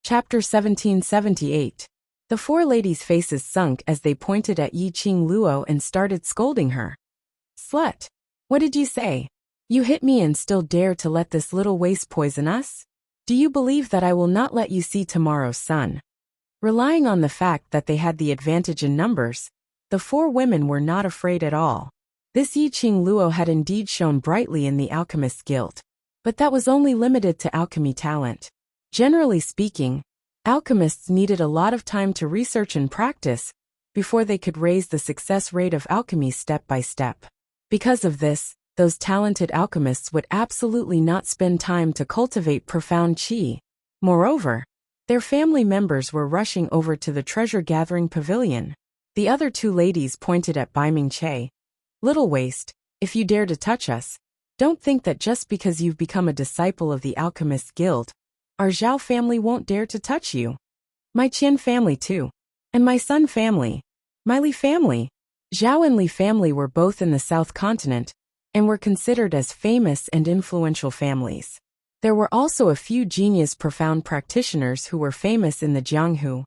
Chapter 1778. The four ladies' faces sunk as they pointed at Yi Qing Luo and started scolding her. Slut! What did you say? You hit me and still dare to let this little waste poison us? Do you believe that I will not let you see tomorrow's sun? Relying on the fact that they had the advantage in numbers, the four women were not afraid at all. This Yi Qing Luo had indeed shone brightly in the Alchemist's Guild. But that was only limited to alchemy talent. Generally speaking, alchemists needed a lot of time to research and practice before they could raise the success rate of alchemy step by step. Because of this, those talented alchemists would absolutely not spend time to cultivate profound qi. Moreover, their family members were rushing over to the treasure-gathering pavilion. The other two ladies pointed at Bai Ming-che. Little waste, if you dare to touch us, don't think that just because you've become a disciple of the Alchemist's Guild, our Zhao family won't dare to touch you. My Qian family too. And my Sun family. My Li family. Zhao and Li family were both in the South Continent, and were considered as famous and influential families. There were also a few genius profound practitioners who were famous in the Jianghu,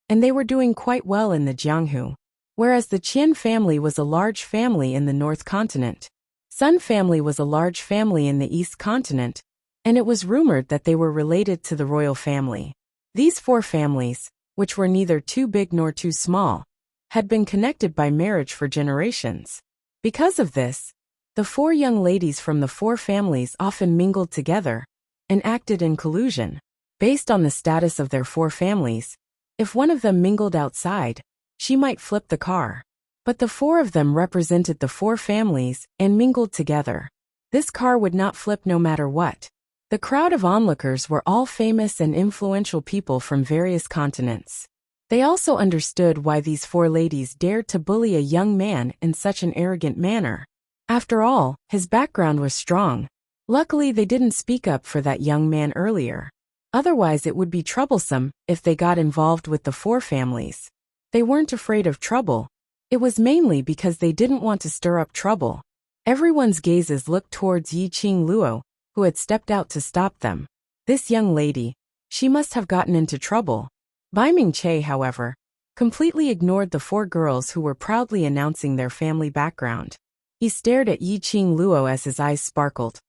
and they were doing quite well in the Jianghu, whereas the Qian family was a large family in the North Continent. Sun family was a large family in the East Continent, and it was rumored that they were related to the royal family. These four families, which were neither too big nor too small, had been connected by marriage for generations. Because of this, the four young ladies from the four families often mingled together and acted in collusion. Based on the status of their four families, if one of them mingled outside, she might flip the car. But the four of them represented the four families and mingled together. This car would not flip no matter what. The crowd of onlookers were all famous and influential people from various continents. They also understood why these four ladies dared to bully a young man in such an arrogant manner. After all, his background was strong. Luckily they didn't speak up for that young man earlier. Otherwise it would be troublesome if they got involved with the four families. They weren't afraid of trouble. It was mainly because they didn't want to stir up trouble. Everyone's gazes looked towards Yi Qing Luo, who had stepped out to stop them. This young lady, she must have gotten into trouble. Bai Ming-che, however, completely ignored the four girls who were proudly announcing their family background. He stared at Yi Qing Luo as his eyes sparkled.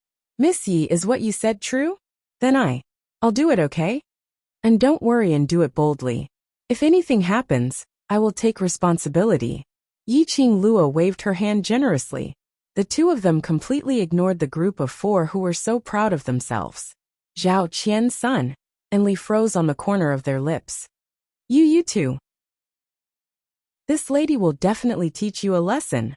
Miss Yi, is what you said true? Then I'll do it, okay? And don't worry and do it boldly. If anything happens, I will take responsibility. Yi Qing Luo waved her hand generously. The two of them completely ignored the group of four who were so proud of themselves. Zhao Qian's son and Li froze on the corner of their lips. You two. This lady will definitely teach you a lesson.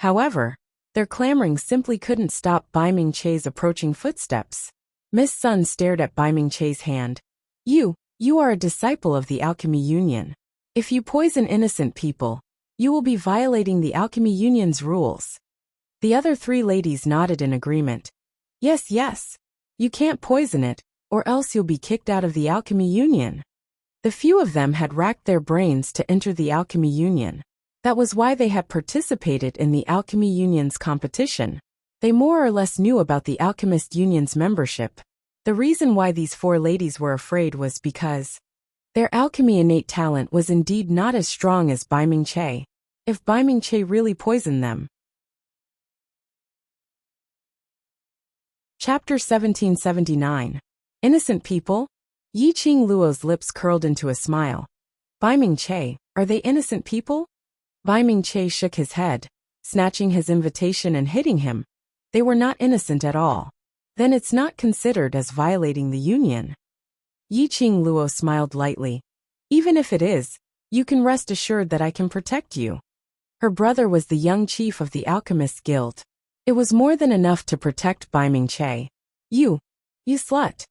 However, their clamoring simply couldn't stop Bai Ming-che's approaching footsteps. Miss Sun stared at Bai Ming-che's hand. You are a disciple of the Alchemy Union. If you poison innocent people, you will be violating the Alchemy Union's rules. The other three ladies nodded in agreement. Yes. You can't poison it, or else you'll be kicked out of the Alchemy Union. The few of them had racked their brains to enter the Alchemy Union. That was why they had participated in the Alchemy Union's competition. They more or less knew about the Alchemist Union's membership. The reason why these four ladies were afraid was because their alchemy innate talent was indeed not as strong as Bai Ming-che. If Bai Ming-che really poisoned them. Chapter 1779. Innocent people? Yi Qing Luo's lips curled into a smile. Bai Ming-che, are they innocent people? Bai Ming-che shook his head, snatching his invitation and hitting him. They were not innocent at all. Then it's not considered as violating the union. Yi Qing Luo smiled lightly. Even if it is, you can rest assured that I can protect you. Her brother was the young chief of the Alchemist's Guild. It was more than enough to protect Bai Ming-che. You slut.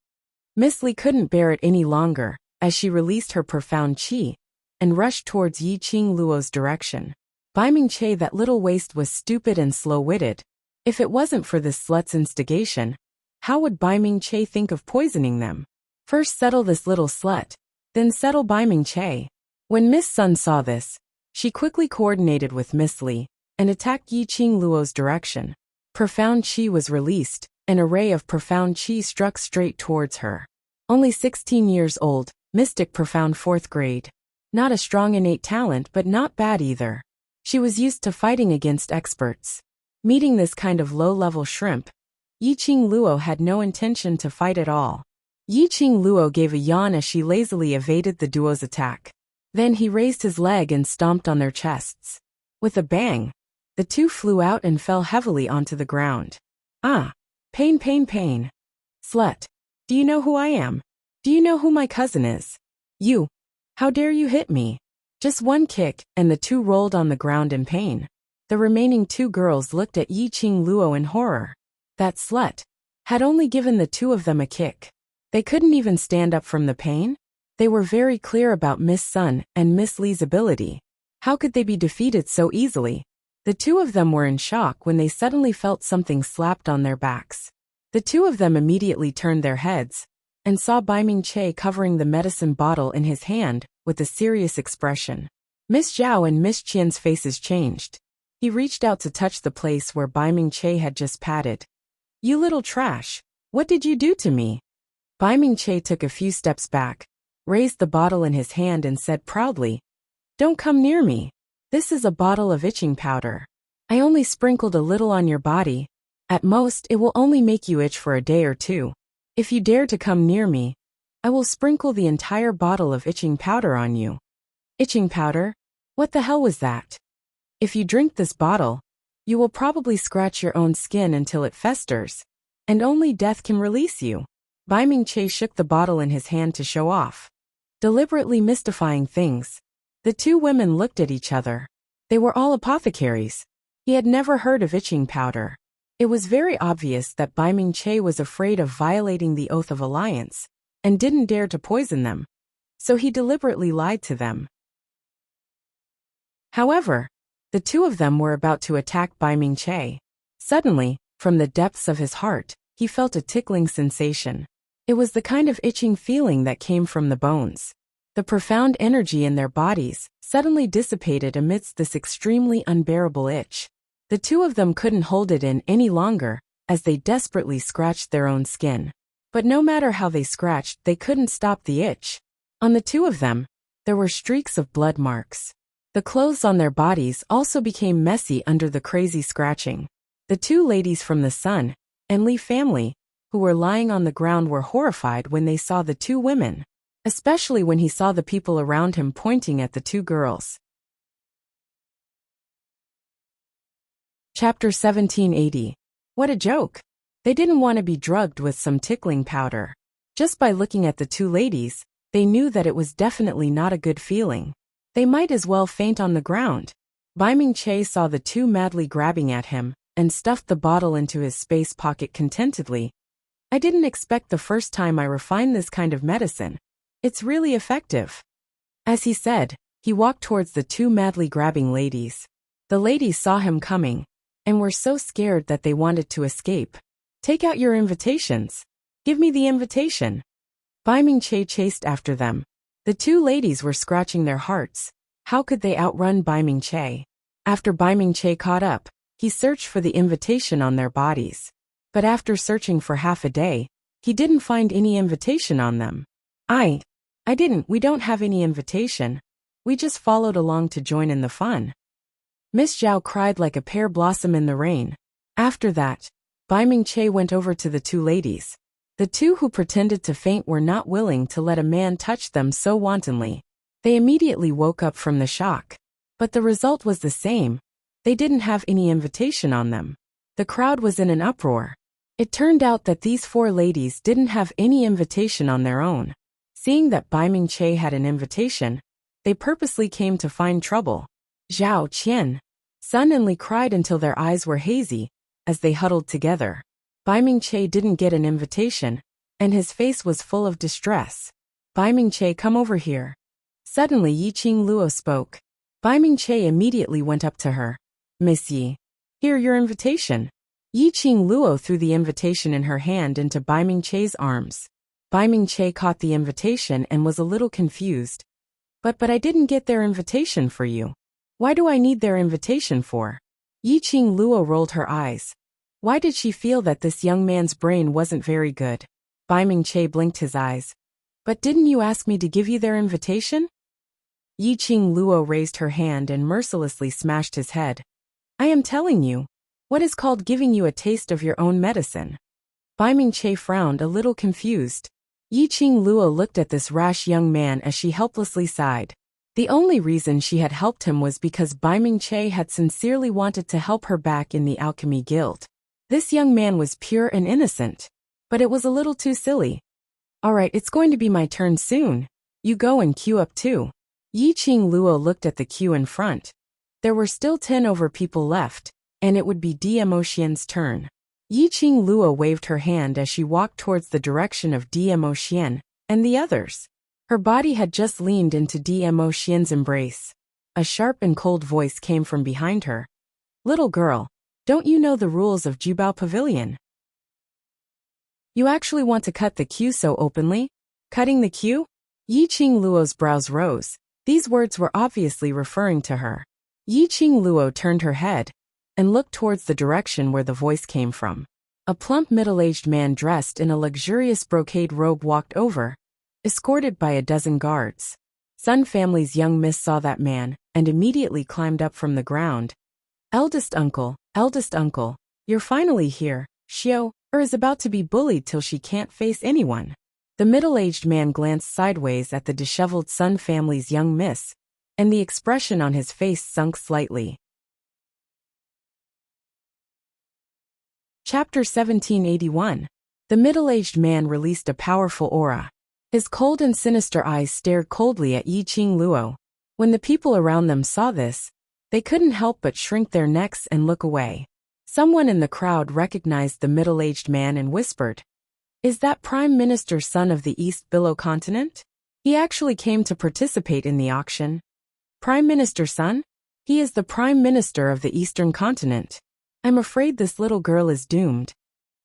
Miss Li couldn't bear it any longer, as she released her profound qi and rushed towards Yi Qing Luo's direction. Bai Ming-che, that little waste, was stupid and slow-witted. If it wasn't for this slut's instigation, how would Bai Ming-che think of poisoning them? First settle this little slut, then settle Bai Ming-che. When Miss Sun saw this, she quickly coordinated with Miss Li and attacked Yi Qing Luo's direction. Profound qi was released. An array of profound qi struck straight towards her. Only 16 years old, mystic profound 4th grade. Not a strong innate talent but not bad either. She was used to fighting against experts. Meeting this kind of low-level shrimp, Yiqing Luo had no intention to fight at all. Yiqing Luo gave a yawn as she lazily evaded the duo's attack. Then he raised his leg and stomped on their chests. With a bang, the two flew out and fell heavily onto the ground. Ah! Pain, pain, pain. Slut. Do you know who I am? Do you know who my cousin is? You. How dare you hit me? Just one kick, and the two rolled on the ground in pain. The remaining two girls looked at Yiqing Luo in horror. That slut had only given the two of them a kick. They couldn't even stand up from the pain? They were very clear about Miss Sun and Miss Li's ability. How could they be defeated so easily? The two of them were in shock when they suddenly felt something slapped on their backs. The two of them immediately turned their heads and saw Bai Ming-che covering the medicine bottle in his hand with a serious expression. Miss Zhao and Miss Qian's faces changed. He reached out to touch the place where Bai Ming-che had just patted. You little trash. What did you do to me? Bai Ming-che took a few steps back, raised the bottle in his hand and said proudly, Don't come near me. This is a bottle of itching powder. I only sprinkled a little on your body. At most, it will only make you itch for a day or two. If you dare to come near me, I will sprinkle the entire bottle of itching powder on you. Itching powder? What the hell was that? If you drink this bottle, you will probably scratch your own skin until it festers, and only death can release you. Bai Ming-che shook the bottle in his hand to show off, deliberately mystifying things. The two women looked at each other. They were all apothecaries. He had never heard of itching powder. It was very obvious that Bai Ming-che was afraid of violating the oath of alliance, and didn't dare to poison them. So he deliberately lied to them. However, the two of them were about to attack Bai Ming-che. Suddenly, from the depths of his heart, he felt a tickling sensation. It was the kind of itching feeling that came from the bones. The profound energy in their bodies suddenly dissipated amidst this extremely unbearable itch. The two of them couldn't hold it in any longer, as they desperately scratched their own skin. But no matter how they scratched, they couldn't stop the itch. On the two of them, there were streaks of blood marks. The clothes on their bodies also became messy under the crazy scratching. The two ladies from the Sun and Li family, who were lying on the ground, were horrified when they saw the two women, especially when he saw the people around him pointing at the two girls. Chapter 1780. What a joke! They didn't want to be drugged with some tickling powder. Just by looking at the two ladies, they knew that it was definitely not a good feeling. They might as well faint on the ground. Bai Ming-che saw the two madly grabbing at him, and stuffed the bottle into his space pocket contentedly. I didn't expect the first time I refined this kind of medicine. It's really effective. As he said, he walked towards the two madly grabbing ladies. The ladies saw him coming, and were so scared that they wanted to escape. Take out your invitations. Give me the invitation. Bai Ming-che chased after them. The two ladies were scratching their hearts. How could they outrun Bai Ming-che? After Bai Ming-che caught up, he searched for the invitation on their bodies. But after searching for half a day, he didn't find any invitation on them. We don't have any invitation. We just followed along to join in the fun. Miss Zhao cried like a pear blossom in the rain. After that, Bai Ming-che went over to the two ladies. The two who pretended to faint were not willing to let a man touch them so wantonly. They immediately woke up from the shock. But the result was the same. They didn't have any invitation on them. The crowd was in an uproar. It turned out that these four ladies didn't have any invitation on their own. Seeing that Bai Ming-che had an invitation, they purposely came to find trouble. Zhao, Qian, Sun and Li cried until their eyes were hazy, as they huddled together. Bai Ming-che didn't get an invitation, and his face was full of distress. Bai Ming-che, come over here. Suddenly Yiqing Luo spoke. Bai Ming-che immediately went up to her. Miss Yi, here your invitation. Yiqing Luo threw the invitation in her hand into Bai Ming-che's arms. Bai Ming-che caught the invitation and was a little confused. But I didn't get their invitation for you. Why do I need their invitation for? Yiqing Luo rolled her eyes. Why did she feel that this young man's brain wasn't very good? Bai Ming-che blinked his eyes. But didn't you ask me to give you their invitation? Yiqing Luo raised her hand and mercilessly smashed his head. I am telling you, what is called giving you a taste of your own medicine? Bai Mingche frowned, a little confused. Yiqing Luo looked at this rash young man as she helplessly sighed. The only reason she had helped him was because Bai Mingche had sincerely wanted to help her back in the Alchemy Guild. This young man was pure and innocent. But it was a little too silly. Alright, it's going to be my turn soon. You go and queue up too. Yiqing Luo looked at the queue in front. There were still 10 over people left, and it would be Dmo Xian's turn. Yiqing Luo waved her hand as she walked towards the direction of Dmo Xian and the others. Her body had just leaned into Dmo Xian's embrace. A sharp and cold voice came from behind her. Little girl, don't you know the rules of Jubao Pavilion? You actually want to cut the queue so openly? Cutting the queue? Yiqing Luo's brows rose. These words were obviously referring to her. Yiqing Luo turned her head and looked towards the direction where the voice came from. A plump middle-aged man dressed in a luxurious brocade robe walked over, escorted by a dozen guards. Sun family's young miss saw that man and immediately climbed up from the ground. Eldest uncle, you're finally here. Xiao is about to be bullied till she can't face anyone. The middle-aged man glanced sideways at the disheveled Sun family's young miss, and the expression on his face sunk slightly. Chapter 1781. The middle-aged man released a powerful aura. His cold and sinister eyes stared coldly at Yiqing Luo. When the people around them saw this, they couldn't help but shrink their necks and look away. Someone in the crowd recognized the middle-aged man and whispered, "Is that Prime Minister's son of the East Billow continent? He actually came to participate in the auction." Prime Minister's son? He is the Prime Minister of the Eastern continent. I'm afraid this little girl is doomed.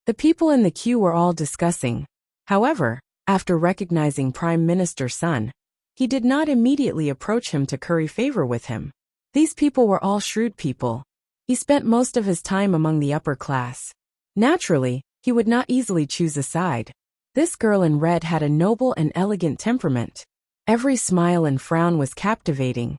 The people in the queue were all discussing. However, after recognizing Prime Minister's son, he did not immediately approach him to curry favor with him. These people were all shrewd people. He spent most of his time among the upper class. Naturally, he would not easily choose a side. This girl in red had a noble and elegant temperament. Every smile and frown was captivating.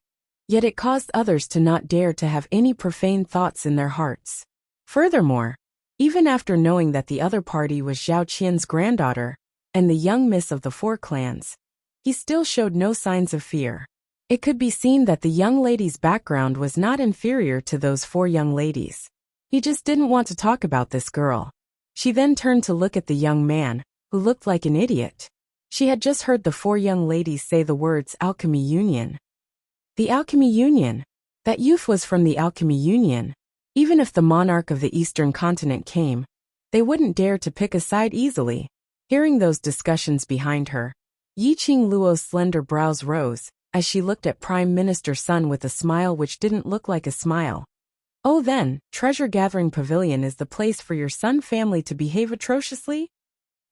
Yet it caused others to not dare to have any profane thoughts in their hearts. Furthermore, even after knowing that the other party was Zhao Qian's granddaughter and the young miss of the four clans, he still showed no signs of fear. It could be seen that the young lady's background was not inferior to those four young ladies. He just didn't want to talk about this girl. She then turned to look at the young man, who looked like an idiot. She had just heard the four young ladies say the words Alchemy Union. The Alchemy Union. That youth was from the Alchemy Union. Even if the monarch of the Eastern continent came, they wouldn't dare to pick a side easily. Hearing those discussions behind her, Yiqing Luo's slender brows rose as she looked at Prime Minister's son with a smile which didn't look like a smile. Oh then, Treasure Gathering Pavilion is the place for your Sun family to behave atrociously?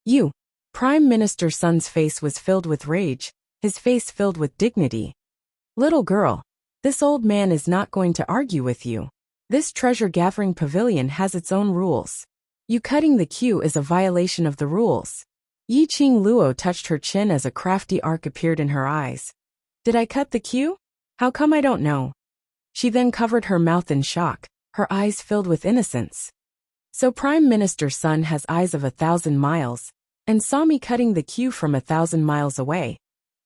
You. Prime Minister's son's face was filled with rage, his face filled with dignity. Little girl, this old man is not going to argue with you. This Treasure Gathering Pavilion has its own rules. You cutting the queue is a violation of the rules. Yiqing Luo touched her chin as a crafty arc appeared in her eyes. Did I cut the queue? How come I don't know? She then covered her mouth in shock, her eyes filled with innocence. So Prime Minister's son has eyes of 1,000 miles, and saw me cutting the queue from 1,000 miles away.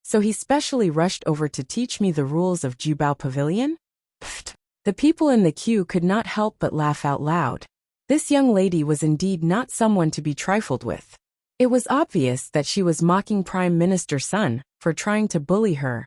So he specially rushed over to teach me the rules of Jubao Pavilion? Pfft. The people in the queue could not help but laugh out loud. This young lady was indeed not someone to be trifled with. It was obvious that she was mocking Prime Minister's son for trying to bully her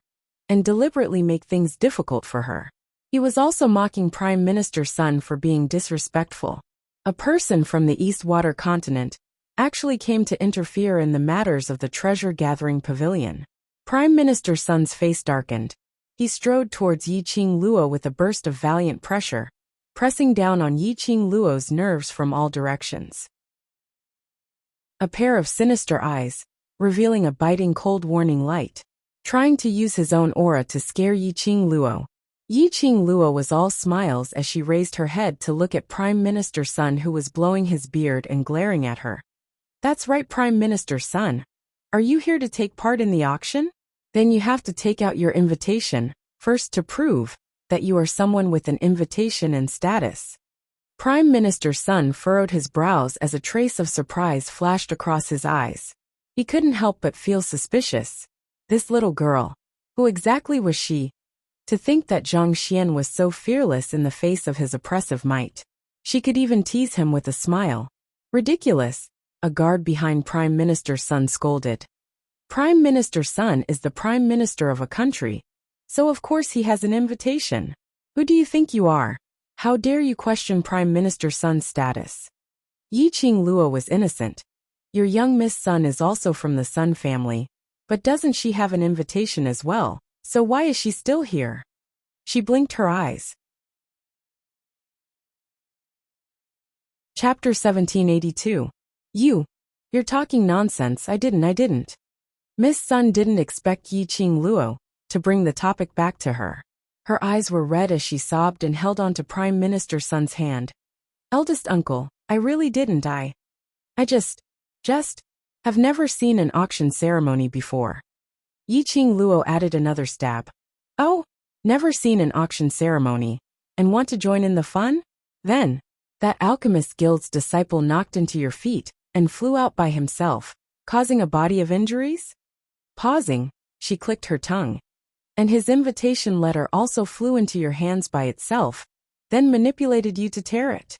and deliberately make things difficult for her. He was also mocking Prime Minister's son for being disrespectful. A person from the Eastwater continent actually came to interfere in the matters of the Treasure Gathering Pavilion. Prime Minister's son's face darkened. He strode towards Yiqing Luo with a burst of valiant pressure, pressing down on Yiqing Luo's nerves from all directions. A pair of sinister eyes, revealing a biting cold warning light, trying to use his own aura to scare Yiqing Luo. Yiqing Luo was all smiles as she raised her head to look at Prime Minister's son who was blowing his beard and glaring at her. That's right, Prime Minister's son. Are you here to take part in the auction? Then you have to take out your invitation, first to prove that you are someone with an invitation and status. Prime Minister Sun furrowed his brows as a trace of surprise flashed across his eyes. He couldn't help but feel suspicious. This little girl. Who exactly was she? To think that Zhang Xian was so fearless in the face of his oppressive might. She could even tease him with a smile. Ridiculous, a guard behind Prime Minister Sun scolded. Prime Minister Sun is the Prime Minister of a country, so of course he has an invitation. Who do you think you are? How dare you question Prime Minister Sun's status? Yiqing Luo was innocent. Your young Miss Sun is also from the Sun family, but doesn't she have an invitation as well? So why is she still here? She blinked her eyes. Chapter 1782. You're talking nonsense. I didn't. Miss Sun didn't expect Yiqing Luo to bring the topic back to her. Her eyes were red as she sobbed and held on to Prime Minister Sun's hand. Eldest uncle, I really didn't. I just have never seen an auction ceremony before. Yiqing Luo added another stab. Oh, never seen an auction ceremony, and want to join in the fun? Then, that alchemist guild's disciple knocked into your feet and flew out by himself, causing a body of injuries? Pausing, she clicked her tongue. And his invitation letter also flew into your hands by itself, then manipulated you to tear it.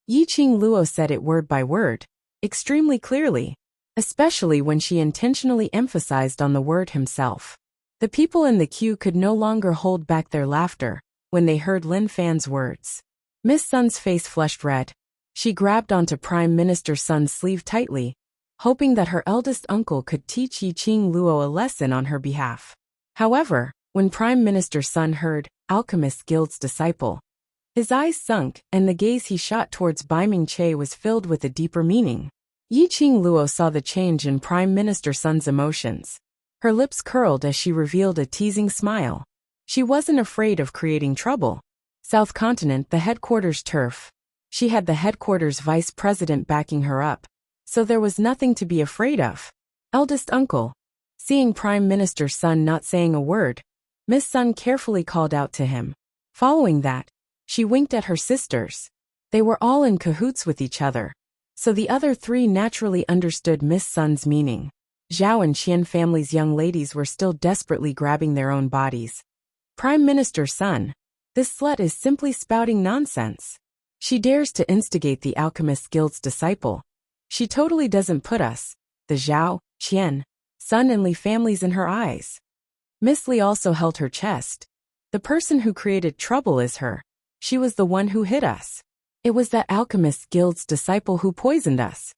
Yiqing Luo said it word by word, extremely clearly, especially when she intentionally emphasized on the word himself. The people in the queue could no longer hold back their laughter when they heard Lin Fan's words. Miss Sun's face flushed red. She grabbed onto Prime Minister Sun's sleeve tightly, hoping that her eldest uncle could teach Yiqing Luo a lesson on her behalf. However, when Prime Minister Sun heard Alchemist Guild's disciple, his eyes sunk and the gaze he shot towards Bai Ming-che was filled with a deeper meaning. Yiqing Luo saw the change in Prime Minister Sun's emotions. Her lips curled as she revealed a teasing smile. She wasn't afraid of creating trouble. South Continent, the headquarters turf. She had the headquarters vice president backing her up, so there was nothing to be afraid of. Eldest uncle. Seeing Prime Minister Sun not saying a word, Miss Sun carefully called out to him. Following that, she winked at her sisters. They were all in cahoots with each other, so the other three naturally understood Miss Sun's meaning. Zhao and Qian family's young ladies were still desperately grabbing their own bodies. Prime Minister Sun, this slut is simply spouting nonsense. She dares to instigate the Alchemist Guild's disciple. She totally doesn't put us, the Zhao, Qian, Sun and Li families in her eyes. Miss Li also held her chest. The person who created trouble is her. She was the one who hit us. It was that Alchemist Guild's disciple who poisoned us.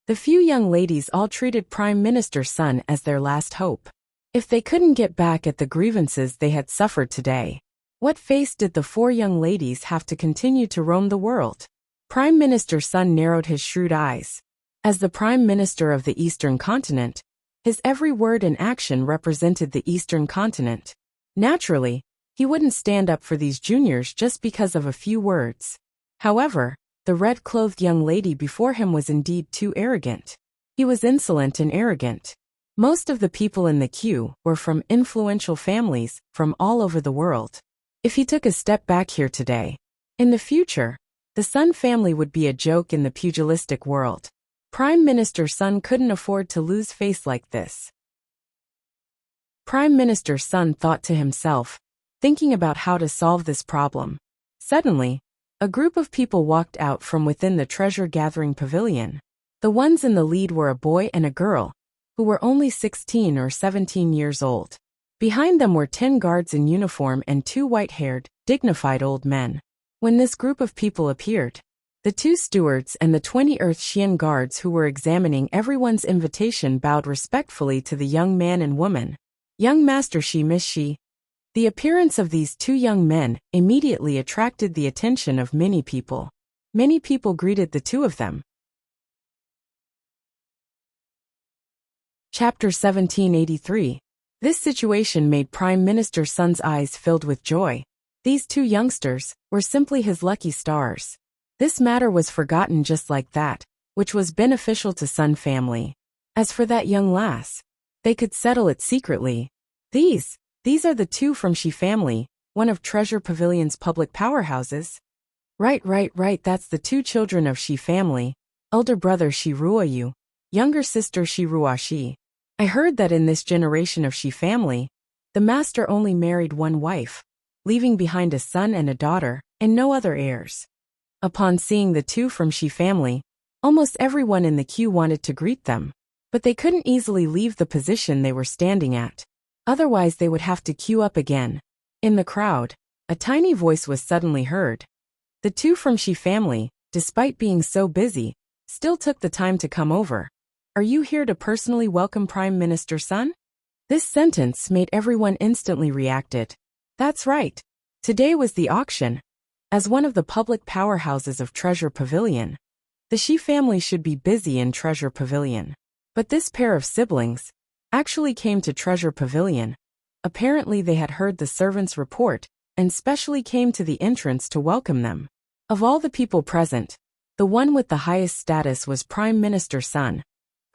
The few young ladies all treated Prime Minister Sun as their last hope. If they couldn't get back at the grievances they had suffered today, what face did the four young ladies have to continue to roam the world? Prime Minister Sun narrowed his shrewd eyes. As the Prime Minister of the Eastern Continent, his every word and action represented the Eastern Continent. Naturally, he wouldn't stand up for these juniors just because of a few words. However, the red-clothed young lady before him was indeed too arrogant. He was insolent and arrogant. Most of the people in the queue were from influential families from all over the world. If he took a step back here today, in the future, the Sun family would be a joke in the pugilistic world. Prime Minister Sun couldn't afford to lose face like this. Prime Minister Sun thought to himself, thinking about how to solve this problem. Suddenly, a group of people walked out from within the treasure-gathering pavilion. The ones in the lead were a boy and a girl, who were only 16 or 17 years old. Behind them were 10 guards in uniform and 2 white-haired, dignified old men. When this group of people appeared, the 2 stewards and the 20 Earth Xian guards who were examining everyone's invitation bowed respectfully to the young man and woman. Young Master Shi, Miss Shi. The appearance of these 2 young men immediately attracted the attention of many people. Many people greeted the 2 of them. Chapter 1783. This situation made Prime Minister Sun's eyes filled with joy. These 2 youngsters were simply his lucky stars. This matter was forgotten just like that, which was beneficial to Sun family. As for that young lass, they could settle it secretly. These are the two from Shi family, one of Treasure Pavilion's public powerhouses. Right, that's the two children of Shi family, elder brother Shi Ruoyu, younger sister Shi Ruoshi. I heard that in this generation of Shi family, the master only married one wife, leaving behind a son and a daughter, and no other heirs. Upon seeing the two from Shi family, almost everyone in the queue wanted to greet them, but they couldn't easily leave the position they were standing at. Otherwise they would have to queue up again. In the crowd, a tiny voice was suddenly heard. The two from Shi family, despite being so busy, still took the time to come over. Are you here to personally welcome Prime Minister Sun? This sentence made everyone instantly reacted. That's right. Today was the auction. As one of the public powerhouses of Treasure Pavilion, the Shi family should be busy in Treasure Pavilion. But this pair of siblings actually came to Treasure Pavilion. Apparently they had heard the servants' report and specially came to the entrance to welcome them. Of all the people present, the one with the highest status was Prime Minister Sun,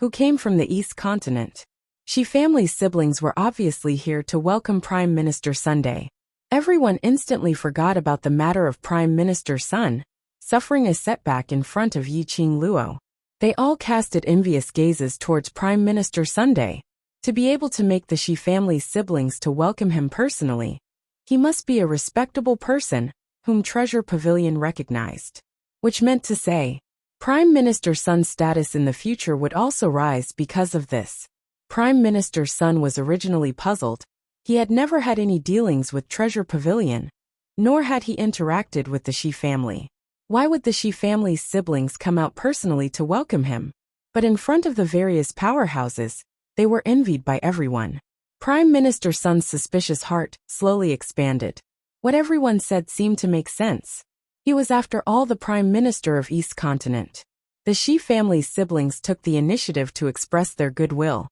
who came from the East Continent. Shi family's siblings were obviously here to welcome Prime Minister Sunday. Everyone instantly forgot about the matter of Prime Minister Sun suffering a setback in front of Yiqing Luo. They all casted envious gazes towards Prime Minister Sunday. To be able to make the Shi family's siblings to welcome him personally, he must be a respectable person whom Treasure Pavilion recognized. Which meant to say, Prime Minister Sun's status in the future would also rise because of this. Prime Minister Sun was originally puzzled. He had never had any dealings with Treasure Pavilion, nor had he interacted with the Shi family. Why would the Shi family's siblings come out personally to welcome him? But in front of the various powerhouses, they were envied by everyone. Prime Minister Sun's suspicious heart slowly expanded. What everyone said seemed to make sense. He was after all the Prime Minister of East Continent. The Shi family's siblings took the initiative to express their goodwill,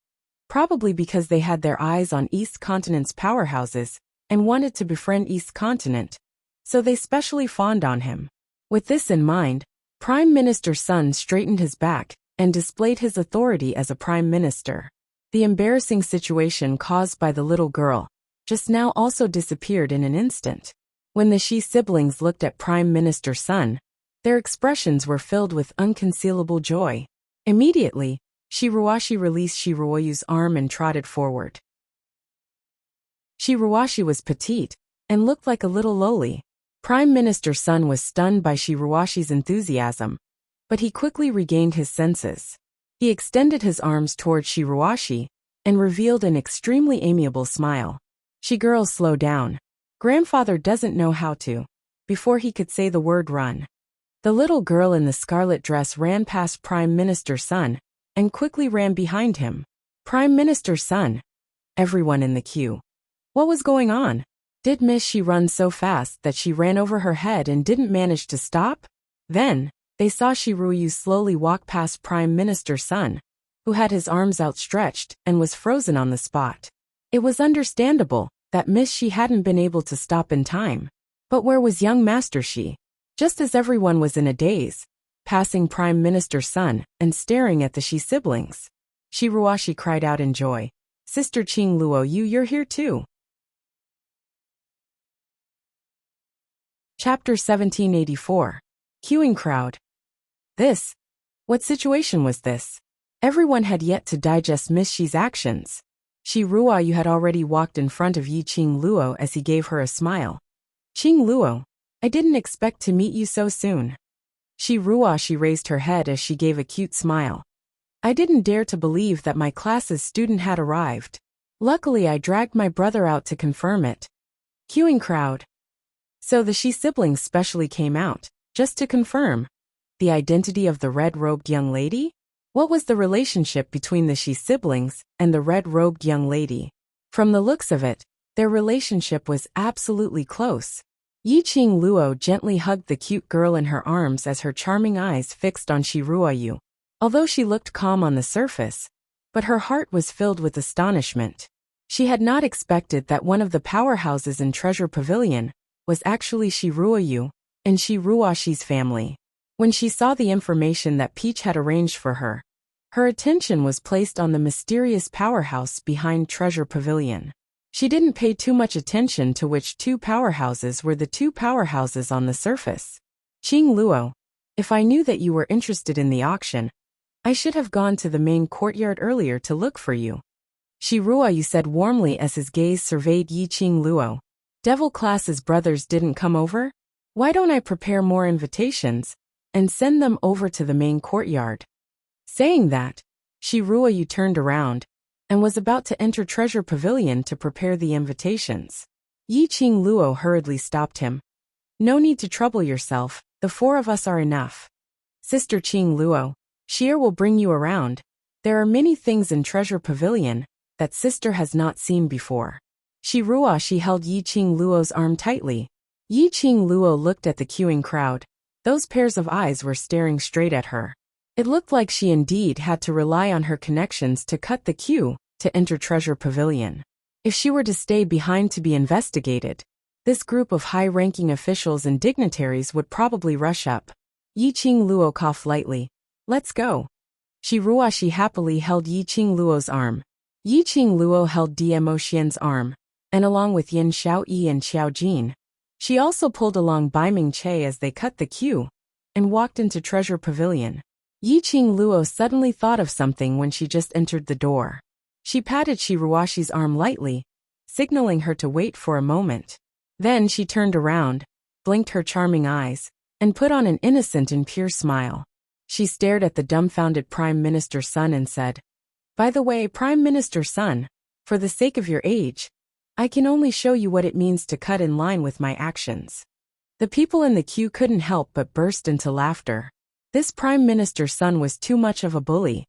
probably because they had their eyes on East Continent's powerhouses and wanted to befriend East Continent, so they specially fawned on him. With this in mind, Prime Minister Sun straightened his back and displayed his authority as a prime minister. The embarrassing situation caused by the little girl just now also disappeared in an instant. When the Shi siblings looked at Prime Minister Sun, their expressions were filled with unconcealable joy. Immediately, Shi Ruoshi released Shi Ruoyu's arm and trotted forward. Shi Ruoshi was petite and looked like a little loli. Prime Minister Sun was stunned by Shi Ruoshi's enthusiasm, but he quickly regained his senses. He extended his arms toward Shi Ruoshi and revealed an extremely amiable smile. She girl, slow down. Grandfather doesn't know how to. Before he could say the word run, the little girl in the scarlet dress ran past Prime Minister Sun and quickly ran behind him. Prime Minister Sun. Everyone in the queue. What was going on? Did Miss Shi run so fast that she ran over her head and didn't manage to stop? Then, they saw Shi Ruoyu slowly walk past Prime Minister Sun, who had his arms outstretched and was frozen on the spot. It was understandable that Miss Shi hadn't been able to stop in time. But where was young Master Shi? Just as everyone was in a daze, passing Prime Minister Sun and staring at the Shi siblings, Shi Ruoshi cried out in joy. Sister Qing Luo, you're here too. Chapter 1784. Queuing crowd. What situation was this? Everyone had yet to digest Miss Shi's actions. Shi Ruoyu had already walked in front of Yiqing Luo as he gave her a smile. Qing Luo, I didn't expect to meet you so soon. Shi Ruoshi raised her head as she gave a cute smile. I didn't dare to believe that my class's student had arrived. Luckily I dragged my brother out to confirm it. Queuing crowd. So the Shi siblings specially came out, just to confirm the identity of the red-robed young lady? What was the relationship between the Shi siblings and the red-robed young lady? From the looks of it, their relationship was absolutely close. Yiqing Luo gently hugged the cute girl in her arms as her charming eyes fixed on Shi Ruoyu. Although she looked calm on the surface, but her heart was filled with astonishment. She had not expected that one of the powerhouses in Treasure Pavilion was actually Shi Ruoyu and Shi Ruoshi's family. When she saw the information that Peach had arranged for her Her attention was placed on the mysterious powerhouse behind Treasure Pavilion. She didn't pay too much attention to which two powerhouses were the two powerhouses on the surface. Qing Luo, if I knew that you were interested in the auction, I should have gone to the main courtyard earlier to look for you. Shi Ruoyu said warmly as his gaze surveyed Yi Qing Luo. Devil Class's brothers didn't come over? Why don't I prepare more invitations and send them over to the main courtyard? Saying that, Shi Ruoyu turned around and was about to enter Treasure Pavilion to prepare the invitations. Yi Qing Luo hurriedly stopped him. No need to trouble yourself, the four of us are enough. Sister Qing Luo, Sheer will bring you around. There are many things in Treasure Pavilion that sister has not seen before. Shi Ruoyu held Yi Qing Luo's arm tightly. Yi Qing Luo looked at the queuing crowd. Those pairs of eyes were staring straight at her. It looked like she indeed had to rely on her connections to cut the queue to enter Treasure Pavilion. If she were to stay behind to be investigated, this group of high-ranking officials and dignitaries would probably rush up. Yi Qing Luo coughed lightly. Let's go. Shi Ruoyu happily held Yi Qing Luo's arm. Yi Qing Luo held Dmo Xian's arm, and along with Yin Xiaoyi and Xiao Jin, she also pulled along Baiming Che as they cut the queue and walked into Treasure Pavilion. Yi Qing Luo suddenly thought of something when she just entered the door. She patted Shi Ruoyu's arm lightly, signaling her to wait for a moment. Then she turned around, blinked her charming eyes, and put on an innocent and pure smile. She stared at the dumbfounded Prime Minister Sun and said, By the way, Prime Minister Sun, for the sake of your age, I can only show you what it means to cut in line with my actions. The people in the queue couldn't help but burst into laughter. This Prime Minister Sun was too much of a bully.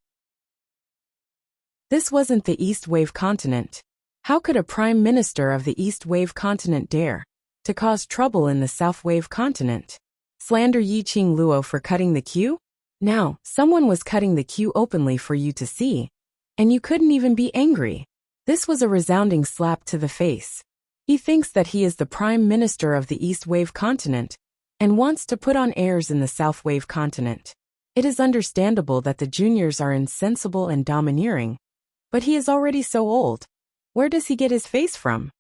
This wasn't the East Wave continent. How could a Prime Minister of the East Wave continent dare to cause trouble in the South Wave continent? Slander Yi Qing Luo for cutting the queue? Now, someone was cutting the queue openly for you to see, and you couldn't even be angry. This was a resounding slap to the face. He thinks that he is the Prime Minister of the East Wave continent and wants to put on airs in the South Wave continent. It is understandable that the juniors are insensible and domineering, but he is already so old. Where does he get his face from?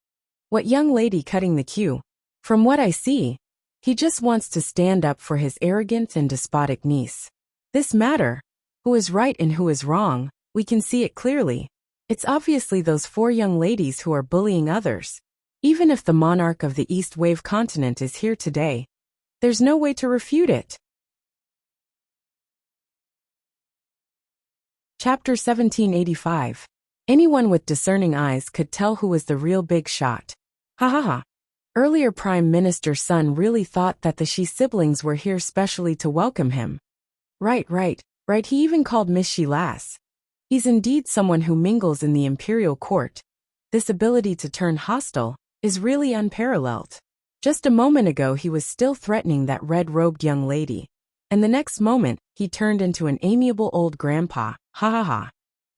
What young lady cutting the queue? From what I see, he just wants to stand up for his arrogant and despotic niece. This matter, who is right and who is wrong, we can see it clearly. It's obviously those four young ladies who are bullying others. Even if the monarch of the East Wave continent is here today, there's no way to refute it. Chapter 1785. Anyone with discerning eyes could tell who was the real big shot. Ha ha ha. Earlier Prime Minister Sun really thought that the Shi siblings were here specially to welcome him. Right, he even called Miss Shi lass. He's indeed someone who mingles in the imperial court. This ability to turn hostile is really unparalleled. Just a moment ago he was still threatening that red-robed young lady, and the next moment he turned into an amiable old grandpa. Ha ha ha.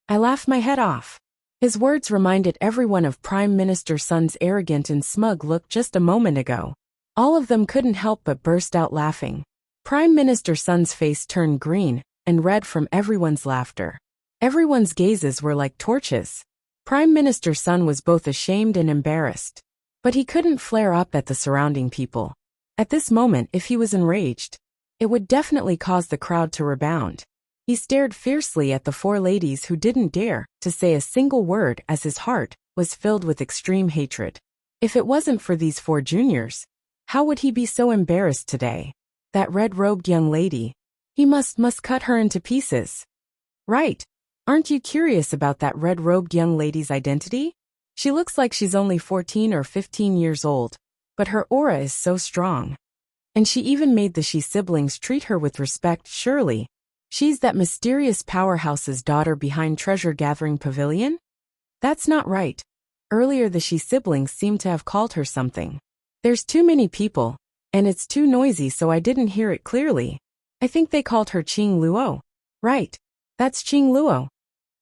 I laughed my head off. His words reminded everyone of Prime Minister Sun's arrogant and smug look just a moment ago. All of them couldn't help but burst out laughing. Prime Minister Sun's face turned green and red from everyone's laughter. Everyone's gazes were like torches. Prime Minister Sun was both ashamed and embarrassed, but he couldn't flare up at the surrounding people. At this moment, if he was enraged, it would definitely cause the crowd to rebound. He stared fiercely at the four ladies who didn't dare to say a single word as his heart was filled with extreme hatred. If it wasn't for these four juniors, how would he be so embarrassed today? That red-robed young lady. He must cut her into pieces. Right. Aren't you curious about that red-robed young lady's identity? She looks like she's only 14 or 15 years old, but her aura is so strong. And she even made the Shi siblings treat her with respect. Surely, she's that mysterious powerhouse's daughter behind Treasure Gathering Pavilion? That's not right. Earlier the Shi siblings seemed to have called her something. There's too many people, and it's too noisy, so I didn't hear it clearly. I think they called her Qing Luo. Right. That's Qing Luo.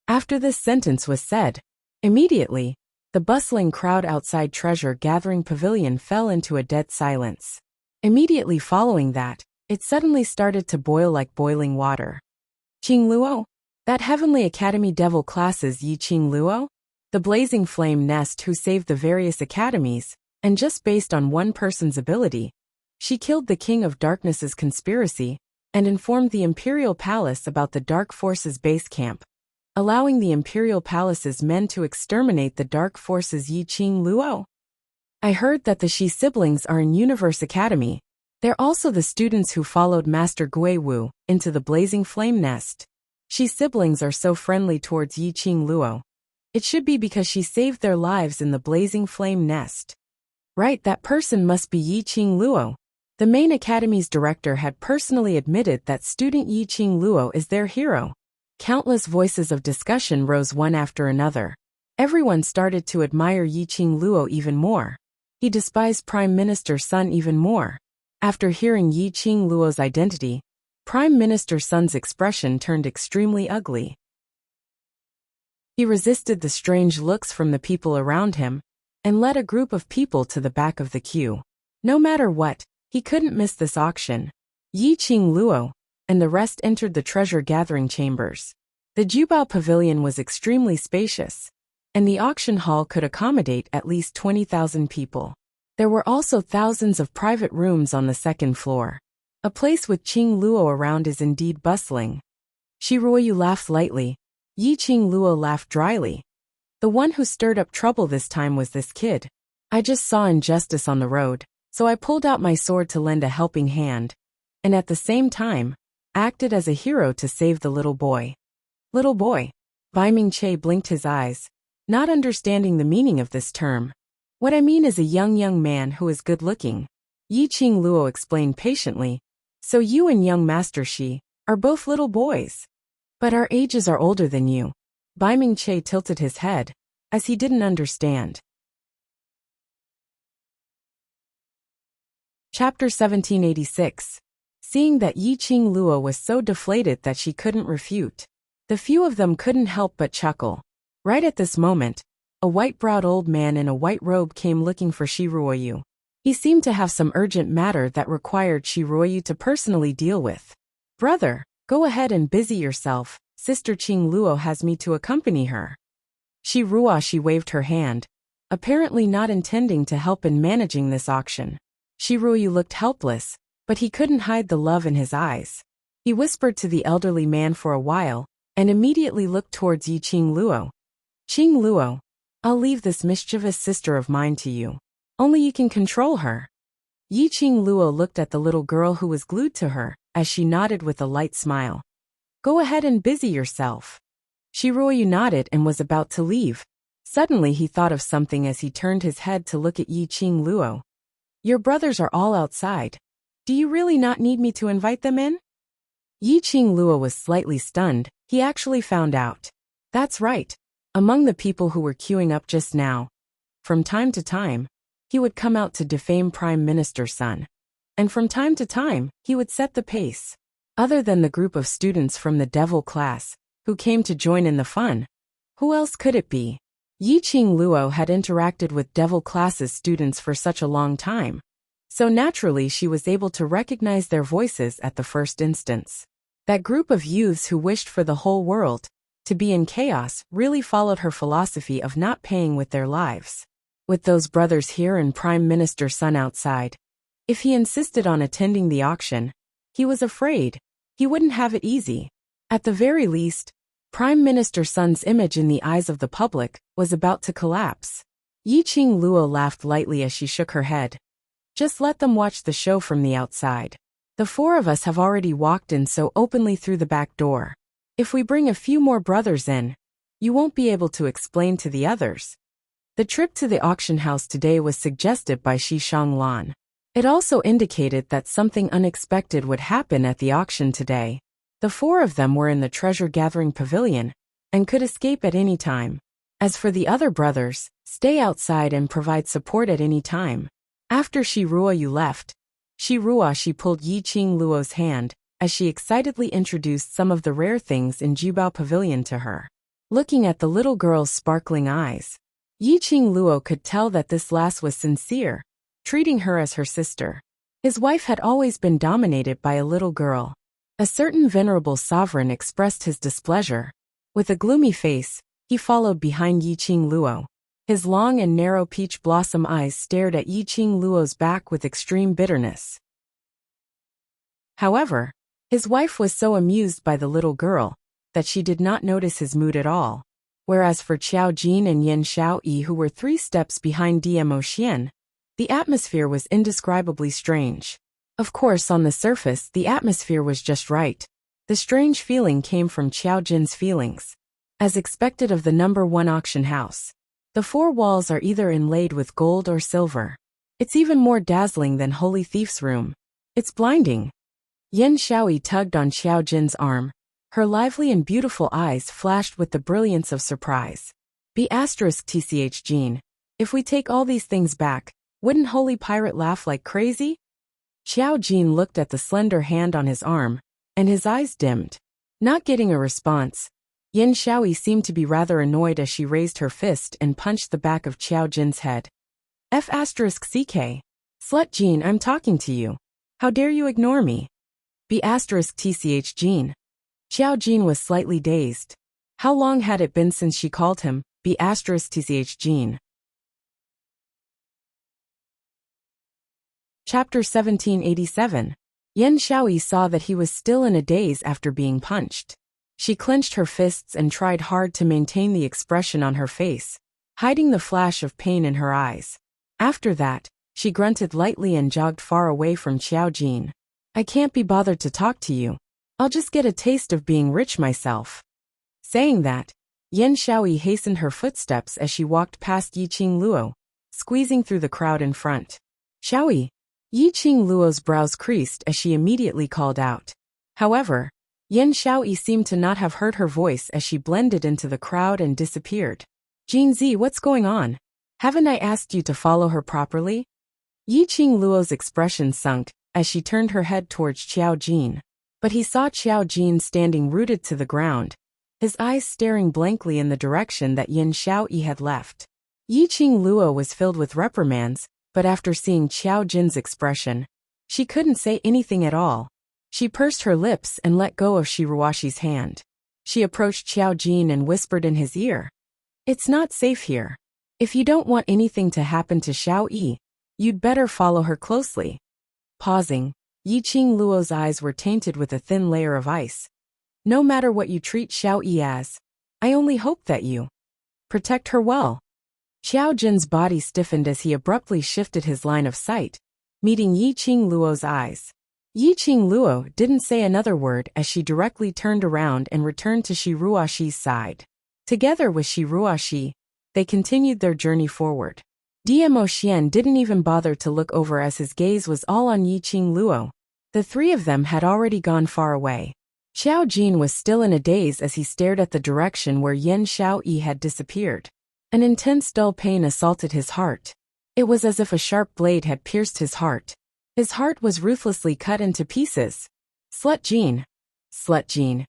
After this sentence was said, immediately, the bustling crowd outside Treasure Gathering Pavilion fell into a dead silence. Immediately following that, it suddenly started to boil like boiling water. Qing Luo? That Heavenly Academy devil classes Yiqing Luo? The blazing flame nest who saved the various academies, and just based on one person's ability, she killed the King of Darkness's conspiracy and informed the Imperial Palace about the Dark Forces base camp, allowing the Imperial Palace's men to exterminate the Dark Forces Yiqing Luo. I heard that the Shi siblings are in Universe Academy. They're also the students who followed Master Gui Wu into the blazing flame nest. Shi siblings are so friendly towards Yiqing Luo. It should be because she saved their lives in the blazing flame nest. Right, that person must be Yiqing Luo. The main academy's director had personally admitted that student Yiqing Luo is their hero. Countless voices of discussion rose one after another. Everyone started to admire Yiqing Luo even more. He despised Prime Minister Sun even more. After hearing Yiqing Luo's identity, Prime Minister Sun's expression turned extremely ugly. He resisted the strange looks from the people around him and led a group of people to the back of the queue. No matter what, he couldn't miss this auction. Yiqing Luo and the rest entered the treasure-gathering chambers. The Jubao Pavilion was extremely spacious, and the auction hall could accommodate at least 20,000 people. There were also thousands of private rooms on the second floor. A place with Qing Luo around is indeed bustling. Shi Ruoyu laughed lightly. Yiqing Luo laughed dryly. The one who stirred up trouble this time was this kid. I just saw injustice on the road, so I pulled out my sword to lend a helping hand, and at the same time, acted as a hero to save the little boy. Little boy. Bai Mingche blinked his eyes, not understanding the meaning of this term. What I mean is a young man who is good-looking. Yiqing Luo explained patiently. So you and young Master Shi are both little boys. But our ages are older than you. Bai Mingche tilted his head, as he didn't understand. Chapter 1786. Seeing that Yiqing Luo was so deflated that she couldn't refute, the few of them couldn't help but chuckle. Right at this moment, a white-browed old man in a white robe came looking for Shi Ruoyu. He seemed to have some urgent matter that required Shi Ruoyu to personally deal with. Brother, go ahead and busy yourself. Sister Qing Luo has me to accompany her. Shi Ruoyu waved her hand, apparently not intending to help in managing this auction. Shi Ruoyu looked helpless, but he couldn't hide the love in his eyes. He whispered to the elderly man for a while, and immediately looked towards Yiqing Luo. Qing Luo, I'll leave this mischievous sister of mine to you. Only you can control her. Yiqing Luo looked at the little girl who was glued to her, as she nodded with a light smile. Go ahead and busy yourself. Shi Ruoyu nodded and was about to leave. Suddenly he thought of something as he turned his head to look at Yiqing Luo. Your brothers are all outside. Do you really not need me to invite them in? Yiqing Luo was slightly stunned. He actually found out. That's right. Among the people who were queuing up just now, from time to time, he would come out to defame Prime Minister Sun. And from time to time, he would set the pace. Other than the group of students from the devil class, who came to join in the fun, who else could it be? Yiqing Luo had interacted with devil class's students for such a long time, so naturally she was able to recognize their voices at the first instance. That group of youths who wished for the whole world to be in chaos really followed her philosophy of not paying with their lives. With those brothers here and Prime Minister Sun outside, if he insisted on attending the auction, he was afraid he wouldn't have it easy. At the very least, Prime Minister Sun's image in the eyes of the public was about to collapse. Yiqing Luo laughed lightly as she shook her head. Just let them watch the show from the outside. The four of us have already walked in so openly through the back door. If we bring a few more brothers in, you won't be able to explain to the others. The trip to the auction house today was suggested by Shi Shanglan. It also indicated that something unexpected would happen at the auction today. The four of them were in the treasure-gathering pavilion and could escape at any time. As for the other brothers, stay outside and provide support at any time. After Shi Ruoyu left, Shi Ruoyu pulled Yiqing Luo's hand as she excitedly introduced some of the rare things in Jubao Pavilion to her. Looking at the little girl's sparkling eyes, Yiqing Luo could tell that this lass was sincere, treating her as her sister. His wife had always been dominated by a little girl. A certain venerable sovereign expressed his displeasure With a gloomy face, he followed behind Yiqing Luo. His long and narrow peach blossom eyes stared at Yiqing Luo's back with extreme bitterness. However, his wife was so amused by the little girl that she did not notice his mood at all. Whereas for Qiao Jin and Yan Xiaoyi, who were 3 steps behind Dmo Xian, the atmosphere was indescribably strange. Of course, on the surface, the atmosphere was just right. The strange feeling came from Qiao Jin's feelings. As expected of the #1 auction house, the 4 walls are either inlaid with gold or silver. It's even more dazzling than Holy Thief's room. It's blinding. Yan Xiaoyi tugged on Qiao Jin's arm. Her lively and beautiful eyes flashed with the brilliance of surprise. Tch Jin, if we take all these things back, wouldn't Holy Pirate laugh like crazy? Qiao Jin looked at the slender hand on his arm, and his eyes dimmed. Not getting a response, Yan Xiaoyi seemed to be rather annoyed as she raised her fist and punched the back of Qiao Jin's head. F***ck. Slut Jin, I'm talking to you. How dare you ignore me? Tch Jin. Qiao Jin was slightly dazed. How long had it been since she called him Tch Jin? Chapter 1787. Yan Xiaoyi saw that he was still in a daze after being punched. She clenched her fists and tried hard to maintain the expression on her face, hiding the flash of pain in her eyes. After that, she grunted lightly and jogged far away from Qiao Jin. I can't be bothered to talk to you. I'll just get a taste of being rich myself. Saying that, Yan Xiaoyi hastened her footsteps as she walked past Yiqing Luo, squeezing through the crowd in front. Xiaoyi. Yiqing Luo's brows creased as she immediately called out. However, Yan Xiaoyi seemed to not have heard her voice as she blended into the crowd and disappeared. Jinzi, what's going on? Haven't I asked you to follow her properly? Yiqing Luo's expression sunk as she turned her head towards Qiao Jin. But he saw Qiao Jin standing rooted to the ground, his eyes staring blankly in the direction that Yan Xiaoyi had left. Yiqing Luo was filled with reprimands, but after seeing Qiao Jin's expression, she couldn't say anything at all. She pursed her lips and let go of Shiruashi's hand. She approached Qiao Jin and whispered in his ear. It's not safe here. If you don't want anything to happen to Xiaoyi, you'd better follow her closely. Pausing, Yiqing Luo's eyes were tainted with a thin layer of ice. No matter what you treat Xiaoyi as, I only hope that you protect her well. Qiao Jin's body stiffened as he abruptly shifted his line of sight, meeting Yiqing Luo's eyes. Yiqing Luo didn't say another word as she directly turned around and returned to Shiruashi's side. Together with Shiruashi, they continued their journey forward. Dmo Xian didn't even bother to look over as his gaze was all on Yiqing Luo. The 3 of them had already gone far away. Qiao Jin was still in a daze as he stared at the direction where Yan Xiaoyi had disappeared. An intense dull pain assaulted his heart. It was as if a sharp blade had pierced his heart. His heart was ruthlessly cut into pieces. Slut Jin. Slut Jin.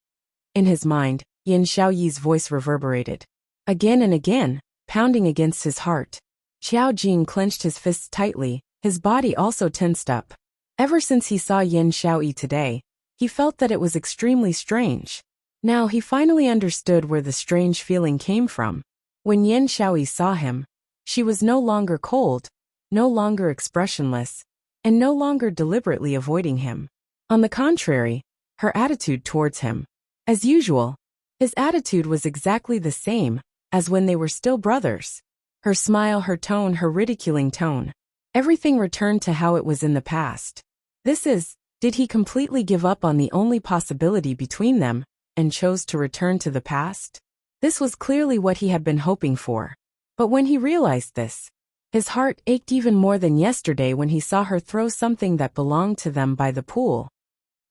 In his mind, Yan Xiaoyi's voice reverberated. Again and again, pounding against his heart. Qiao Jin clenched his fists tightly, his body also tensed up. Ever since he saw Yan Xiaoyi today, he felt that it was extremely strange. Now he finally understood where the strange feeling came from. When Yan Xiaoyi saw him, she was no longer cold, no longer expressionless, and no longer deliberately avoiding him. On the contrary, her attitude towards him. As usual, his attitude was exactly the same as when they were still brothers. Her smile, her tone, her ridiculing tone. Everything returned to how it was in the past. Did he completely give up on the only possibility between them and chose to return to the past? This was clearly what he had been hoping for. But when he realized this, his heart ached even more than yesterday when he saw her throw something that belonged to them by the pool.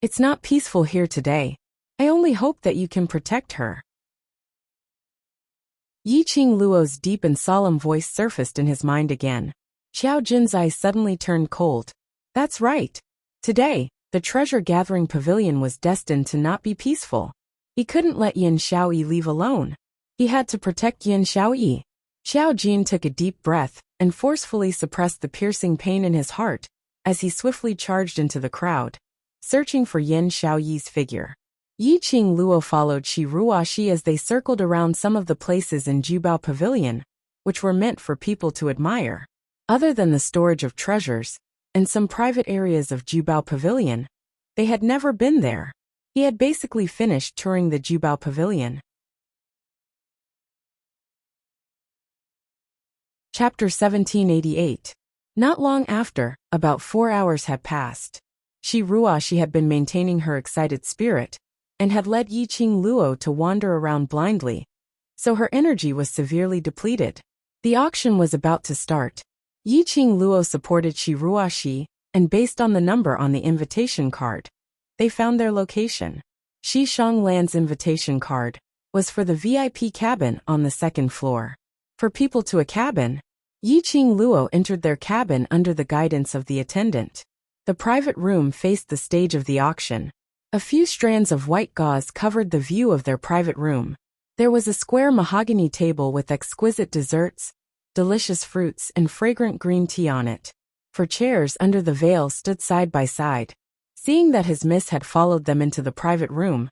It's not peaceful here today. I only hope that you can protect her. Yiqing Luo's deep and solemn voice surfaced in his mind again. Qiao Jin's eyes suddenly turned cold. That's right. Today, the treasure-gathering pavilion was destined to not be peaceful. He couldn't let Yan Xiaoyi leave alone. He had to protect Yan Xiaoyi. Qiao Jin took a deep breath and forcefully suppressed the piercing pain in his heart as he swiftly charged into the crowd, searching for Yan Xiaoyi's figure. Yiqing Luo followed Shi Ruoxi as they circled around some of the places in Jubao Pavilion, which were meant for people to admire. Other than the storage of treasures, and some private areas of Jubao Pavilion, they had never been there. He had basically finished touring the Jubao Pavilion. Chapter 1788. Not long after, about 4 hours had passed. Shi Ruoxi had been maintaining her excited spirit, and had led Yiqing Luo to wander around blindly, so her energy was severely depleted. The auction was about to start. Yiqing Luo supported Shi Ruoxi, and based on the number on the invitation card, they found their location. Shi Shanglan's invitation card was for the VIP cabin on the 2nd floor. For people to a cabin, Yiqing Luo entered their cabin under the guidance of the attendant. The private room faced the stage of the auction. A few strands of white gauze covered the view of their private room. There was a square mahogany table with exquisite desserts, delicious fruits, and fragrant green tea on it. For chairs under the veil stood side by side. Seeing that his miss had followed them into the private room,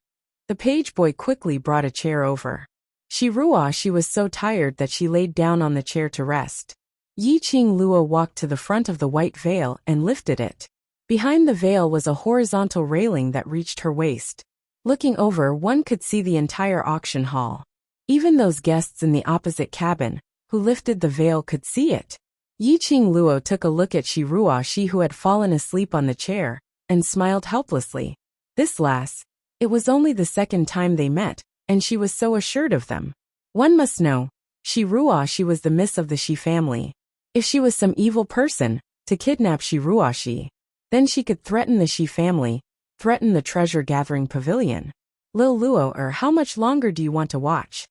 the page boy quickly brought a chair over. Shi Ruoxi was so tired that she laid down on the chair to rest. Yiqing Luo walked to the front of the white veil and lifted it. Behind the veil was a horizontal railing that reached her waist. Looking over, one could see the entire auction hall. Even those guests in the opposite cabin, who lifted the veil, could see it. Yiqing Luo took a look at Shi Ruoxi, who had fallen asleep on the chair, and smiled helplessly. This lass, it was only the 2nd time they met, and she was so assured of them. One must know, Shi Ruoxi was the miss of the Shi family. If she was some evil person, to kidnap Shi Ruoxi, then she could threaten the Shi family, threaten the treasure-gathering pavilion. Lil Luo, or how much longer do you want to watch?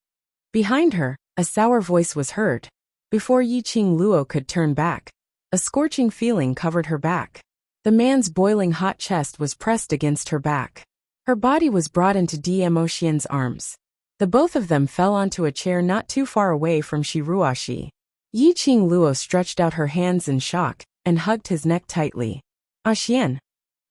Behind her, a sour voice was heard. Before Yiqing Luo could turn back, a scorching feeling covered her back. The man's boiling hot chest was pressed against her back. Her body was brought into Demo Xian's arms. The both of them fell onto a chair not too far away from Shi Ruoxi. Yiqing Luo stretched out her hands in shock and hugged his neck tightly. Ah Xian.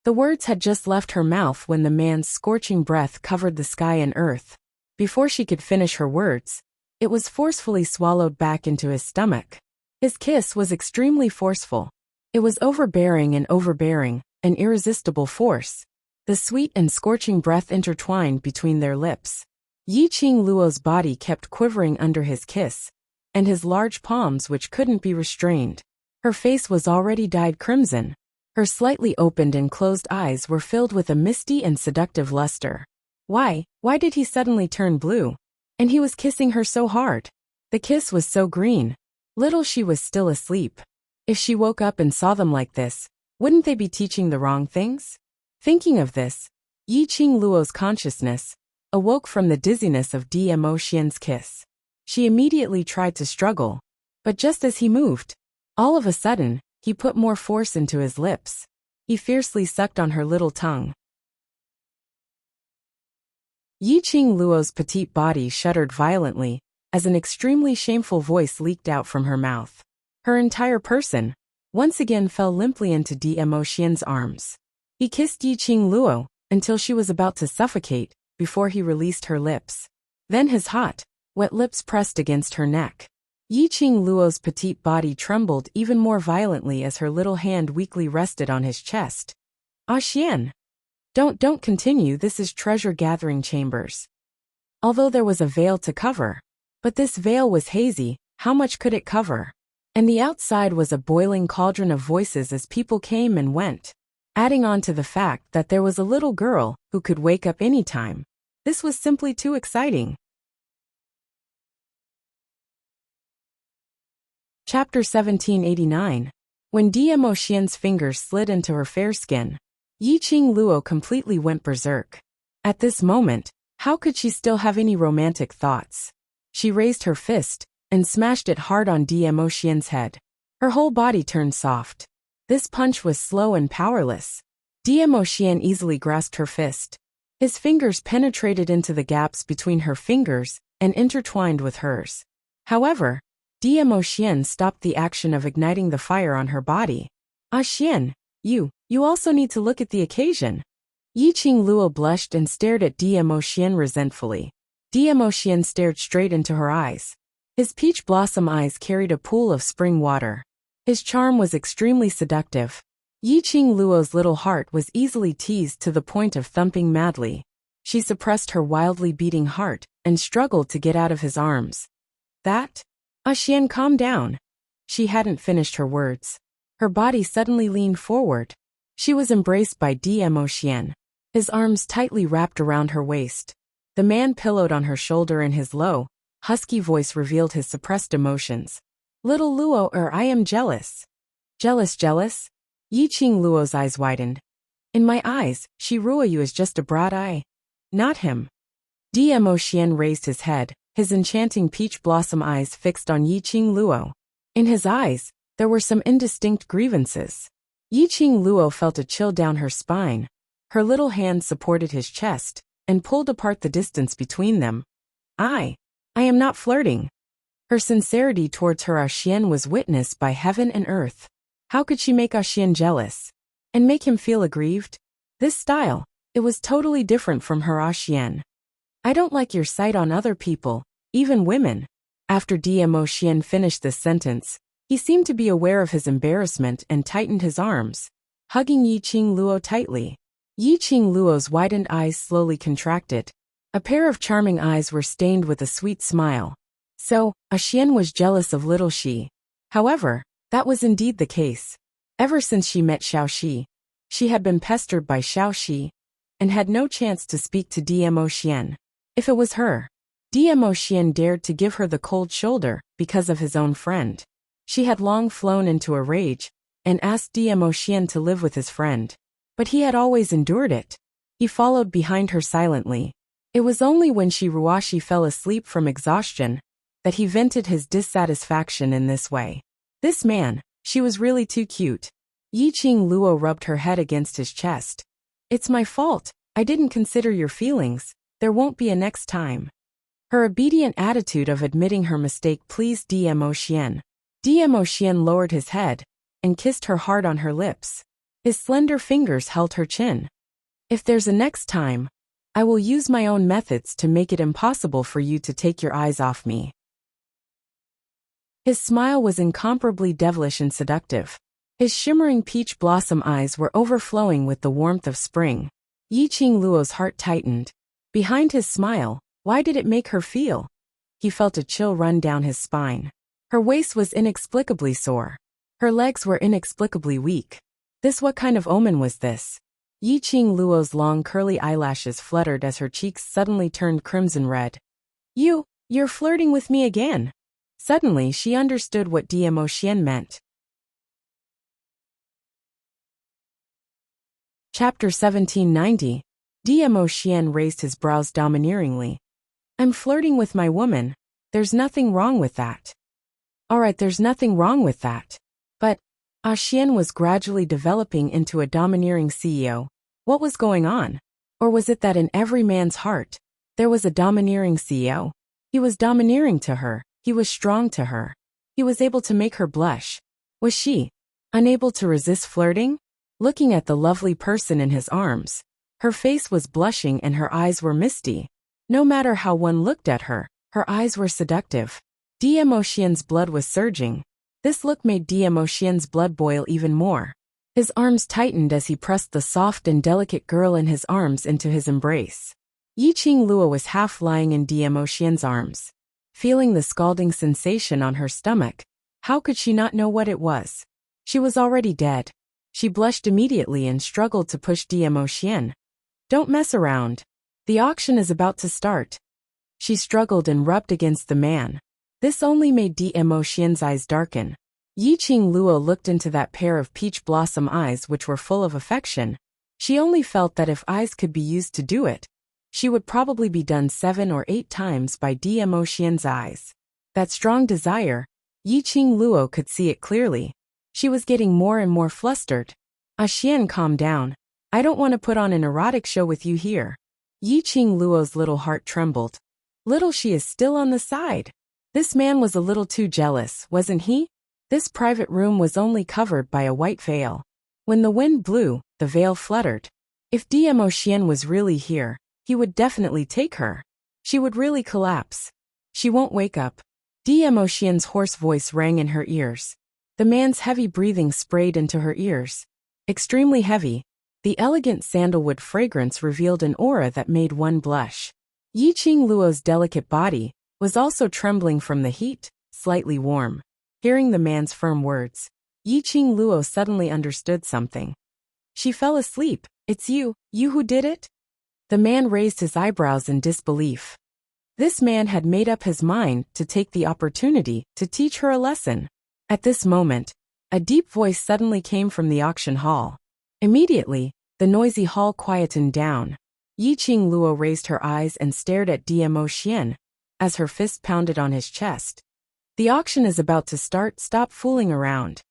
The words had just left her mouth when the man's scorching breath covered the sky and earth. Before she could finish her words, it was forcefully swallowed back into his stomach. His kiss was extremely forceful. It was overbearing, an irresistible force. The sweet and scorching breath intertwined between their lips. Yiqing Luo's body kept quivering under his kiss, and his large palms which couldn't be restrained. Her face was already dyed crimson. Her slightly opened and closed eyes were filled with a misty and seductive luster. Why did he suddenly turn blue? And he was kissing her so hard. The kiss was so green. Little she was still asleep. If she woke up and saw them like this, wouldn't they be teaching the wrong things? Thinking of this, Yiqing Luo's consciousness awoke from the dizziness of Demo Xian's kiss. She immediately tried to struggle, but just as he moved, all of a sudden, he put more force into his lips. He fiercely sucked on her little tongue. Yiqing Luo's petite body shuddered violently as an extremely shameful voice leaked out from her mouth. Her entire person once again fell limply into Demo Xian's arms. He kissed Yiqing Luo until she was about to suffocate before he released her lips. Then his hot, wet lips pressed against her neck. Yiqing Luo's petite body trembled even more violently as her little hand weakly rested on his chest. Ah Xian. Don't continue, this is treasure-gathering chambers. Although there was a veil to cover, but this veil was hazy, how much could it cover? And the outside was a boiling cauldron of voices as people came and went. Adding on to the fact that there was a little girl who could wake up any time. This was simply too exciting. Chapter 1789. When Demo Xian's fingers slid into her fair skin, Yiqing Luo completely went berserk. At this moment, how could she still have any romantic thoughts? She raised her fist and smashed it hard on Demo Xian's head. Her whole body turned soft. This punch was slow and powerless. Demo Xian easily grasped her fist. His fingers penetrated into the gaps between her fingers and intertwined with hers. However, Demo Xian stopped the action of igniting the fire on her body. Ah Xian, you also need to look at the occasion. Yiqing Luo blushed and stared at Diemo Xian resentfully. Diemo Xian stared straight into her eyes. His peach blossom eyes carried a pool of spring water. His charm was extremely seductive. Yiqing Luo's little heart was easily teased to the point of thumping madly. She suppressed her wildly beating heart and struggled to get out of his arms. That? Xian, calm down. She hadn't finished her words. Her body suddenly leaned forward. She was embraced by Diemo Xian. His arms tightly wrapped around her waist. The man pillowed on her shoulder and his low, husky voice revealed his suppressed emotions. Little Luo, I am jealous. Jealous? Yiqing Luo's eyes widened. In my eyes, Shiruoyu is just a brat eye. Not him. Diemo Xian raised his head, his enchanting peach blossom eyes fixed on Yiqing Luo. In his eyes, there were some indistinct grievances. Yiqing Luo felt a chill down her spine. Her little hand supported his chest and pulled apart the distance between them. I am not flirting. Her sincerity towards her Xian was witnessed by heaven and earth. How could she make Xian jealous? And make him feel aggrieved? This style, it was totally different from her Xian. I don't like your sight on other people, even women. After Diemo Xian finished this sentence, he seemed to be aware of his embarrassment and tightened his arms, hugging Yiqing Luo tightly. Yiqing Luo's widened eyes slowly contracted. A pair of charming eyes were stained with a sweet smile. So, Xian was jealous of little Shi. However, that was indeed the case. Ever since she met Xiao Shi, she had been pestered by Xiao Shi, and had no chance to speak to Diemo Xian. If it was her, Diemo Xian dared to give her the cold shoulder because of his own friend. She had long flown into a rage, and asked Diemo Xian to live with his friend. But he had always endured it. He followed behind her silently. It was only when Shiruoshi fell asleep from exhaustion that he vented his dissatisfaction in this way. This man, she was really too cute. Yiqing Luo rubbed her head against his chest. It's my fault. I didn't consider your feelings. There won't be a next time. Her obedient attitude of admitting her mistake pleased Diemo Xian. Diemo Xian lowered his head and kissed her hard on her lips. His slender fingers held her chin. If there's a next time, I will use my own methods to make it impossible for you to take your eyes off me. His smile was incomparably devilish and seductive. His shimmering peach blossom eyes were overflowing with the warmth of spring. Yiqing Luo's heart tightened. Behind his smile, why did it make her feel? He felt a chill run down his spine. Her waist was inexplicably sore. Her legs were inexplicably weak. What kind of omen was this? Yiqing Luo's long curly eyelashes fluttered as her cheeks suddenly turned crimson red. You're flirting with me again. Suddenly she understood what Diemo Xian meant. Chapter 1790. Diemo Xian raised his brows domineeringly. I'm flirting with my woman. There's nothing wrong with that. Alright, there's nothing wrong with that. But Xian was gradually developing into a domineering CEO. What was going on? Or was it that in every man's heart, there was a domineering CEO? He was domineering to her. He was strong to her. He was able to make her blush. Was she unable to resist flirting? Looking at the lovely person in his arms, her face was blushing and her eyes were misty. No matter how one looked at her, her eyes were seductive. Diemo Xian's blood was surging. This look made Diemo Xian's blood boil even more. His arms tightened as he pressed the soft and delicate girl in his arms into his embrace. Yiqing Luo was half lying in Diemo Xian's arms, feeling the scalding sensation on her stomach. How could she not know what it was? She was already dead. She blushed immediately and struggled to push Diemo Xian. Don't mess around. The auction is about to start. She struggled and rubbed against the man. This only made Diemo Xian's eyes darken. Yiqing Luo looked into that pair of peach blossom eyes which were full of affection. She only felt that if eyes could be used to do it, she would probably be done 7 or 8 times by Diemo Xian's eyes. That strong desire, Yiqing Luo could see it clearly. She was getting more and more flustered. Xian, calm down. I don't want to put on an erotic show with you here. Yiqing Luo's little heart trembled. Little Shi is still on the side. This man was a little too jealous, wasn't he? This private room was only covered by a white veil. When the wind blew, the veil fluttered. If Dmo Xian was really here, he would definitely take her. She would really collapse. She won't wake up. Dmo Xian's hoarse voice rang in her ears. The man's heavy breathing sprayed into her ears. Extremely heavy, the elegant sandalwood fragrance revealed an aura that made one blush. Yiqing Luo's delicate body was also trembling from the heat, slightly warm. Hearing the man's firm words, Yiqing Luo suddenly understood something. She fell asleep. It's you who did it? The man raised his eyebrows in disbelief. This man had made up his mind to take the opportunity to teach her a lesson. At this moment, a deep voice suddenly came from the auction hall. Immediately, the noisy hall quietened down. Yiqing Luo raised her eyes and stared at Dmo Xian, as her fist pounded on his chest. The auction is about to start, stop fooling around.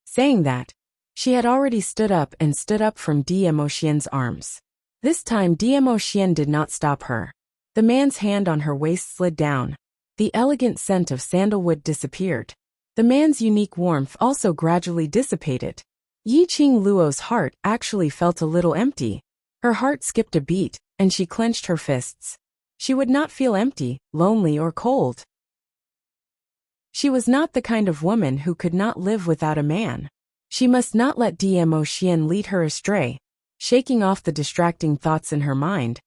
Saying that, she had already stood up from Dmo Xian's arms. This time Dmo Xian did not stop her. The man's hand on her waist slid down. The elegant scent of sandalwood disappeared. The man's unique warmth also gradually dissipated. Yiqing Luo's heart actually felt a little empty. Her heart skipped a beat, and she clenched her fists. She would not feel empty, lonely or cold. She was not the kind of woman who could not live without a man. She must not let Dmo Xian lead her astray. Shaking off the distracting thoughts in her mind,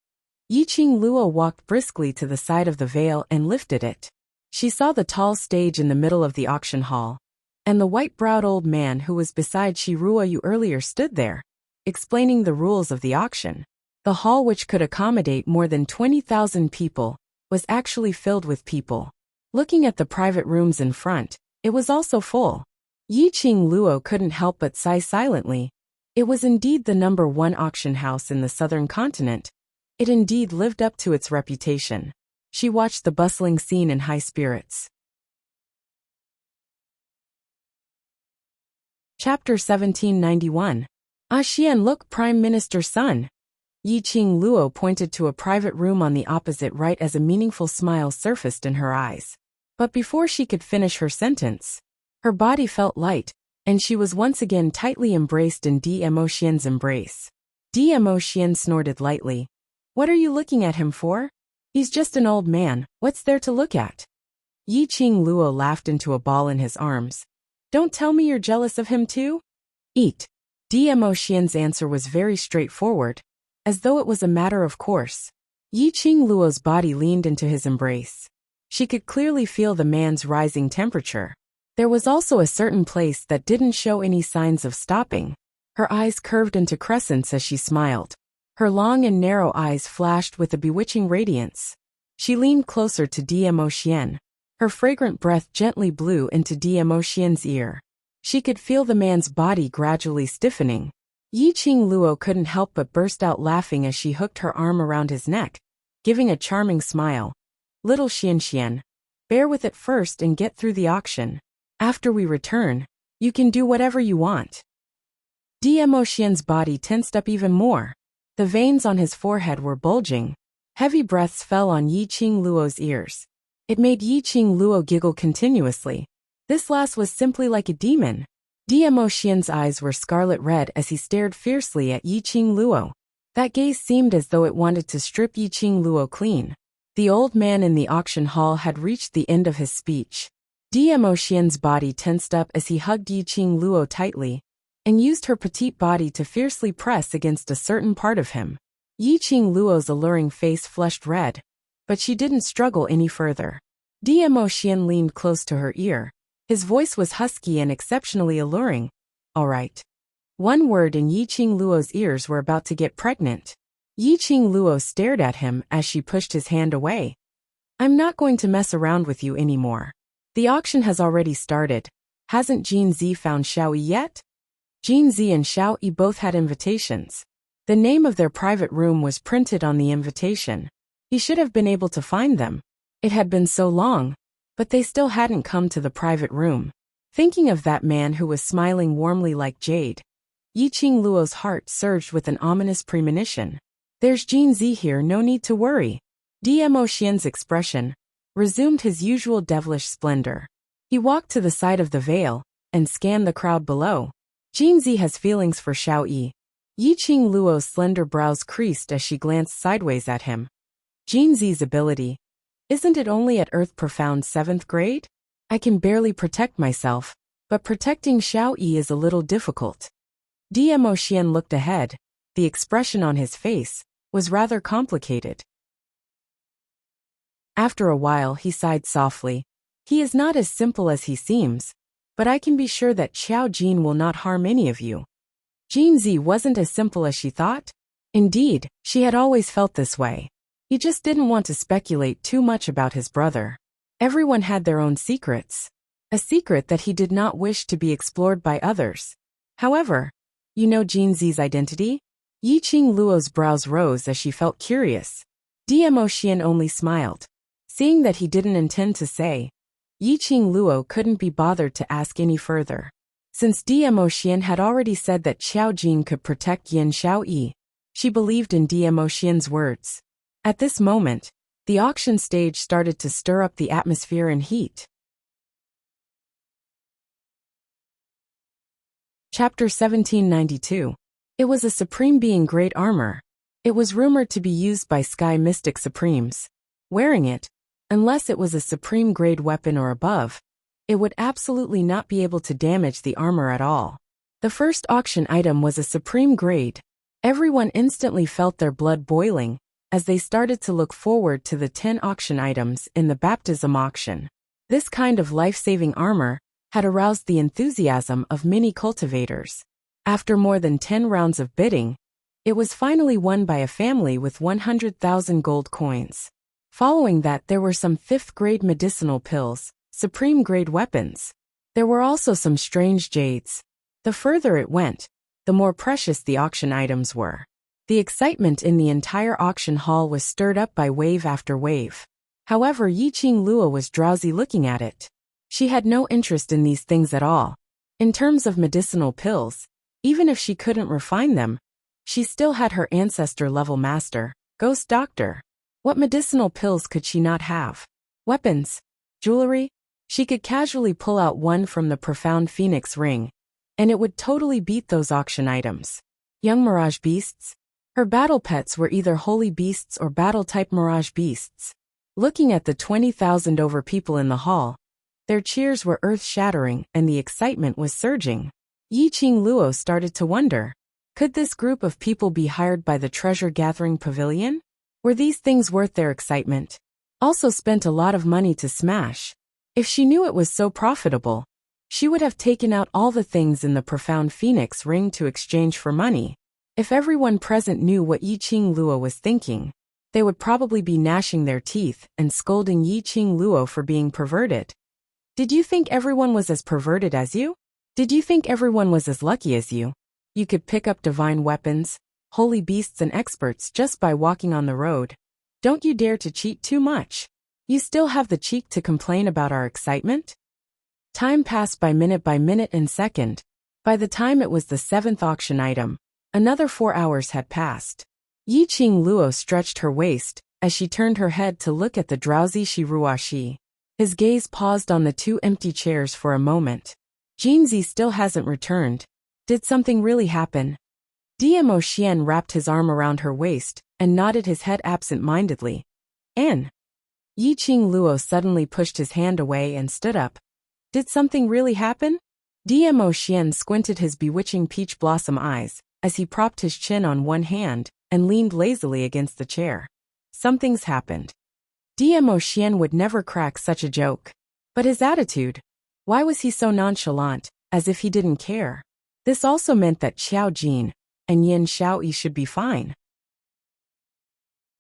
Yiqing Luo walked briskly to the side of the veil and lifted it. She saw the tall stage in the middle of the auction hall, and the white-browed old man who was beside Shi Ruoyu earlier stood there, explaining the rules of the auction. The hall, which could accommodate more than 20,000 people, was actually filled with people. Looking at the private rooms in front, it was also full. Yiqing Luo couldn't help but sigh silently. It was indeed the #1 auction house in the southern continent. It indeed lived up to its reputation. She watched the bustling scene in high spirits. Chapter 1791. Xian, look, Prime Minister's son. Yiqing Luo pointed to a private room on the opposite right as a meaningful smile surfaced in her eyes. But before she could finish her sentence, her body felt light, and she was once again tightly embraced in Dmo Xian's embrace. Dmo Xian snorted lightly. What are you looking at him for? He's just an old man, what's there to look at? Yiqing Luo laughed into a ball in his arms. Don't tell me you're jealous of him too? Eat. Dmo Xian's answer was very straightforward, as though it was a matter of course. Yiqing Luo's body leaned into his embrace. She could clearly feel the man's rising temperature. There was also a certain place that didn't show any signs of stopping. Her eyes curved into crescents as she smiled. Her long and narrow eyes flashed with a bewitching radiance. She leaned closer to Dmo Xian. Her fragrant breath gently blew into Dmo Xian's ear. She could feel the man's body gradually stiffening. Yiqing Luo couldn't help but burst out laughing as she hooked her arm around his neck, giving a charming smile. Little Xian, bear with it first and get through the auction. After we return, you can do whatever you want. Dmo Xian's body tensed up even more. The veins on his forehead were bulging. Heavy breaths fell on Yiqing Luo's ears. It made Yiqing Luo giggle continuously. This lass was simply like a demon. Dmo Xian's eyes were scarlet red as he stared fiercely at Yiqing Luo. That gaze seemed as though it wanted to strip Yiqing Luo clean. The old man in the auction hall had reached the end of his speech. Dmo Xian's body tensed up as he hugged Yiqing Luo tightly, and used her petite body to fiercely press against a certain part of him. Yiqing Luo's alluring face flushed red, but she didn't struggle any further. Dmo Xian leaned close to her ear. His voice was husky and exceptionally alluring. All right. One word and Yiqing Luo's ears were about to get pregnant. Yiqing Luo stared at him as she pushed his hand away. I'm not going to mess around with you anymore. The auction has already started. Hasn't Jin Zi found Xiao Yi yet? Jin Zi and Xiao Yi both had invitations. The name of their private room was printed on the invitation. He should have been able to find them. It had been so long, but they still hadn't come to the private room. Thinking of that man who was smiling warmly like jade, Yiqing Luo's heart surged with an ominous premonition. There's Jin Zi here, no need to worry. Dmo Xian's expression resumed his usual devilish splendor. He walked to the side of the veil and scanned the crowd below. Jin Zi has feelings for Xiao Yi. Yiqing Luo's slender brows creased as she glanced sideways at him. Jin Zi's ability. Isn't it only at Earth Profound 7th grade? I can barely protect myself, but protecting Xiao Yi is a little difficult. Dmo Xian looked ahead. The expression on his face was rather complicated. After a while he sighed softly. He is not as simple as he seems, but I can be sure that Xiao Jin will not harm any of you. Jin Zi wasn't as simple as she thought. Indeed, she had always felt this way. He just didn't want to speculate too much about his brother. Everyone had their own secrets. A secret that he did not wish to be explored by others. However, you know Jin Zi's identity? Yiqing Luo's brows rose as she felt curious. Dmo Xian only smiled. Seeing that he didn't intend to say, Yiqing Luo couldn't be bothered to ask any further. Since Dmo Xian had already said that Xiao Jin could protect Yin Xiao Yi, she believed in Dmo Xian's words. At this moment, the auction stage started to stir up the atmosphere and heat. Chapter 1792. It was a Supreme Being Great Armor. It was rumored to be used by Sky Mystic Supremes. Wearing it, unless it was a Supreme Grade weapon or above, it would absolutely not be able to damage the armor at all. The first auction item was a Supreme Grade. Everyone instantly felt their blood boiling as they started to look forward to the 10 auction items in the baptism auction. This kind of life-saving armor had aroused the enthusiasm of many cultivators. After more than 10 rounds of bidding, it was finally won by a family with 100,000 gold coins. Following that, there were some 5th grade medicinal pills, Supreme Grade weapons. There were also some strange jades. The further it went, the more precious the auction items were. The excitement in the entire auction hall was stirred up by wave after wave. However, Yiqing Luo was drowsy looking at it. She had no interest in these things at all. In terms of medicinal pills, even if she couldn't refine them, she still had her ancestor-level master, Ghost Doctor. What medicinal pills could she not have? Weapons? Jewelry? She could casually pull out one from the Profound Phoenix ring, and it would totally beat those auction items. Young Mirage Beasts? Her battle pets were either holy beasts or battle-type Mirage Beasts. Looking at the 20,000 over people in the hall, their cheers were earth-shattering and the excitement was surging. Yiqing Luo started to wonder, could this group of people be hired by the treasure-gathering pavilion? Were these things worth their excitement? Also spent a lot of money to smash. If she knew it was so profitable, she would have taken out all the things in the Profound Phoenix ring to exchange for money. If everyone present knew what Yiqing Luo was thinking, they would probably be gnashing their teeth and scolding Yiqing Luo for being perverted. Did you think everyone was as perverted as you? Did you think everyone was as lucky as you? You could pick up divine weapons, holy beasts and experts just by walking on the road. Don't you dare to cheat too much. You still have the cheek to complain about our excitement? Time passed by minute and second. By the time it was the 7th auction item, another 4 hours had passed. Yiqing Luo stretched her waist as she turned her head to look at the drowsy Shiruashi. His gaze paused on the 2 empty chairs for a moment. Jinzi still hasn't returned. Did something really happen? Dmo Xian wrapped his arm around her waist and nodded his head absent-mindedly. Yiqing Luo suddenly pushed his hand away and stood up. Did something really happen? Dmo Xian squinted his bewitching peach blossom eyes as he propped his chin on one hand and leaned lazily against the chair. Something's happened. Dmo Xian would never crack such a joke. But his attitude? Why was he so nonchalant, as if he didn't care? This also meant that Xiao Jin and Yin Xiao Yi should be fine.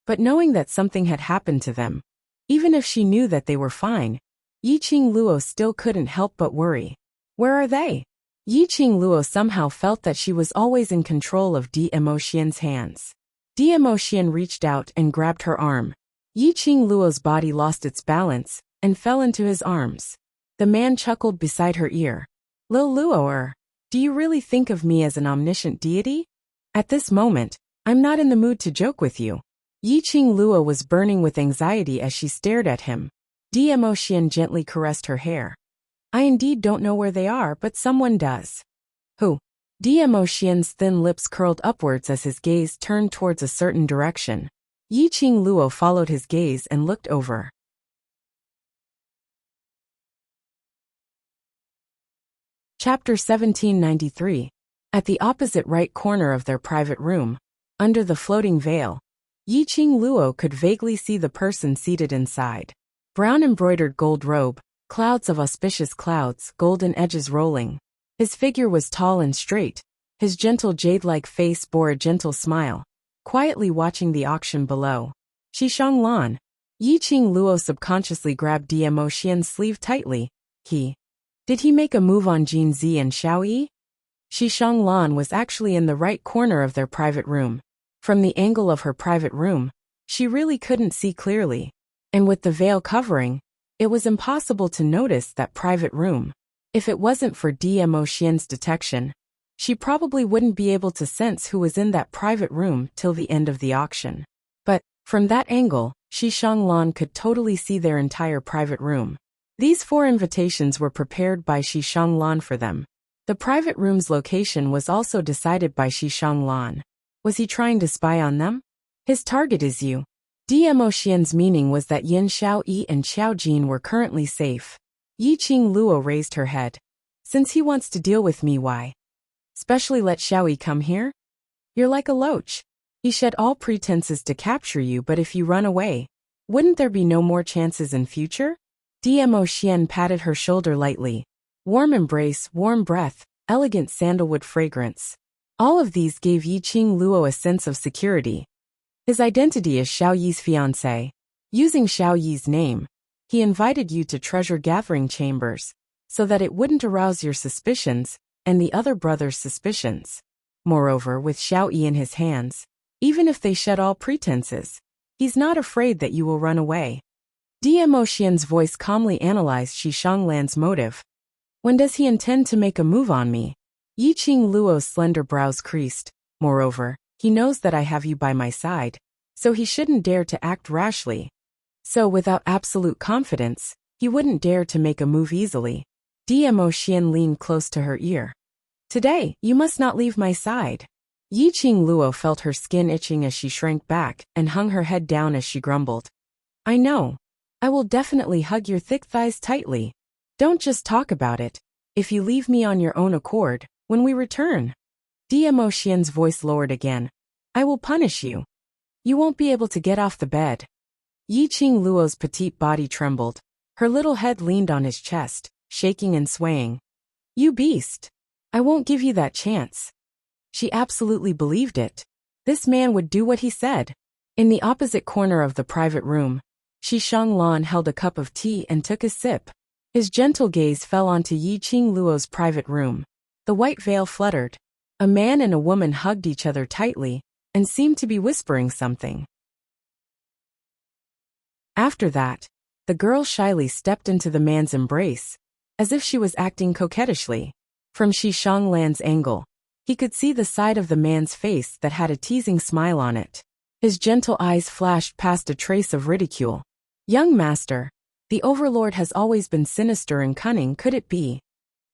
But knowing that something had happened to them, even if she knew that they were fine, Yiqing Luo still couldn't help but worry. Where are they? Yiqing Luo somehow felt that she was always in control of Dmo Xian's hands. Dmo Xian reached out and grabbed her arm. Yiqing Luo's body lost its balance and fell into his arms. The man chuckled beside her ear. Lil Luo, do you really think of me as an omniscient deity? At this moment, I'm not in the mood to joke with you. Yiqing Luo was burning with anxiety as she stared at him. Dmo Xian gently caressed her hair. I indeed don't know where they are, but someone does. Who? Dmo Xian's thin lips curled upwards as his gaze turned towards a certain direction. Yiqing Luo followed his gaze and looked over. Chapter 1793. At the opposite right corner of their private room, under the floating veil, Yiqing Luo could vaguely see the person seated inside. Brown embroidered gold robe, clouds of auspicious clouds, golden edges rolling. His figure was tall and straight. His gentle jade-like face bore a gentle smile, quietly watching the auction below. Xishang Lan. Yiqing Luo subconsciously grabbed Dmo Xian's sleeve tightly. Did he make a move on Jin Zi and Xiao Yi? Xishang Lan was actually in the right corner of their private room. From the angle of her private room, she really couldn't see clearly. And with the veil covering, it was impossible to notice that private room. If it wasn't for Dmo Xian's detection, she probably wouldn't be able to sense who was in that private room till the end of the auction. But, from that angle, Xishang Lan could totally see their entire private room. These 4 invitations were prepared by Xishang Lan for them. The private room's location was also decided by Xishang Lan. Was he trying to spy on them? His target is you. Dmo Xian's meaning was that Yin Xiao Yi and Xiao Jin were currently safe. Yiqing Luo raised her head. Since he wants to deal with me, why? Especially let Xiao Yi come here? You're like a loach. He shed all pretenses to capture you, but if you run away, wouldn't there be no more chances in future? Dmo Xian patted her shoulder lightly. Warm embrace, warm breath, elegant sandalwood fragrance. All of these gave Yiqing Luo a sense of security. His identity is Xiao Yi's fiancé. Using Xiao Yi's name, he invited you to treasure gathering chambers, so that it wouldn't arouse your suspicions, and the other brother's suspicions. Moreover, with Xiao Yi in his hands, even if they shed all pretenses, he's not afraid that you will run away. Dmo Xian's voice calmly analyzed Xishang Lan's motive. When does he intend to make a move on me? Yiqing Luo's slender brows creased. Moreover, he knows that I have you by my side, so he shouldn't dare to act rashly. So without absolute confidence, he wouldn't dare to make a move easily. Dmo Xian leaned close to her ear. Today, you must not leave my side. Yiqing Luo felt her skin itching as she shrank back and hung her head down as she grumbled. I know. I will definitely hug your thick thighs tightly. Don't just talk about it. If you leave me on your own accord, when we return. Dmo Xian's voice lowered again. I will punish you. You won't be able to get off the bed. Yiqing Luo's petite body trembled. Her little head leaned on his chest, shaking and swaying. You beast. I won't give you that chance. She absolutely believed it. This man would do what he said. In the opposite corner of the private room, Xishang Lan held a cup of tea and took a sip. His gentle gaze fell onto Yiqing Luo's private room. The white veil fluttered. A man and a woman hugged each other tightly and seemed to be whispering something. After that, the girl shyly stepped into the man's embrace, as if she was acting coquettishly. From Xishang Lan's angle, he could see the side of the man's face that had a teasing smile on it. His gentle eyes flashed past a trace of ridicule. Young master, the overlord has always been sinister and cunning, could it be?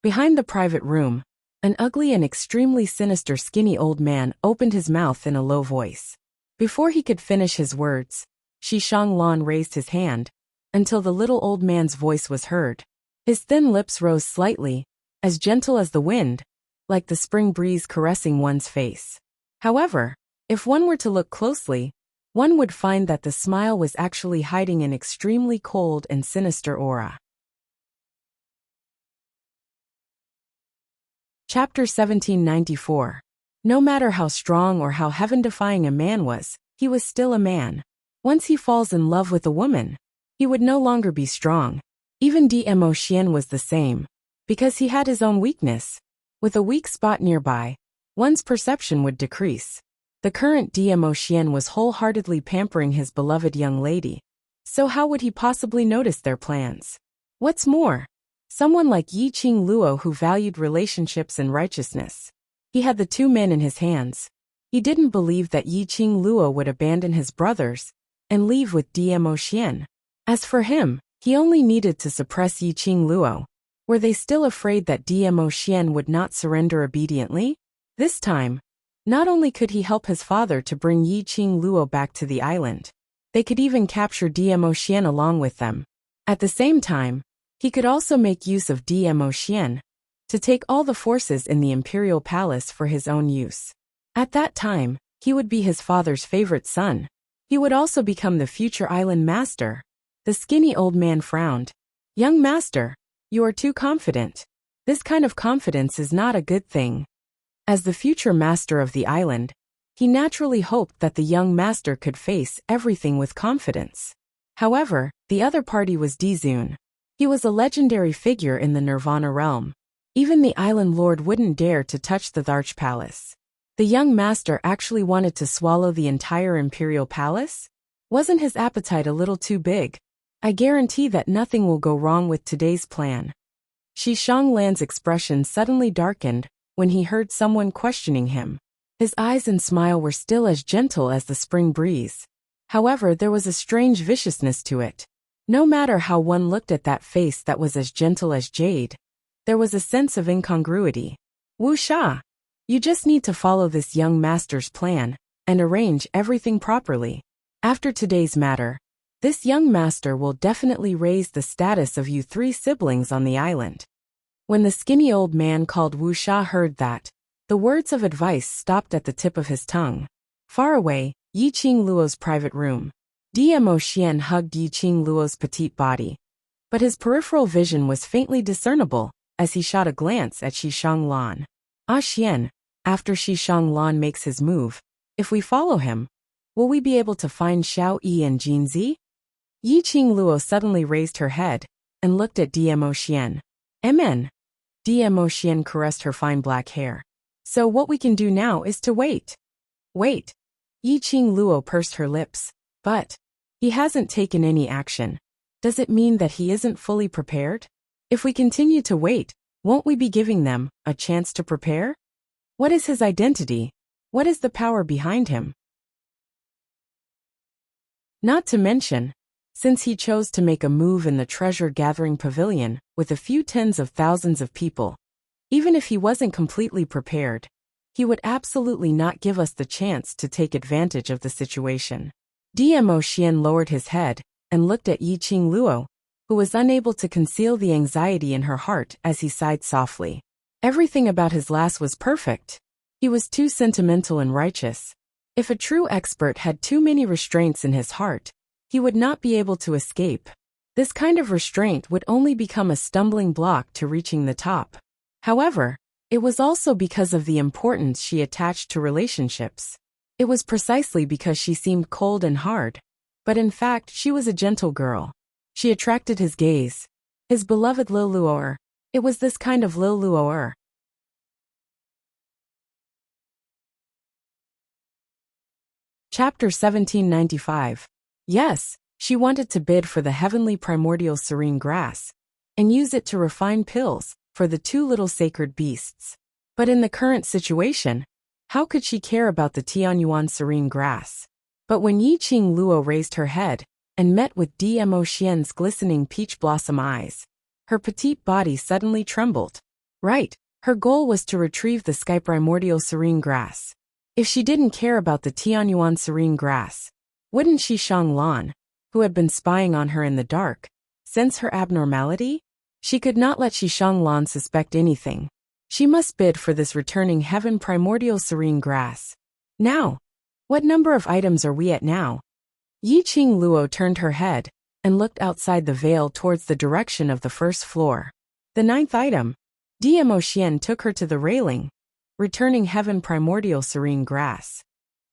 Behind the private room, an ugly and extremely sinister skinny old man opened his mouth in a low voice. Before he could finish his words, Xishang Lan raised his hand, until the little old man's voice was heard. His thin lips rose slightly, as gentle as the wind, like the spring breeze caressing one's face. However, if one were to look closely, one would find that the smile was actually hiding an extremely cold and sinister aura. Chapter 1794. No matter how strong or how heaven-defying a man was, he was still a man. Once he falls in love with a woman, he would no longer be strong. Even Dmo Xian was the same, because he had his own weakness. With a weak spot nearby, one's perception would decrease. The current Dmo Xian was wholeheartedly pampering his beloved young lady, so how would he possibly notice their plans? What's more, someone like Yiqing Luo who valued relationships and righteousness. He had the 2 men in his hands. He didn't believe that Yiqing Luo would abandon his brothers and leave with Dmo Xian. As for him, he only needed to suppress Yiqing Luo. Were they still afraid that Dmo Xian would not surrender obediently? This time, not only could he help his father to bring Yi Qing Luo back to the island, they could even capture Dmo Xian along with them. At the same time, he could also make use of Dmo Xian to take all the forces in the imperial palace for his own use. At that time, he would be his father's favorite son. He would also become the future island master. The skinny old man frowned. Young master, you are too confident. This kind of confidence is not a good thing. As the future master of the island, he naturally hoped that the young master could face everything with confidence. However, the other party was Dizun. He was a legendary figure in the Nirvana realm. Even the island lord wouldn't dare to touch the Tharch palace. The young master actually wanted to swallow the entire imperial palace? Wasn't his appetite a little too big? I guarantee that nothing will go wrong with today's plan. Shi Shanglan's expression suddenly darkened when he heard someone questioning him. His eyes and smile were still as gentle as the spring breeze. However, there was a strange viciousness to it. No matter how one looked at that face that was as gentle as jade, there was a sense of incongruity. Wu Sha, you just need to follow this young master's plan and arrange everything properly. After today's matter, this young master will definitely raise the status of you three siblings on the island. When the skinny old man called Wu Sha heard that, the words of advice stopped at the tip of his tongue. Far away, Yi Qing Luo's private room. Dmo Xian hugged Yi Qing Luo's petite body, but his peripheral vision was faintly discernible as he shot a glance at Shi Shanglan. Ah Xian, after Shi Shanglan makes his move, if we follow him, will we be able to find Xiao Yi and Jinzi? Yi Qing Luo suddenly raised her head and looked at Dmo Xian. Amen. Dmo Xian caressed her fine black hair. So what we can do now is to wait. Wait. Yi Qing Luo pursed her lips. But he hasn't taken any action. Does it mean that he isn't fully prepared? If we continue to wait, won't we be giving them a chance to prepare? What is his identity? What is the power behind him? Not to mention, since he chose to make a move in the treasure-gathering pavilion with a few tens of thousands of people, even if he wasn't completely prepared, he would absolutely not give us the chance to take advantage of the situation. Dmo Xian lowered his head and looked at Yi Qing Luo, who was unable to conceal the anxiety in her heart as he sighed softly. Everything about his lass was perfect. He was too sentimental and righteous. If a true expert had too many restraints in his heart, he would not be able to escape. This kind of restraint would only become a stumbling block to reaching the top. However, it was also because of the importance she attached to relationships. It was precisely because she seemed cold and hard, but in fact she was a gentle girl. She attracted his gaze. His beloved Lil Luo'er. It was this kind of Lil Luo'er. Chapter 1795. Yes, she wanted to bid for the heavenly primordial serene grass, and use it to refine pills for the two little sacred beasts. But in the current situation, how could she care about the Tianyuan serene grass? But when Yi Qing Luo raised her head and met with Dmo Xian's glistening peach blossom eyes, her petite body suddenly trembled. Right, her goal was to retrieve the sky primordial serene grass. If she didn't care about the Tianyuan serene grass, wouldn't Shi Shanglan, who had been spying on her in the dark, sense her abnormality? She could not let Shi Shanglan suspect anything. She must bid for this returning heaven primordial serene grass. Now, what number of items are we at now? Yi Qing Luo turned her head and looked outside the veil towards the direction of the first floor. The 9th item. Dmo Xian took her to the railing, returning heaven primordial serene grass.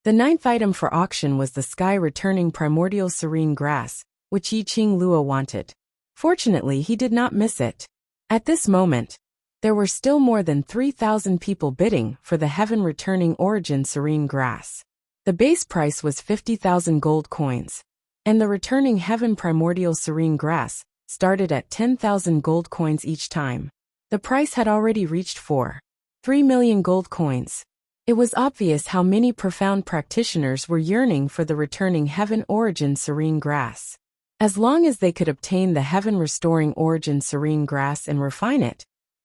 The 9th item for auction was the sky returning primordial serene grass, which Yi Qing Luo wanted. Fortunately, he did not miss it. At this moment, there were still more than 3,000 people bidding for the heaven returning origin serene grass. The base price was 50,000 gold coins, and the returning heaven primordial serene grass started at 10,000 gold coins each time. The price had already reached 3 million gold coins. It was obvious how many profound practitioners were yearning for the returning heaven origin serene grass. As long as they could obtain the heaven restoring origin serene grass and refine it,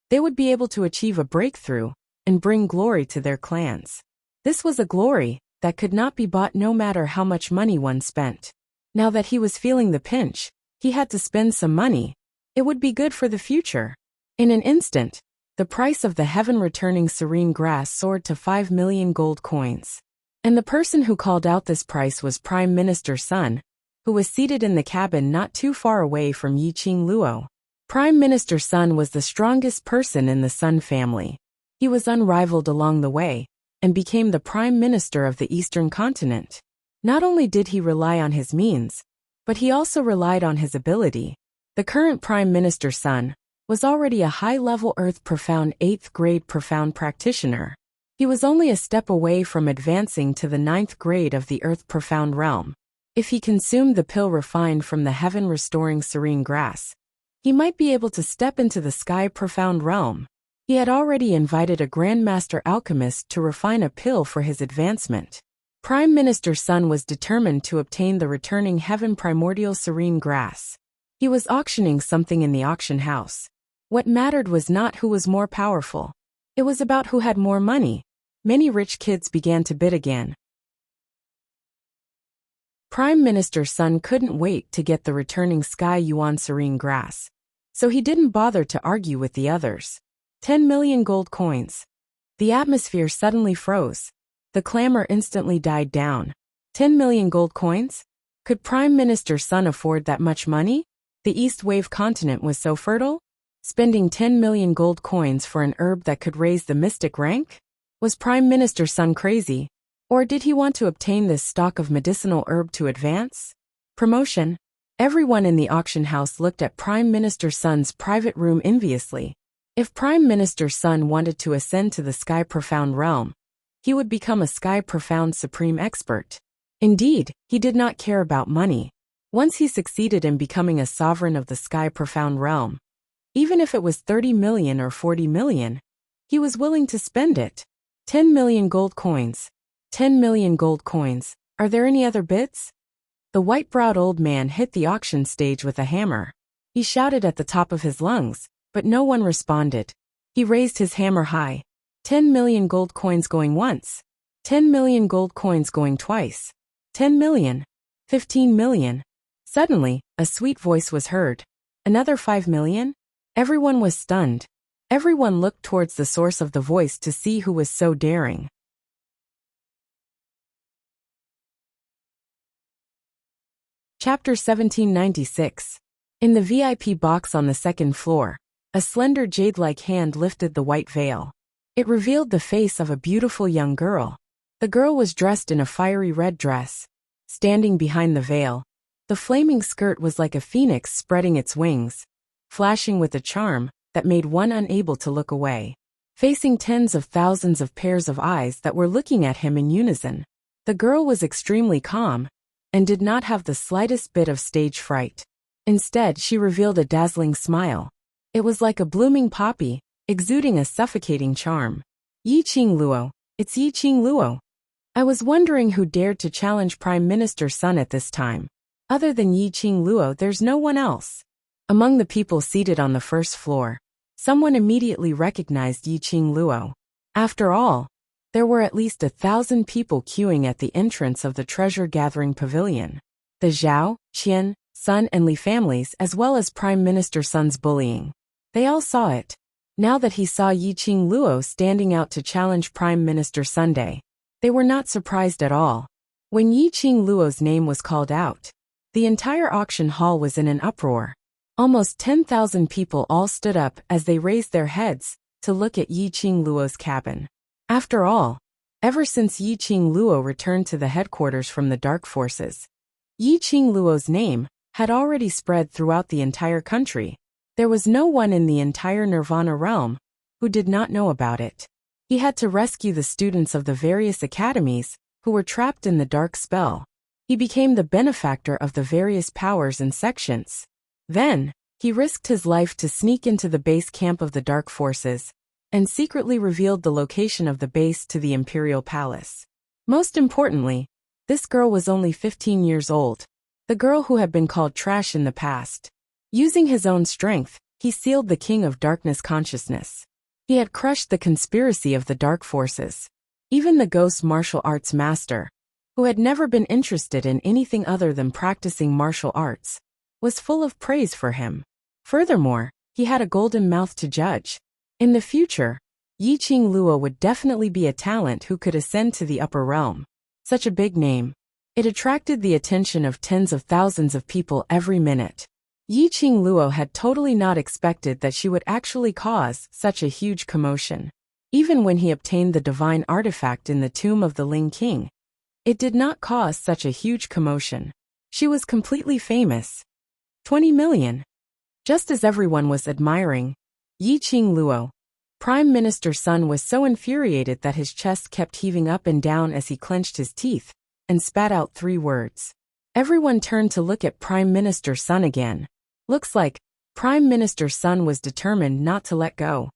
they would be able to achieve a breakthrough and bring glory to their clans. This was a glory that could not be bought no matter how much money one spent. Now that he was feeling the pinch, he had to spend some money. It would be good for the future. In an instant, the price of the heaven-returning serene grass soared to 5 million gold coins. And the person who called out this price was Prime Minister Sun, who was seated in the cabin not too far away from Yiqing Luo. Prime Minister Sun was the strongest person in the Sun family. He was unrivaled along the way, and became the Prime Minister of the Eastern continent. Not only did he rely on his means, but he also relied on his ability. The current Prime Minister Sun was already a high-level Earth Profound 8th grade Profound practitioner. He was only a step away from advancing to the 9th grade of the Earth Profound realm. If he consumed the pill refined from the heaven-restoring serene grass, he might be able to step into the Sky Profound realm. He had already invited a Grandmaster Alchemist to refine a pill for his advancement. Prime Minister Sun was determined to obtain the returning Heaven Primordial Serene Grass. He was auctioning something in the auction house. What mattered was not who was more powerful. It was about who had more money. Many rich kids began to bid again. Prime Minister Sun couldn't wait to get the returning Sky Yuan Serene Grass, so he didn't bother to argue with the others. 10 million gold coins. The atmosphere suddenly froze. The clamor instantly died down. 10 million gold coins? Could Prime Minister Sun afford that much money? The East Wave continent was so fertile? Spending 10 million gold coins for an herb that could raise the mystic rank? Was Prime Minister Sun crazy? Or did he want to obtain this stock of medicinal herb to advance? Promotion. Everyone in the auction house looked at Prime Minister Sun's private room enviously. If Prime Minister Sun wanted to ascend to the Sky Profound realm, he would become a Sky Profound Supreme Expert. Indeed, he did not care about money. Once he succeeded in becoming a sovereign of the Sky Profound realm, even if it was 30 million or 40 million, he was willing to spend it. 10 million gold coins. 10 million gold coins. Are there any other bids? The white-browed old man hit the auction stage with a hammer. He shouted at the top of his lungs, but no one responded. He raised his hammer high. 10 million gold coins going once. 10 million gold coins going twice. 10 million. 15 million. Suddenly, a sweet voice was heard. Another 5 million? Everyone was stunned. Everyone looked towards the source of the voice to see who was so daring. Chapter 1796. In the VIP box on the second floor, a slender jade-like hand lifted the white veil. It revealed the face of a beautiful young girl. The girl was dressed in a fiery red dress. Standing behind the veil, the flaming skirt was like a phoenix spreading its wings, flashing with a charm that made one unable to look away. Facing tens of thousands of pairs of eyes that were looking at him in unison, the girl was extremely calm and did not have the slightest bit of stage fright. Instead, she revealed a dazzling smile. It was like a blooming poppy, exuding a suffocating charm. Yiqing Luo, it's Yiqing Luo. I was wondering who dared to challenge Prime Minister Sun at this time. Other than Yiqing Luo, there's no one else. Among the people seated on the first floor, someone immediately recognized Yiqing Luo. After all, there were at least 1,000 people queuing at the entrance of the treasure-gathering pavilion. The Zhao, Qian, Sun and Li families as well as Prime Minister Sun's bullying. They all saw it. Now that he saw Yiqing Luo standing out to challenge Prime Minister Sunday, they were not surprised at all. When Yiqing Luo's name was called out, the entire auction hall was in an uproar. Almost 10,000 people all stood up as they raised their heads to look at Yiqing Luo's cabin. After all, ever since Yiqing Luo returned to the headquarters from the Dark Forces, Yiqing Luo's name had already spread throughout the entire country. There was no one in the entire Nirvana realm who did not know about it. He had to rescue the students of the various academies who were trapped in the dark spell. He became the benefactor of the various powers and sections. Then, he risked his life to sneak into the base camp of the Dark Forces and secretly revealed the location of the base to the Imperial Palace. Most importantly, this girl was only 15 years old, the girl who had been called trash in the past. Using his own strength, he sealed the King of Darkness consciousness. He had crushed the conspiracy of the dark forces. Even the ghost martial arts master, who had never been interested in anything other than practicing martial arts, was full of praise for him. Furthermore, he had a golden mouth to judge. In the future, Yiqing Luo would definitely be a talent who could ascend to the upper realm. Such a big name. It attracted the attention of tens of thousands of people every minute. Yiqing Luo had totally not expected that she would actually cause such a huge commotion. Even when he obtained the divine artifact in the tomb of the Ling King, it did not cause such a huge commotion. She was completely famous. 20 million. Just as everyone was admiring Yiqing Luo, Prime Minister's son was so infuriated that his chest kept heaving up and down as he clenched his teeth and spat out 3 words. Everyone turned to look at Prime Minister's son again. Looks like Prime Minister's son was determined not to let go.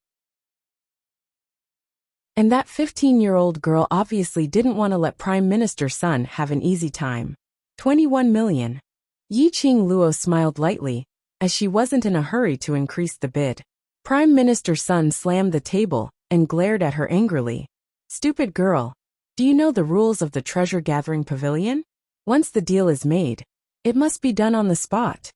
And that 15-year-old girl obviously didn't want to let Prime Minister's son have an easy time. 21 million. Yiqing Luo smiled lightly, as she wasn't in a hurry to increase the bid. Prime Minister's son slammed the table and glared at her angrily. Stupid girl. Do you know the rules of the treasure-gathering pavilion? Once the deal is made, it must be done on the spot.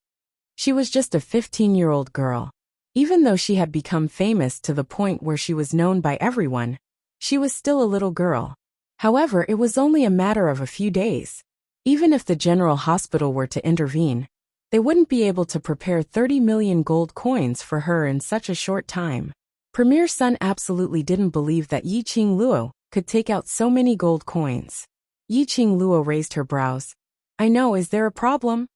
She was just a 15-year-old girl. Even though she had become famous to the point where she was known by everyone, she was still a little girl. However, it was only a matter of a few days. Even if the general hospital were to intervene, they wouldn't be able to prepare 30 million gold coins for her in such a short time. Premier's son absolutely didn't believe that Yiqing Luo could take out so many gold coins. Yiqing Luo raised her brows. I know, is there a problem?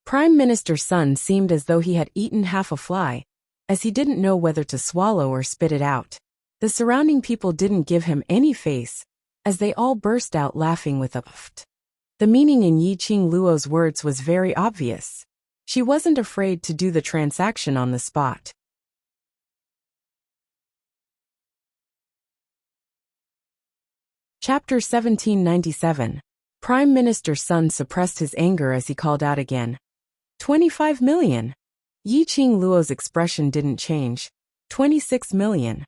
Prime Minister's son seemed as though he had eaten half a fly, as he didn't know whether to swallow or spit it out. The surrounding people didn't give him any face, as they all burst out laughing with a pft. The meaning in Yiqing Luo's words was very obvious. She wasn't afraid to do the transaction on the spot. Chapter 1797. Prime Minister's son suppressed his anger as he called out again. 25 million. Yiqing Luo's expression didn't change. 26 million.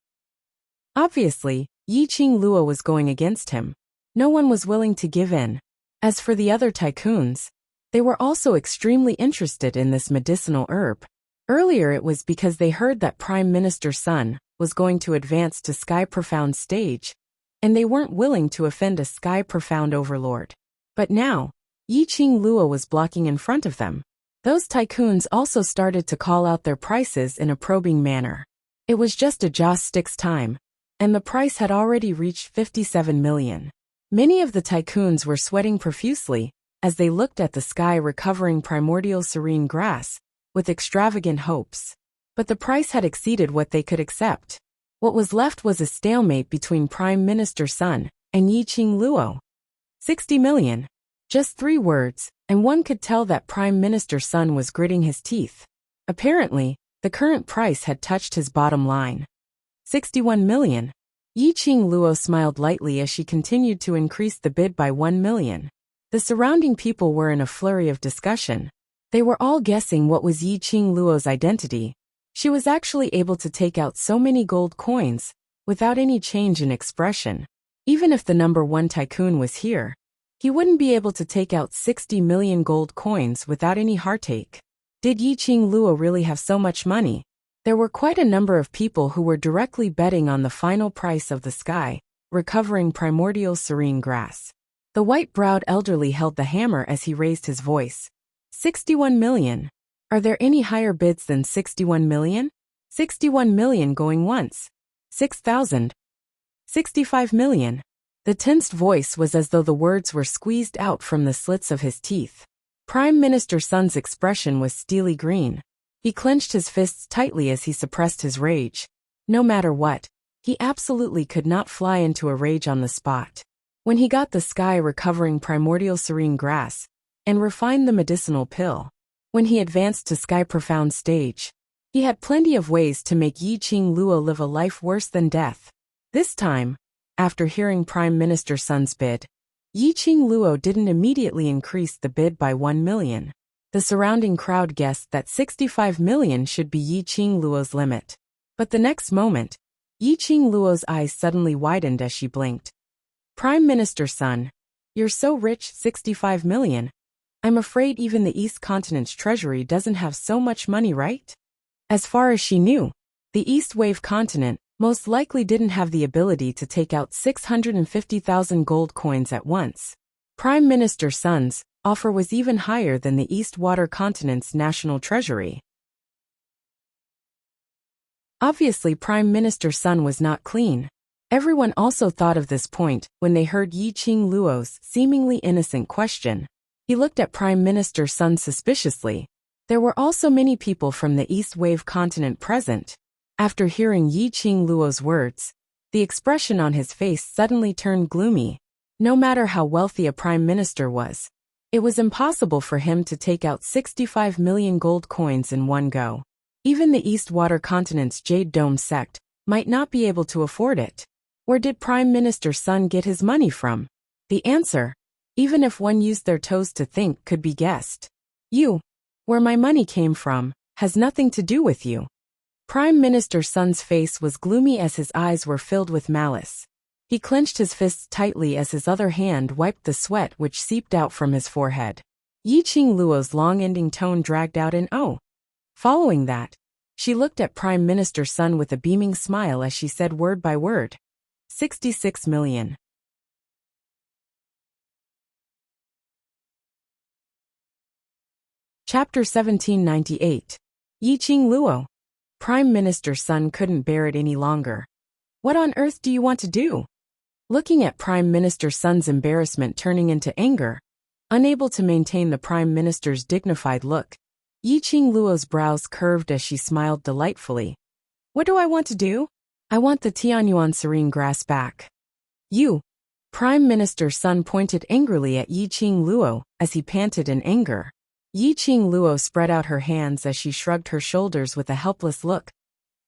Obviously, Yiqing Luo was going against him. No one was willing to give in. As for the other tycoons, they were also extremely interested in this medicinal herb. Earlier it was because they heard that Prime Minister's son was going to advance to Sky Profound stage, and they weren't willing to offend a Sky Profound overlord. But now, Yiqing Luo was blocking in front of them. Those tycoons also started to call out their prices in a probing manner. It was just a joss stick's time, and the price had already reached 57 million. Many of the tycoons were sweating profusely as they looked at the sky recovering primordial serene grass with extravagant hopes. But the price had exceeded what they could accept. What was left was a stalemate between Prime Minister's son and Yiqing Luo. 60 million. Just 3 words, and one could tell that Prime Minister's son was gritting his teeth. Apparently, the current price had touched his bottom line. 61 million. Yiqing Luo smiled lightly as she continued to increase the bid by 1 million. The surrounding people were in a flurry of discussion. They were all guessing what was Yiqing Luo's identity. She was actually able to take out so many gold coins without any change in expression. Even if the number 1 tycoon was here, he wouldn't be able to take out 60 million gold coins without any heartache. Did Yiqing Luo really have so much money? There were quite a number of people who were directly betting on the final price of the sky, recovering primordial serene grass. The white-browed elderly held the hammer as he raised his voice. 61 million. Are there any higher bids than 61 million? 61 million going once. 6,000. 65 million. The tensed voice was as though the words were squeezed out from the slits of his teeth. Prime Minister's son's expression was steely green. He clenched his fists tightly as he suppressed his rage. No matter what, he absolutely could not fly into a rage on the spot. When he got the sky recovering primordial serene grass, and refined the medicinal pill, when he advanced to Sky Profound stage, he had plenty of ways to make Yiqing Luo live a life worse than death. This time, after hearing Prime Minister's son's bid, Yiqing Luo didn't immediately increase the bid by 1 million. The surrounding crowd guessed that 65 million should be Yiqing Luo's limit. But the next moment, Yi Qing Luo's eyes suddenly widened as she blinked. Prime Minister Sun, you're so rich, 65 million. I'm afraid even the East Continent's treasury doesn't have so much money, right? As far as she knew, the East Wave continent most likely didn't have the ability to take out 650,000 gold coins at once. Prime Minister Sun's offer was even higher than the East Water continent's national treasury. Obviously, Prime Minister Sun was not clean. Everyone also thought of this point when they heard Yi Qing Luo's seemingly innocent question. He looked at Prime Minister Sun suspiciously. There were also many people from the East Wave continent present. After hearing Yi Qing Luo's words, the expression on his face suddenly turned gloomy. No matter how wealthy a prime minister was, it was impossible for him to take out 65 million gold coins in one go. Even the East Water continent's Jade Dome sect might not be able to afford it. Where did Prime Minister Sun get his money from? The answer, even if one used their toes to think, could be guessed. Where my money came from, has nothing to do with you. Prime Minister Sun's face was gloomy as his eyes were filled with malice. He clenched his fists tightly as his other hand wiped the sweat which seeped out from his forehead. Yi Qing Luo's long-ending tone dragged out an "oh." Following that, she looked at Prime Minister Sun with a beaming smile as she said word by word, 66 million. Chapter 1798. Yi Qing Luo. Prime Minister Sun couldn't bear it any longer. What on earth do you want to do? Looking at Prime Minister Sun's embarrassment turning into anger, unable to maintain the Prime Minister's dignified look, Yi Qing Luo's brows curved as she smiled delightfully. What do I want to do? I want the Tianyuan serene grass back. You. Prime Minister Sun pointed angrily at Yi Qing Luo as he panted in anger. Yi Qing Luo spread out her hands as she shrugged her shoulders with a helpless look.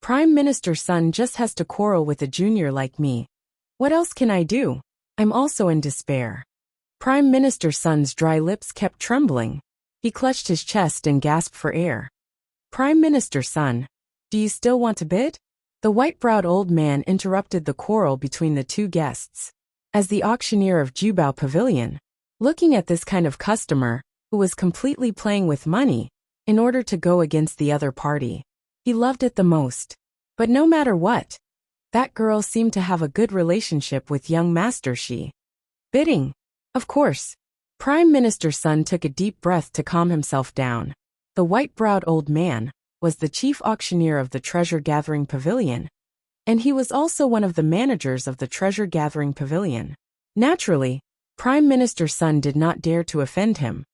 Prime Minister Sun just has to quarrel with a junior like me. What else can I do? I'm also in despair. Prime Minister Sun's dry lips kept trembling. He clutched his chest and gasped for air. Prime Minister Sun, do you still want to bid? The white-browed old man interrupted the quarrel between the two guests. As the auctioneer of Jubao Pavilion, looking at this kind of customer, who was completely playing with money in order to go against the other party, he loved it the most. But no matter what, that girl seemed to have a good relationship with young Master Shi. Bidding. Of course. Prime Minister Sun took a deep breath to calm himself down. The white-browed old man was the chief auctioneer of the treasure-gathering pavilion, and he was also one of the managers of the treasure-gathering pavilion. Naturally, Prime Minister Sun did not dare to offend him.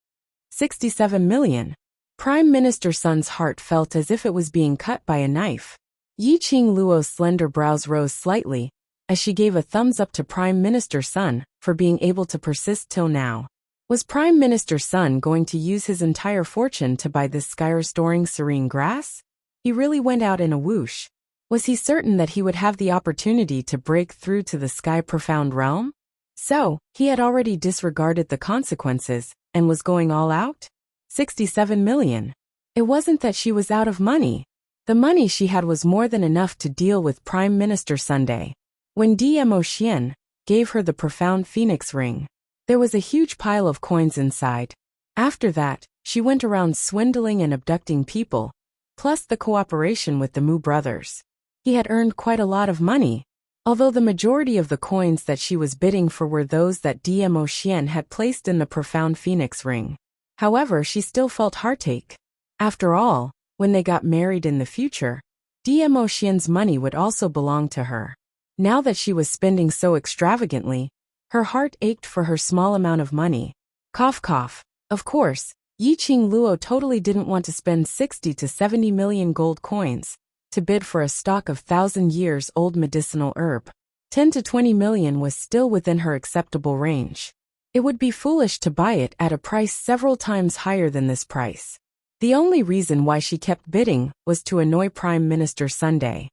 67 million. Prime Minister Sun's heart felt as if it was being cut by a knife. Yi Qing Luo's slender brows rose slightly as she gave a thumbs up to Prime Minister Sun for being able to persist till now. Was Prime Minister Sun going to use his entire fortune to buy this sky-restoring serene grass? He really went out in a whoosh. Was he certain that he would have the opportunity to break through to the sky-profound realm? So, he had already disregarded the consequences and was going all out? 67 million. It wasn't that she was out of money. The money she had was more than enough to deal with Prime Minister Sunday. When Dmo Xian gave her the profound phoenix ring, there was a huge pile of coins inside. After that, she went around swindling and abducting people, plus the cooperation with the Mu brothers. He had earned quite a lot of money, although the majority of the coins that she was bidding for were those that Dmo Xian had placed in the profound phoenix ring. However, she still felt heartache. After all, when they got married in the future, Dmo Xian's money would also belong to her. Now that she was spending so extravagantly, her heart ached for her small amount of money. Cough cough. Of course, Yi Qing Luo totally didn't want to spend 60 to 70 million gold coins to bid for a stock of 1,000-years-old medicinal herb. 10 to 20 million was still within her acceptable range. It would be foolish to buy it at a price several times higher than this price. The only reason why she kept bidding was to annoy Prime Minister Sunday.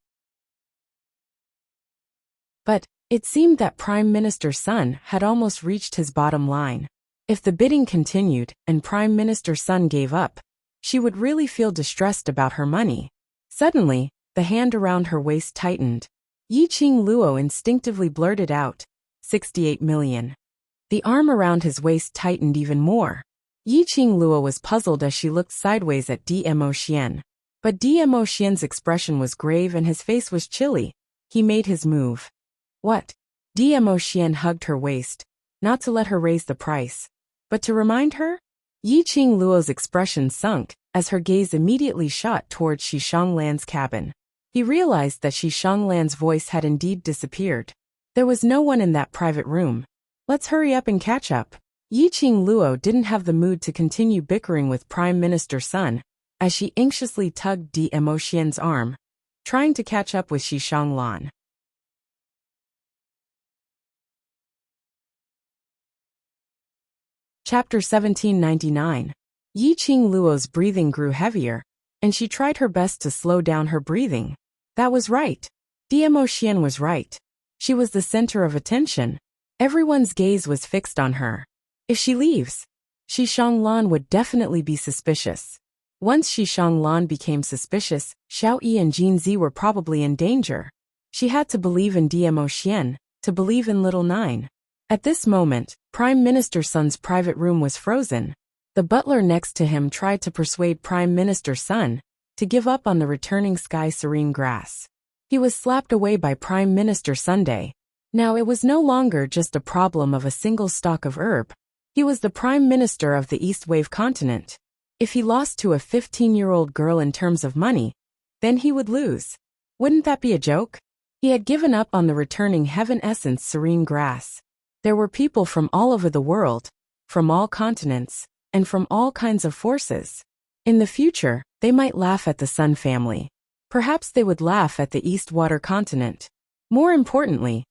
But it seemed that Prime Minister Sun had almost reached his bottom line. If the bidding continued and Prime Minister Sun gave up, she would really feel distressed about her money. Suddenly, the hand around her waist tightened. Yi-Ching Luo instinctively blurted out, 68 million. The arm around his waist tightened even more. Yi-Ching Luo was puzzled as she looked sideways at Dmo Xian. But Dmo Xian's expression was grave and his face was chilly. He made his move. What? Dmo Xian hugged her waist, not to let her raise the price, but to remind her? Yi-Ching Luo's expression sunk, as her gaze immediately shot towards Shi Shanglan's cabin. He realized that Shi Shanglan's voice had indeed disappeared. There was no one in that private room. Let's hurry up and catch up. Yi-Ching Luo didn't have the mood to continue bickering with Prime Minister Sun, as she anxiously tugged Dmo Xian's arm, trying to catch up with Shi Shanglan. Chapter 1799. Yi-Ching Luo's breathing grew heavier, and she tried her best to slow down her breathing. That was right. Dmo Xian was right. She was the center of attention. Everyone's gaze was fixed on her. If she leaves, Shi Shanglan would definitely be suspicious. Once Shi Shanglan became suspicious, Xiao Yi and Jin Zi were probably in danger. She had to believe in Dmo Xian, to believe in Little Nine. At this moment, Prime Minister Sun's private room was frozen. The butler next to him tried to persuade Prime Minister Sun to give up on the returning sky serene grass. He was slapped away by Prime Minister Sunday. Now it was no longer just a problem of a single stalk of herb. He was the Prime Minister of the East Wave continent. If he lost to a 15-year-old girl in terms of money, then he would lose. Wouldn't that be a joke? He had given up on the returning heaven essence serene grass. There were people from all over the world, from all continents, and from all kinds of forces. In the future, they might laugh at the Sun family. Perhaps they would laugh at the East Water continent. More importantly,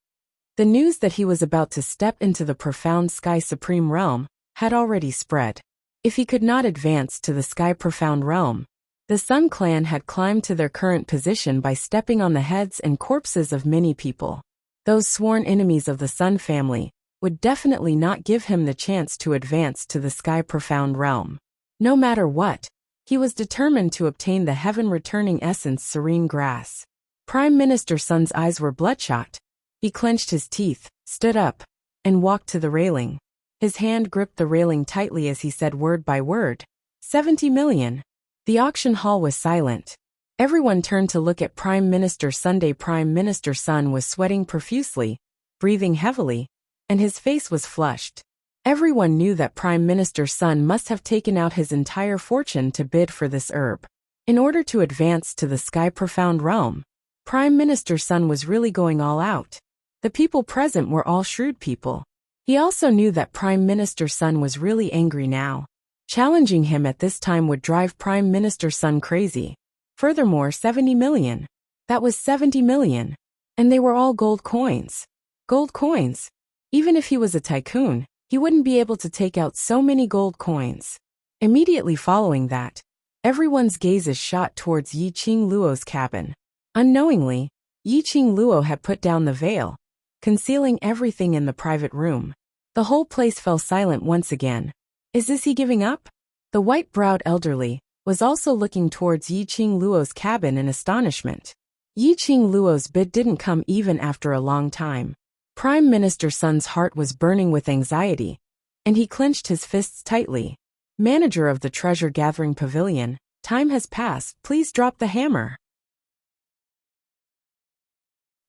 the news that he was about to step into the profound Sky Supreme realm had already spread. If he could not advance to the Sky Profound realm, the Sun clan had climbed to their current position by stepping on the heads and corpses of many people. Those sworn enemies of the Sun family would definitely not give him the chance to advance to the Sky Profound realm. No matter what, he was determined to obtain the heaven-returning essence serene grass. Prime Minister Sun's eyes were bloodshot. He clenched his teeth, stood up, and walked to the railing. His hand gripped the railing tightly as he said word by word, 70 million. The auction hall was silent. Everyone turned to look at Prime Minister Sunday. Prime Minister Sun was sweating profusely, breathing heavily, and his face was flushed. Everyone knew that Prime Minister Sun must have taken out his entire fortune to bid for this herb. In order to advance to the Sky Profound realm, Prime Minister Sun was really going all out. The people present were all shrewd people. He also knew that Prime Minister Sun was really angry now. Challenging him at this time would drive Prime Minister Sun crazy. Furthermore, 70 million. That was 70 million. And they were all gold coins. Gold coins. Even if he was a tycoon, he wouldn't be able to take out so many gold coins. Immediately following that, everyone's gazes shot towards Yi-Ching Luo's cabin. Unknowingly, Yi-Ching Luo had put down the veil, concealing everything in the private room. The whole place fell silent once again. Is this he giving up? The white-browed elderly was also looking towards Yi-Ching Luo's cabin in astonishment. Yi-Ching Luo's bid didn't come even after a long time. Prime Minister Sun's heart was burning with anxiety, and he clenched his fists tightly. Manager of the treasure-gathering pavilion, time has passed, please drop the hammer.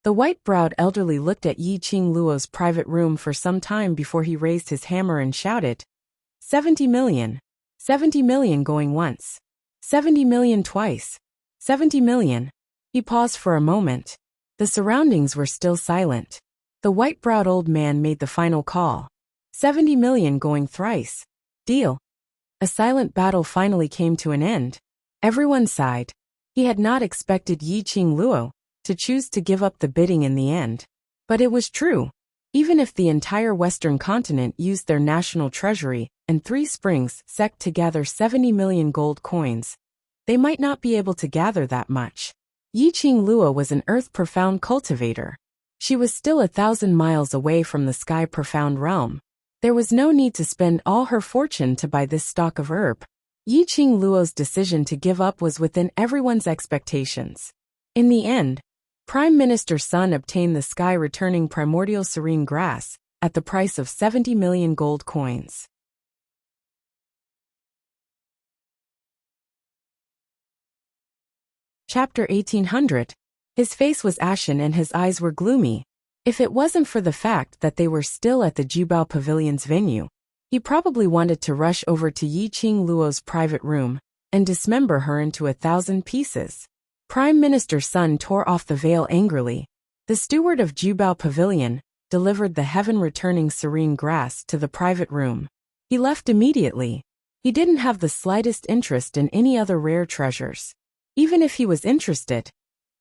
The white-browed elderly looked at Yi-Ching Luo's private room for some time before he raised his hammer and shouted, 70 million. 70 million going once. 70 million twice. 70 million. He paused for a moment. The surroundings were still silent. The white-browed old man made the final call. 70 million going thrice. Deal. A silent battle finally came to an end. Everyone sighed. He had not expected Yi-Ching Luo to choose to give up the bidding in the end. But it was true. Even if the entire Western continent used their national treasury and 3 springs sect to gather 70 million gold coins, they might not be able to gather that much. Yi-Ching Luo was an earth-profound cultivator. She was still 1,000 miles away from the Sky Profound realm. There was no need to spend all her fortune to buy this stalk of herb. Yi-Ching Luo's decision to give up was within everyone's expectations. In the end, Prime Minister Sun obtained the sky-returning primordial serene grass at the price of 70 million gold coins. Chapter 1800. His face was ashen and his eyes were gloomy. If it wasn't for the fact that they were still at the Jubao Pavilion's venue, he probably wanted to rush over to Yi Qing Luo's private room and dismember her into 1,000 pieces. Prime Minister Sun tore off the veil angrily. The steward of Jubao Pavilion delivered the heaven-returning serene grass to the private room. He left immediately. He didn't have the slightest interest in any other rare treasures. Even if he was interested,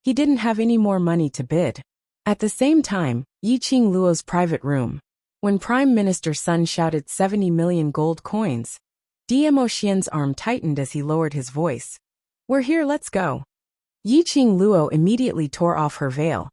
he didn't have any more money to bid. At the same time, Yi Qing Luo's private room. When Prime Minister Sun shouted 70 million gold coins, Dmo Xian's arm tightened as he lowered his voice. "We're here, let's go." Yi Qing Luo immediately tore off her veil.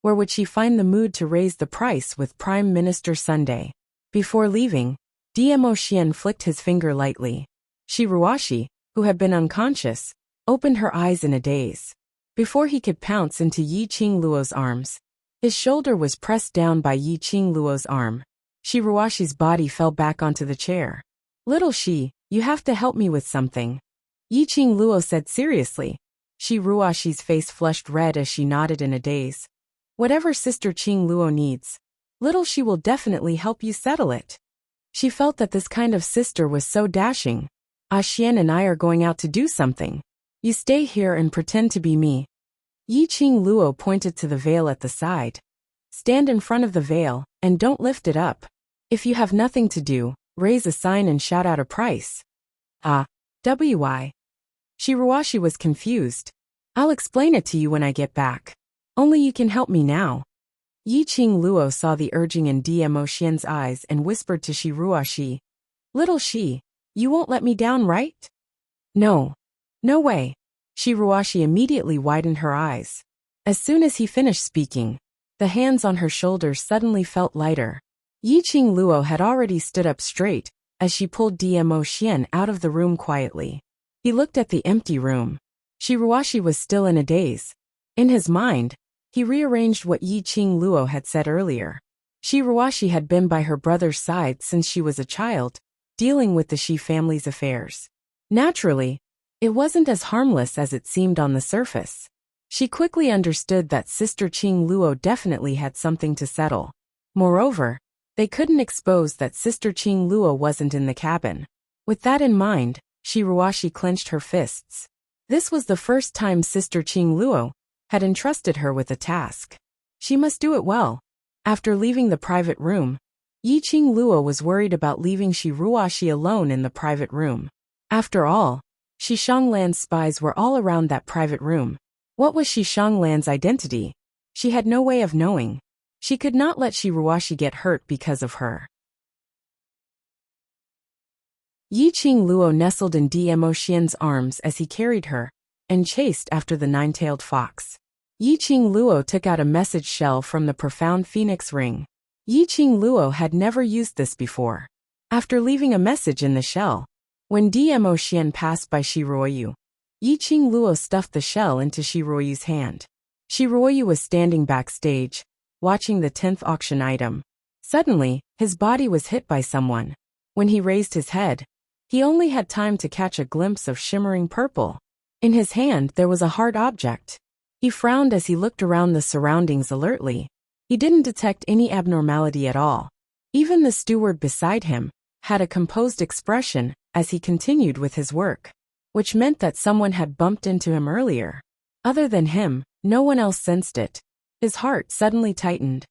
Where would she find the mood to raise the price with Prime Minister Sunday? Before leaving, Dmo Xian flicked his finger lightly. Shi Ruoshi, who had been unconscious, opened her eyes in a daze. Before he could pounce into Yi Qing Luo's arms, his shoulder was pressed down by Yi Qing Luo's arm. Shi Ruoshi's body fell back onto the chair. "Little Shi, you have to help me with something," Yi Qing Luo said seriously. Shi Ruoshi's face flushed red as she nodded in a daze. "Whatever Sister Qing Luo needs, little Shi will definitely help you settle it." She felt that this kind of sister was so dashing. "Xian and I are going out to do something. You stay here and pretend to be me." Yi Qing Luo pointed to the veil at the side. "Stand in front of the veil, and don't lift it up. If you have nothing to do, raise a sign and shout out a price." "Why?" Shi Ruoshi was confused. "I'll explain it to you when I get back. Only you can help me now." Yi Qing Luo saw the urging in Dmo Xian's eyes and whispered to Shi Ruoshi, "Little Shi, you won't let me down, right?" "No. No way." Shi Ruoshi immediately widened her eyes. As soon as he finished speaking, the hands on her shoulders suddenly felt lighter. Yi Qing Luo had already stood up straight as she pulled Dmo Xian out of the room quietly. He looked at the empty room. Shi Ruoshi was still in a daze. In his mind, he rearranged what Yi Qing Luo had said earlier. Shi Ruoshi had been by her brother's side since she was a child, dealing with the Shi family's affairs. Naturally, it wasn't as harmless as it seemed on the surface. She quickly understood that Sister Qing Luo definitely had something to settle. Moreover, they couldn't expose that Sister Qing Luo wasn't in the cabin. With that in mind, Shi Ruoshi clenched her fists. This was the first time Sister Qing Luo had entrusted her with a task. She must do it well. After leaving the private room, Yi Qing Luo was worried about leaving Shi Ruoshi alone in the private room. After all, Shi Shanglan's spies were all around that private room. What was Shi Shanglan's identity? She had no way of knowing. She could not let Shi Ruoshi get hurt because of her. Yi Qing Luo nestled in Dmo Xian's arms as he carried her, and chased after the nine-tailed fox. Yi Qing Luo took out a message shell from the profound phoenix ring. Yi Qing Luo had never used this before. After leaving a message in the shell, when Dmo Xian passed by Shi Ruoyu, Yi Qing Luo stuffed the shell into Shi Ruoyu's hand. Shi Ruoyu was standing backstage, watching the 10th auction item. Suddenly, his body was hit by someone. When he raised his head, he only had time to catch a glimpse of shimmering purple. In his hand there was a hard object. He frowned as he looked around the surroundings alertly. He didn't detect any abnormality at all. Even the steward beside him had a composed expression as he continued with his work, which meant that someone had bumped into him earlier. Other than him, no one else sensed it. His heart suddenly tightened.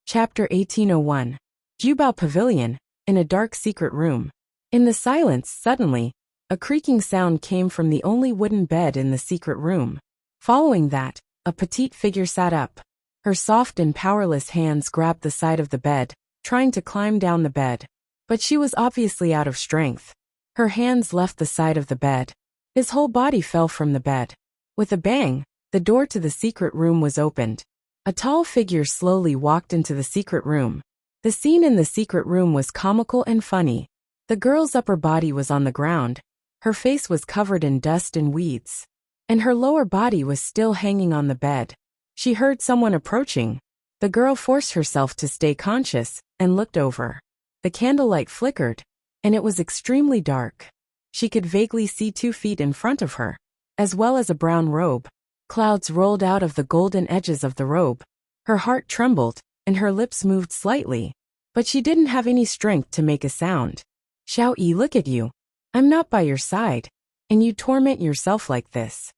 Chapter 1801. Jubao Pavilion, in a dark secret room. In the silence, suddenly, a creaking sound came from the only wooden bed in the secret room. Following that, a petite figure sat up. Her soft and powerless hands grabbed the side of the bed, trying to climb down the bed. But she was obviously out of strength. Her hands left the side of the bed. His whole body fell from the bed. With a bang, the door to the secret room was opened. A tall figure slowly walked into the secret room. The scene in the secret room was comical and funny. The girl's upper body was on the ground, Her face was covered in dust and weeds, and her lower body was still hanging on the bed. She heard someone approaching. The girl forced herself to stay conscious and looked over. The candlelight flickered, and it was extremely dark. She could vaguely see 2 feet in front of her, as well as a brown robe. Clouds rolled out of the golden edges of the robe. Her heart trembled, and her lips moved slightly, but she didn't have any strength to make a sound. Xiao-yi, look at you. I'm not by your side, and you torment yourself like this.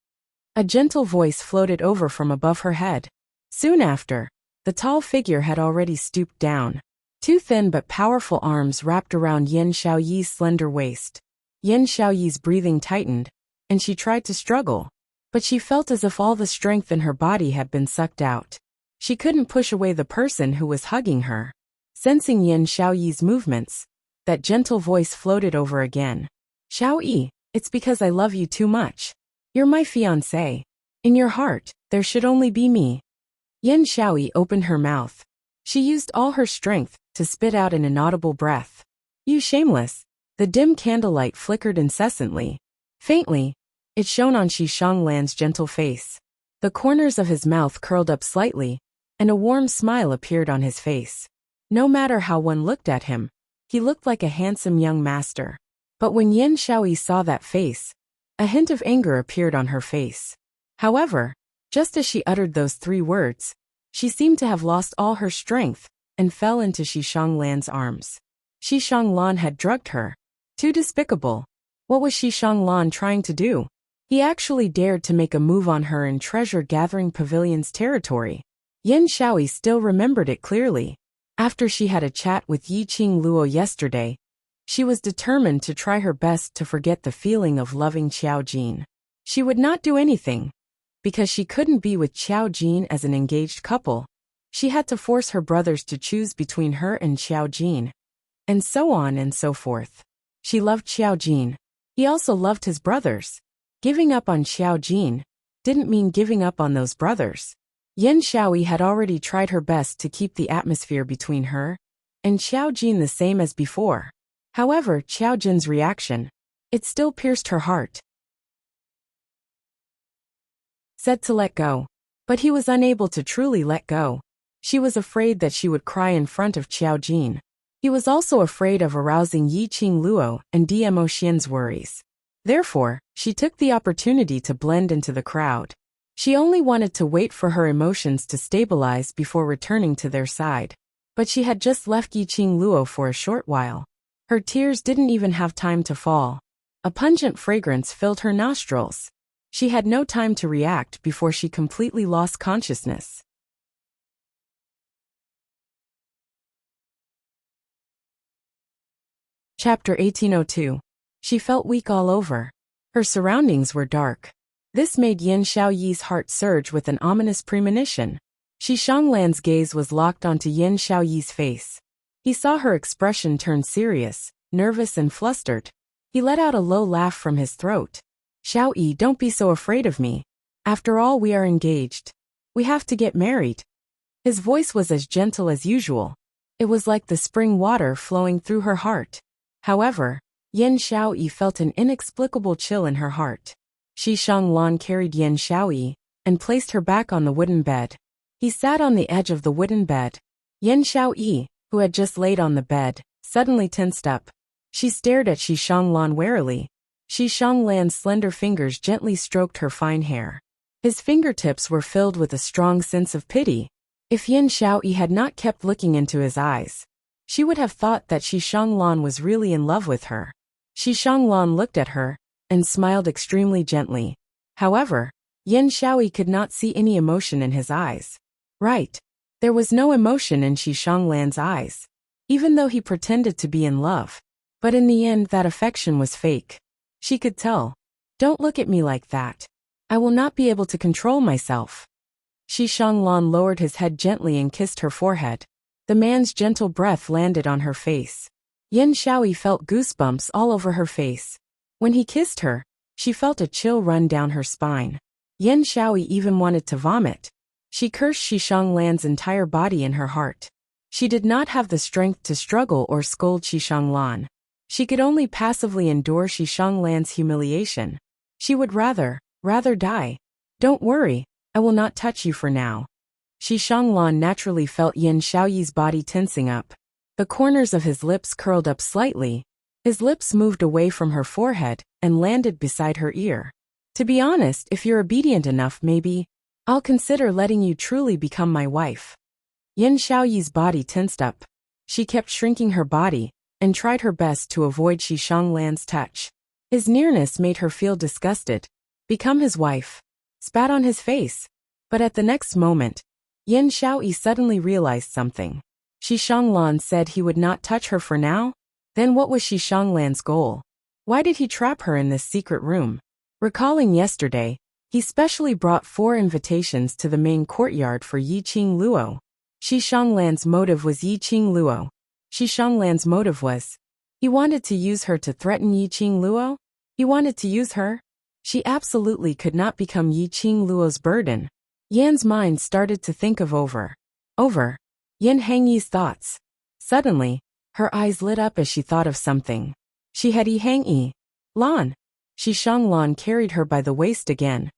A gentle voice floated over from above her head. Soon after, the tall figure had already stooped down. 2 thin but powerful arms wrapped around Yin Xiaoyi's slender waist. Yin Xiaoyi's breathing tightened, and she tried to struggle, but she felt as if all the strength in her body had been sucked out. She couldn't push away the person who was hugging her. Sensing Yin Xiaoyi's movements, that gentle voice floated over again. Xiao-yi, it's because I love you too much. You're my fiancé. In your heart, there should only be me. Yin Xiaoyi opened her mouth. She used all her strength to spit out an inaudible breath. You shameless. The dim candlelight flickered incessantly. Faintly, it shone on Shi Shanglan's gentle face. The corners of his mouth curled up slightly, and a warm smile appeared on his face. No matter how one looked at him, he looked like a handsome young master. But when Yin Xiaoyi saw that face, a hint of anger appeared on her face. However, just as she uttered those 3 words, she seemed to have lost all her strength and fell into Shi Shanglan's arms. Shi Shanglan had drugged her. Too despicable. What was Shi Shanglan trying to do? He actually dared to make a move on her in Treasure Gathering Pavilion's territory. Yin Xiaoyi still remembered it clearly. After she had a chat with Yi Qing Luo yesterday, she was determined to try her best to forget the feeling of loving Qiao Jin. She would not do anything. Because she couldn't be with Qiao Jin as an engaged couple, she had to force her brothers to choose between her and Qiao Jin. And so on and so forth. She loved Qiao Jin. He also loved his brothers. Giving up on Qiao Jin didn't mean giving up on those brothers. Yin Xiaoyi had already tried her best to keep the atmosphere between her and Qiao Jin the same as before. However, Qiao Jin's reaction, it still pierced her heart. Said to let go, but he was unable to truly let go. She was afraid that she would cry in front of Qiao Jin. He was also afraid of arousing Yi Qing Luo and Dmo Xian's worries. Therefore, she took the opportunity to blend into the crowd. She only wanted to wait for her emotions to stabilize before returning to their side. But she had just left Yi Qing Luo for a short while. Her tears didn't even have time to fall. A pungent fragrance filled her nostrils. She had no time to react before she completely lost consciousness. Chapter 1802. She felt weak all over. Her surroundings were dark. This made Yin Xiaoyi's heart surge with an ominous premonition. Shi Shanglan's gaze was locked onto Yin Xiaoyi's face. He saw her expression turn serious, nervous and flustered. He let out a low laugh from his throat. Xiaoyi, don't be so afraid of me. After all, we are engaged. We have to get married. His voice was as gentle as usual. It was like the spring water flowing through her heart. However, Yin Xiaoyi felt an inexplicable chill in her heart. Shi Shanglan carried Yin Xiaoyi and placed her back on the wooden bed. He sat on the edge of the wooden bed. Yin Xiaoyi, who had just laid on the bed, suddenly tensed up. She stared at Shi Shanglan warily. Shi Shanglan's slender fingers gently stroked her fine hair. His fingertips were filled with a strong sense of pity. If Yin Xiaoyi had not kept looking into his eyes, she would have thought that Shi Shanglan was really in love with her. Shi Shanglan looked at her and smiled extremely gently. However, Yin Xiaoyi could not see any emotion in his eyes. Right. There was no emotion in Shi Shanglan's eyes, even though he pretended to be in love. But in the end, that affection was fake. She could tell. Don't look at me like that. I will not be able to control myself. Shi Shanglan lowered his head gently and kissed her forehead. The man's gentle breath landed on her face. Yin Xiaoyi felt goosebumps all over her face. When he kissed her, she felt a chill run down her spine. Yin Xiaoyi even wanted to vomit. She cursed Shi Shanglan's entire body in her heart. She did not have the strength to struggle or scold Shi Shanglan. She could only passively endure Shishang Lan's humiliation. She would rather die. Don't worry, I will not touch you for now. Shishang Lan naturally felt Yin Xiaoyi's body tensing up. The corners of his lips curled up slightly. His lips moved away from her forehead and landed beside her ear. To be honest, if you're obedient enough, maybe I'll consider letting you truly become my wife. Yin Xiaoyi's body tensed up. She kept shrinking her body and tried her best to avoid Shishang Lan's touch. His nearness made her feel disgusted. Become his wife. Spat on his face. But at the next moment, Yin Xiaoyi suddenly realized something. Shishang Lan said he would not touch her for now? Then what was Shishang Lan's goal? Why did he trap her in this secret room? Recalling yesterday, he specially brought 4 invitations to the main courtyard for Yiqing Luo. Shishang Lan's motive was Yiqing Luo. Shishang Lan's motive was, he wanted to use her to threaten Yiqing Luo? He wanted to use her? She absolutely could not become Yiqing Luo's burden. Yan's mind started to think of over Yin Hangyi's thoughts. Suddenly, her eyes lit up as she thought of something. She had Yi Hangyi. Lan. Shishang Lan carried her by the waist again.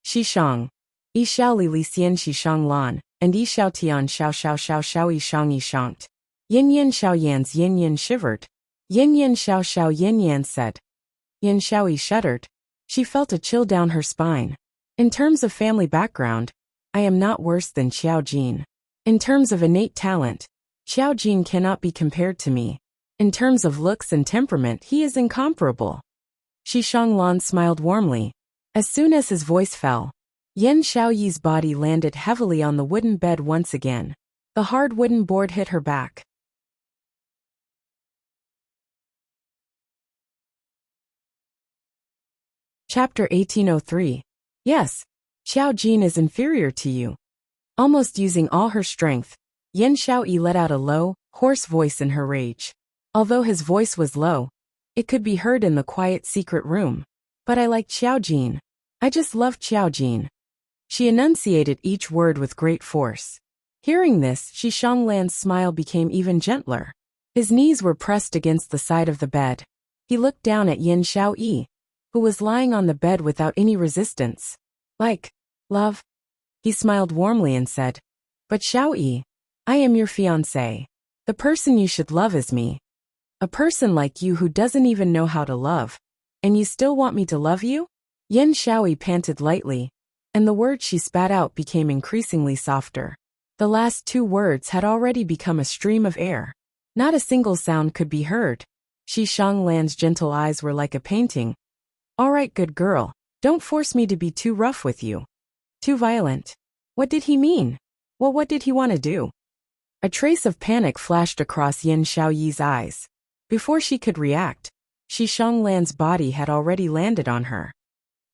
Shishang. Yi Xiao Li Li Xian Shishang Lan, and Yi Xiao Tian Xiao Xiao Xiao Xiao Yi Shang Yi Shanked. Yin Yin Xiao Yan's Yin Yin shivered. Yin Yin Xiao Xiao Yin Yan said. Yin Xiaoyi shuddered. She felt a chill down her spine. In terms of family background, I am not worse than Xiao Jin. In terms of innate talent, Xiao Jin cannot be compared to me. In terms of looks and temperament, he is incomparable. Shishang Lan smiled warmly. As soon as his voice fell, Yin Xiaoyi's body landed heavily on the wooden bed once again. The hard wooden board hit her back. Chapter 1803. Yes, Xiao Jin is inferior to you. Almost using all her strength, Yin Xiaoyi let out a low, hoarse voice in her rage. Although his voice was low, it could be heard in the quiet secret room. But I like Xiao Jin. I just love Xiao Jin. She enunciated each word with great force. Hearing this, Shishang Lan's smile became even gentler. His knees were pressed against the side of the bed. He looked down at Yin Xiaoyi, who was lying on the bed without any resistance. Like, love? He smiled warmly and said, But Xiaoyi, I am your fiancé. The person you should love is me. A person like you who doesn't even know how to love. And you still want me to love you? Yin Xiaoyi panted lightly, and the words she spat out became increasingly softer. The last 2 words had already become a stream of air. Not a single sound could be heard. Shishang Lan's gentle eyes were like a painting. All right, good girl, don't force me to be too rough with you. Too violent. What did he mean? Well, what did he want to do? A trace of panic flashed across Yin Xiaoyi's eyes. Before she could react, Shishang Lan's body had already landed on her.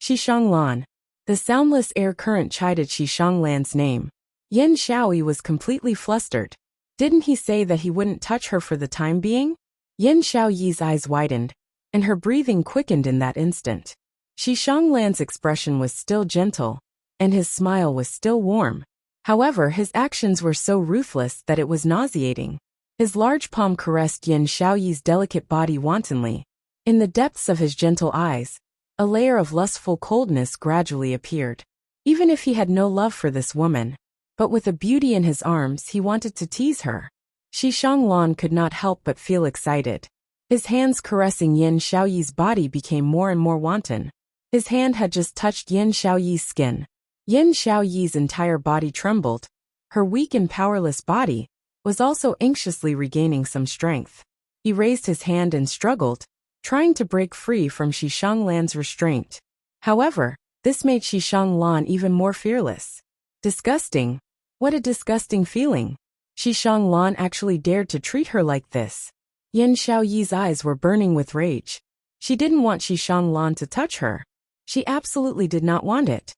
Shishang Lan. The soundless air current chided Shishang Lan's name. Yin Xiaoyi was completely flustered. Didn't he say that he wouldn't touch her for the time being? Yin Xiaoyi's eyes widened, and her breathing quickened in that instant. Shishang Lan's expression was still gentle, and his smile was still warm. However, his actions were so ruthless that it was nauseating. His large palm caressed Yin Xiaoyi's delicate body wantonly. In the depths of his gentle eyes, a layer of lustful coldness gradually appeared. Even if he had no love for this woman, but with a beauty in his arms, he wanted to tease her. Shishang Lan could not help but feel excited. His hands caressing Yin Xiaoyi's body became more and more wanton. His hand had just touched Yin Xiaoyi's skin. Yin Xiaoyi's entire body trembled. Her weak and powerless body was also anxiously regaining some strength. He raised his hand and struggled, trying to break free from Shishang Lan's restraint. However, this made Shishang Lan even more fearless. Disgusting. What a disgusting feeling. Shishang Lan actually dared to treat her like this. Yin Xiaoyi's eyes were burning with rage. She didn't want Shishang Lan to touch her. She absolutely did not want it.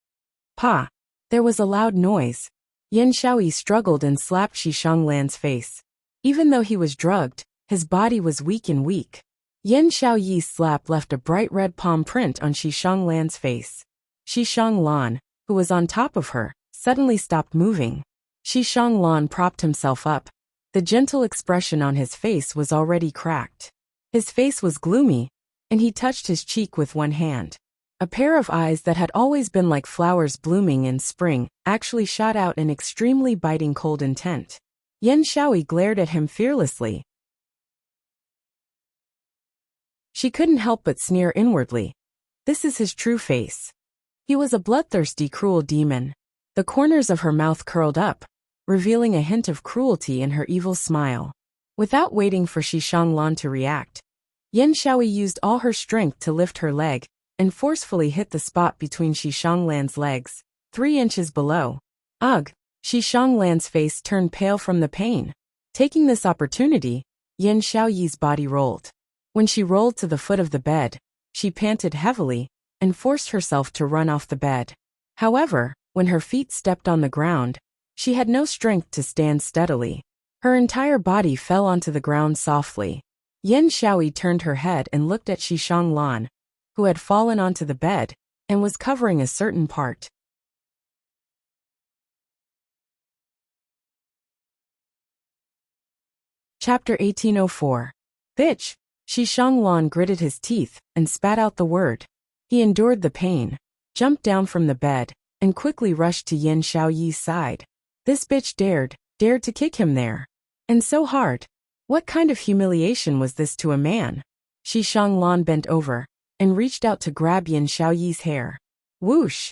Pa! There was a loud noise. Yin Xiaoyi struggled and slapped Shishang Lan's face. Even though he was drugged, his body was weak. Yin Xiaoyi's slap left a bright red palm print on Shishang Lan's face. Shishang Lan, who was on top of her, suddenly stopped moving. Shishang Lan propped himself up, The gentle expression on his face was already cracked. His face was gloomy, and he touched his cheek with one hand. A pair of eyes that had always been like flowers blooming in spring actually shot out in extremely biting cold intent. Yan Xiaoyi glared at him fearlessly. She couldn't help but sneer inwardly. This is his true face. He was a bloodthirsty, cruel demon. The corners of her mouth curled up, revealing a hint of cruelty in her evil smile. Without waiting for Shi Shanglan to react, Yan Xiaoyi used all her strength to lift her leg and forcefully hit the spot between Shi Shanglan's legs, 3 inches below. Ugh! Shi Shanglan's face turned pale from the pain. Taking this opportunity, Yan Xiaoyi's body rolled. When she rolled to the foot of the bed, she panted heavily and forced herself to run off the bed. However, when her feet stepped on the ground, she had no strength to stand steadily. Her entire body fell onto the ground softly. Yan Xiaoyi turned her head and looked at Shi Shanglan, who had fallen onto the bed and was covering a certain part. Chapter 1804. Bitch! Shi Shanglan gritted his teeth and spat out the word. He endured the pain, jumped down from the bed, and quickly rushed to Yan Xiaoyi's side. This bitch dared to kick him there. And so hard. What kind of humiliation was this to a man? Shi Shanglan bent over and reached out to grab Yan Xiaoyi's hair. Whoosh!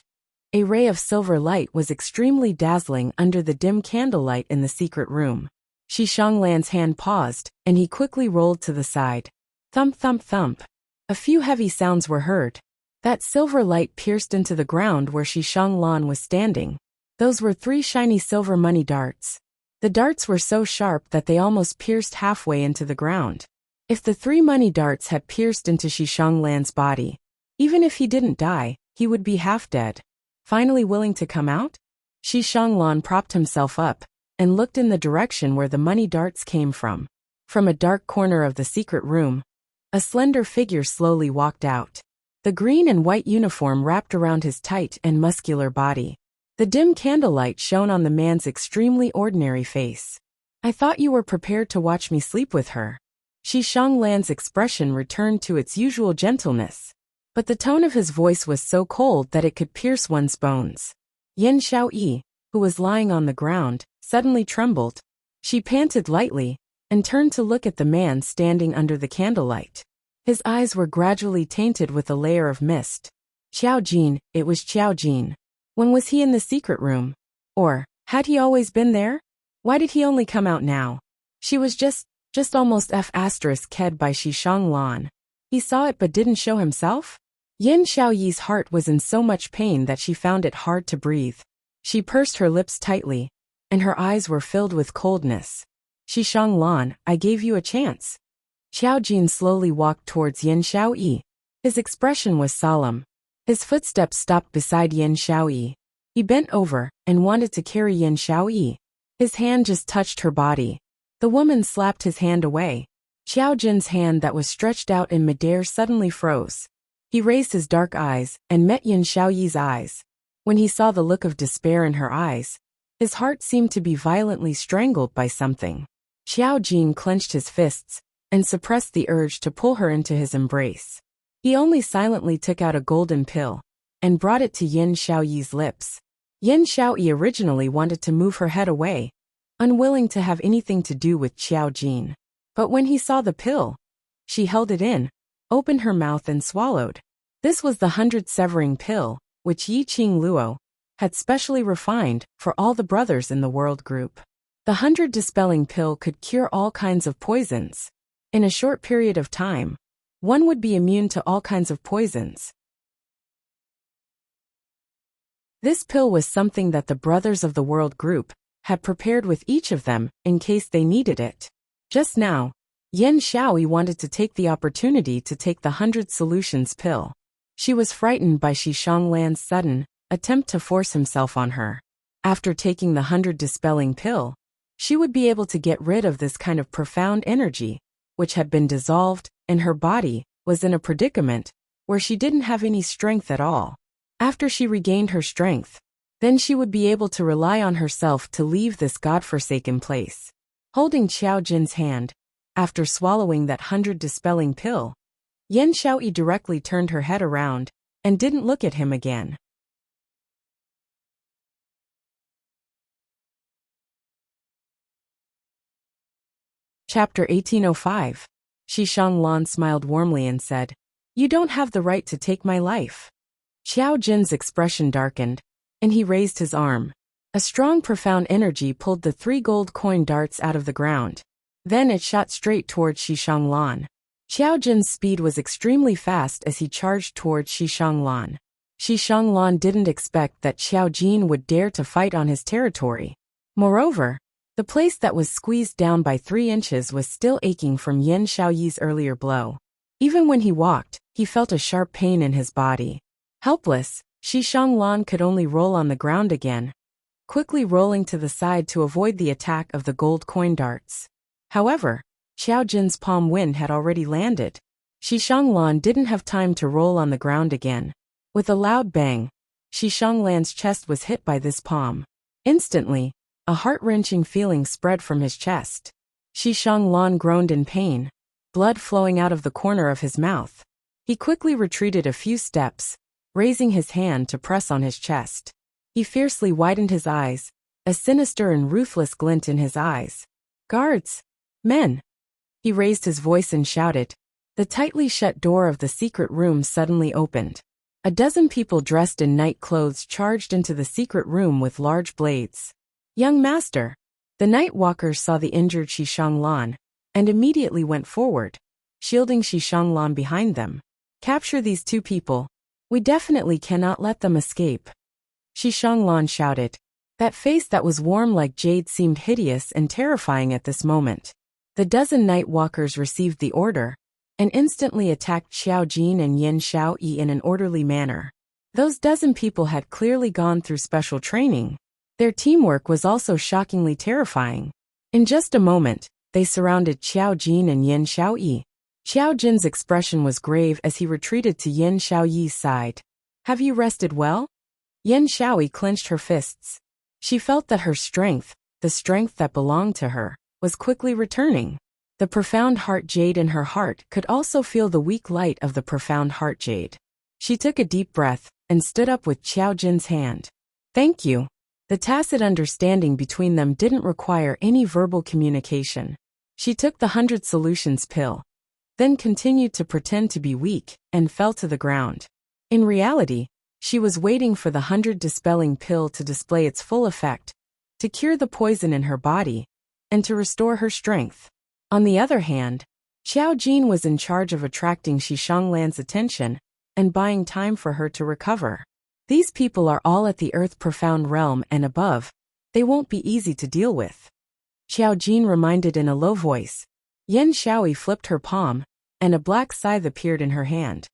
A ray of silver light was extremely dazzling under the dim candlelight in the secret room. Shi Shanglan's hand paused, and he quickly rolled to the side. Thump, thump, thump. A few heavy sounds were heard. That silver light pierced into the ground where Shi Shanglan was standing. Those were 3 shiny silver money darts. The darts were so sharp that they almost pierced halfway into the ground. If the 3 money darts had pierced into Shi Shanglan's body, even if he didn't die, he would be half dead. Finally willing to come out? Shi Shanglan propped himself up and looked in the direction where the money darts came from. From a dark corner of the secret room, a slender figure slowly walked out. The green and white uniform wrapped around his tight and muscular body. The dim candlelight shone on the man's extremely ordinary face. I thought you were prepared to watch me sleep with her. Shi Shanglan's expression returned to its usual gentleness, but the tone of his voice was so cold that it could pierce one's bones. Yan Xiaoyi, who was lying on the ground, suddenly trembled. She panted lightly and turned to look at the man standing under the candlelight. His eyes were gradually tainted with a layer of mist. Qiao Jin, it was Qiao Jin. When was he in the secret room? Or, had he always been there? Why did he only come out now? She was just almost ked by Shi Shanglan. He saw it but didn't show himself? Yan Xiaoyi's heart was in so much pain that she found it hard to breathe. She pursed her lips tightly, and her eyes were filled with coldness. Shi Shanglan, I gave you a chance. Qiao Jin slowly walked towards Yan Xiaoyi. His expression was solemn. His footsteps stopped beside Yan Xiaoyi. He bent over and wanted to carry Yan Xiaoyi. His hand just touched her body. The woman slapped his hand away. Qiao Jin's hand that was stretched out in midair suddenly froze. He raised his dark eyes and met Yan Xiaoyi's eyes. When he saw the look of despair in her eyes, his heart seemed to be violently strangled by something. Qiao Jin clenched his fists and suppressed the urge to pull her into his embrace. He only silently took out a golden pill and brought it to Yan Xiaoyi's lips. Yan Xiaoyi originally wanted to move her head away, unwilling to have anything to do with Qiao Jin. But when he saw the pill, she held it in, opened her mouth and swallowed. This was the 100 severing pill, which Yi Qing Luo had specially refined for all the brothers in the world group. The 100 dispelling pill could cure all kinds of poisons. In a short period of time, one would be immune to all kinds of poisons. This pill was something that the brothers of the world group had prepared with each of them in case they needed it. Just now, Yan Xiaoyi wanted to take the opportunity to take the 100 solutions pill. She was frightened by Shi Shanglan's sudden attempt to force himself on her. After taking the 100 dispelling pill, she would be able to get rid of this kind of profound energy, which had been dissolved, and her body was in a predicament where she didn't have any strength at all. After she regained her strength, then she would be able to rely on herself to leave this godforsaken place. Holding Xiao Jin's hand, after swallowing that 100 dispelling pill, Yan Xiaoyi directly turned her head around and didn't look at him again. Chapter 1805. Xishang Lan smiled warmly and said, "You don't have the right to take my life." Xiao Jin's expression darkened, and he raised his arm. A strong, profound energy pulled the 3 gold coin darts out of the ground. Then it shot straight towards Xishang Lan. Xiao Jin's speed was extremely fast as he charged towards Xishang Lan. Xishang Lan didn't expect that Xiao Jin would dare to fight on his territory. Moreover, the place that was squeezed down by 3 inches was still aching from Yan Xiaoyi's earlier blow. Even when he walked, he felt a sharp pain in his body. Helpless, Xishang Lan could only roll on the ground again, quickly rolling to the side to avoid the attack of the gold coin darts. However, Xiao Jin's palm wind had already landed. Xishang Lan didn't have time to roll on the ground again. With a loud bang, Xishang Lan's chest was hit by this palm. Instantly, a heart-wrenching feeling spread from his chest. Xishang Lan groaned in pain, blood flowing out of the corner of his mouth. He quickly retreated a few steps, raising his hand to press on his chest. He fiercely widened his eyes, a sinister and ruthless glint in his eyes. "Guards! Men!" He raised his voice and shouted. The tightly shut door of the secret room suddenly opened. A dozen people dressed in night clothes charged into the secret room with large blades. "Young master!" The night walkers saw the injured Xishang Lan, and immediately went forward, shielding Xishang Lan behind them. "Capture these 2 people. We definitely cannot let them escape." Xishang Lan shouted. That face that was warm like jade seemed hideous and terrifying at this moment. The dozen night walkers received the order, and instantly attacked Xiao Jin and Yan Xiaoyi in an orderly manner. Those dozen people had clearly gone through special training. Their teamwork was also shockingly terrifying. In just a moment, they surrounded Xiao Jin and Yan Xiaoyi. Xiao Jin's expression was grave as he retreated to Yan Xiaoyi's side. "Have you rested well?" Yan Xiaoyi clenched her fists. She felt that her strength, the strength that belonged to her, was quickly returning. The profound heart jade in her heart could also feel the weak light of the profound heart jade. She took a deep breath and stood up with Xiao Jin's hand. "Thank you." The tacit understanding between them didn't require any verbal communication. She took the 100 solutions pill, then continued to pretend to be weak, and fell to the ground. In reality, she was waiting for the 100 dispelling pill to display its full effect, to cure the poison in her body, and to restore her strength. On the other hand, Xiao Jin was in charge of attracting Xishang Lan's attention and buying time for her to recover. These people are all at the Earth Profound Realm and above. They won't be easy to deal with. Xiao Jin reminded in a low voice. Yan Xiaoyi flipped her palm, and a black scythe appeared in her hand.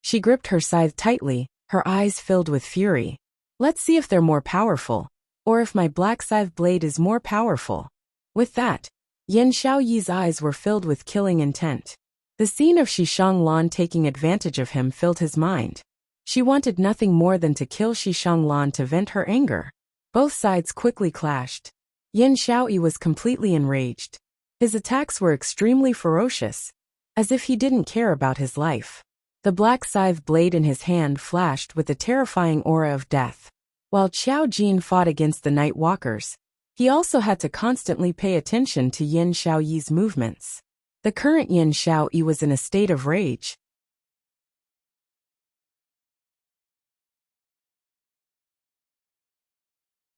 She gripped her scythe tightly, her eyes filled with fury. "Let's see if they're more powerful, or if my black scythe blade is more powerful." With that, Yan Xiaoyi's eyes were filled with killing intent. The scene of Xishang Lan taking advantage of him filled his mind. She wanted nothing more than to kill Xishang Lan to vent her anger. Both sides quickly clashed. Yan Xiaoyi was completely enraged. His attacks were extremely ferocious, as if he didn't care about his life. The black scythe blade in his hand flashed with a terrifying aura of death. While Xiao Jin fought against the night walkers, he also had to constantly pay attention to Yan Xiaoyi's movements. The current Yan Xiaoyi was in a state of rage.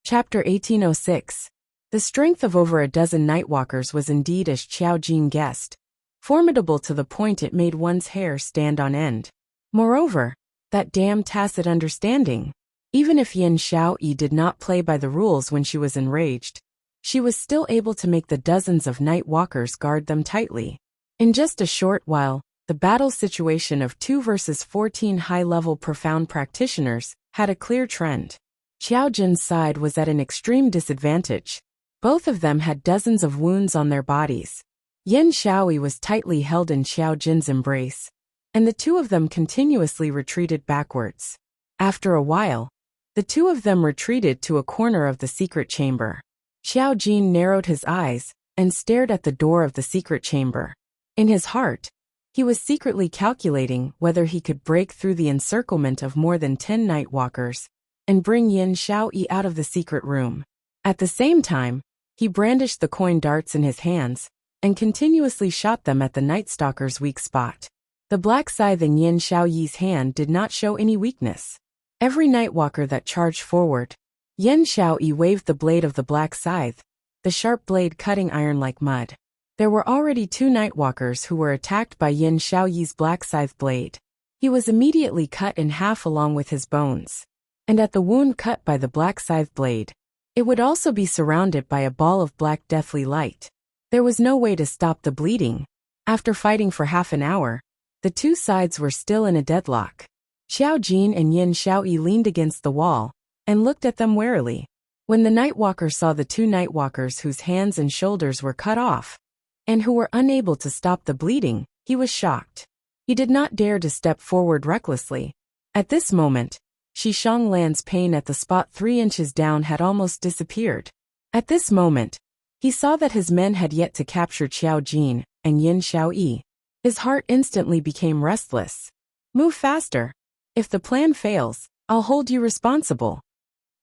Chapter 1806. The strength of over a dozen nightwalkers was indeed as Xiao Jin guessed, formidable to the point it made one's hair stand on end. Moreover, that damn tacit understanding. Even if Yan Xiaoyi did not play by the rules when she was enraged, she was still able to make the dozens of night walkers guard them tightly. In just a short while, the battle situation of 2 versus 14 high-level profound practitioners had a clear trend. Xiao Jin's side was at an extreme disadvantage. Both of them had dozens of wounds on their bodies. Yan Xiaoyi was tightly held in Xiao Jin's embrace, and the 2 of them continuously retreated backwards. After a while, The two of them retreated to a corner of the secret chamber. Xiao Jin narrowed his eyes and stared at the door of the secret chamber. In his heart, he was secretly calculating whether he could break through the encirclement of more than 10 Nightwalkers and bring Yin Xiaoyi out of the secret room. At the same time, he brandished the coin darts in his hands and continuously shot them at the Night Stalker's weak spot. The black scythe in Yin Xiaoyi's hand did not show any weakness. Every Nightwalker that charged forward, Yin Xiaoyi waved the blade of the black scythe, the sharp blade cutting iron like mud. There were already 2 Nightwalkers who were attacked by Yin Xiaoyi's black scythe blade. He was immediately cut in half along with his bones. And at the wound cut by the black scythe blade, it would also be surrounded by a ball of black deathly light. There was no way to stop the bleeding. After fighting for half an hour, the 2 sides were still in a deadlock. Xiao Jin and Yin Xiaoyi leaned against the wall and looked at them warily. When the Nightwalker saw the 2 Nightwalkers whose hands and shoulders were cut off, and who were unable to stop the bleeding, he was shocked. He did not dare to step forward recklessly. At this moment, Shi Shanglan's pain at the spot 3 inches down had almost disappeared. At this moment, he saw that his men had yet to capture Xiao Jin and Yin Xiaoyi. His heart instantly became restless. Move faster. If the plan fails, I'll hold you responsible.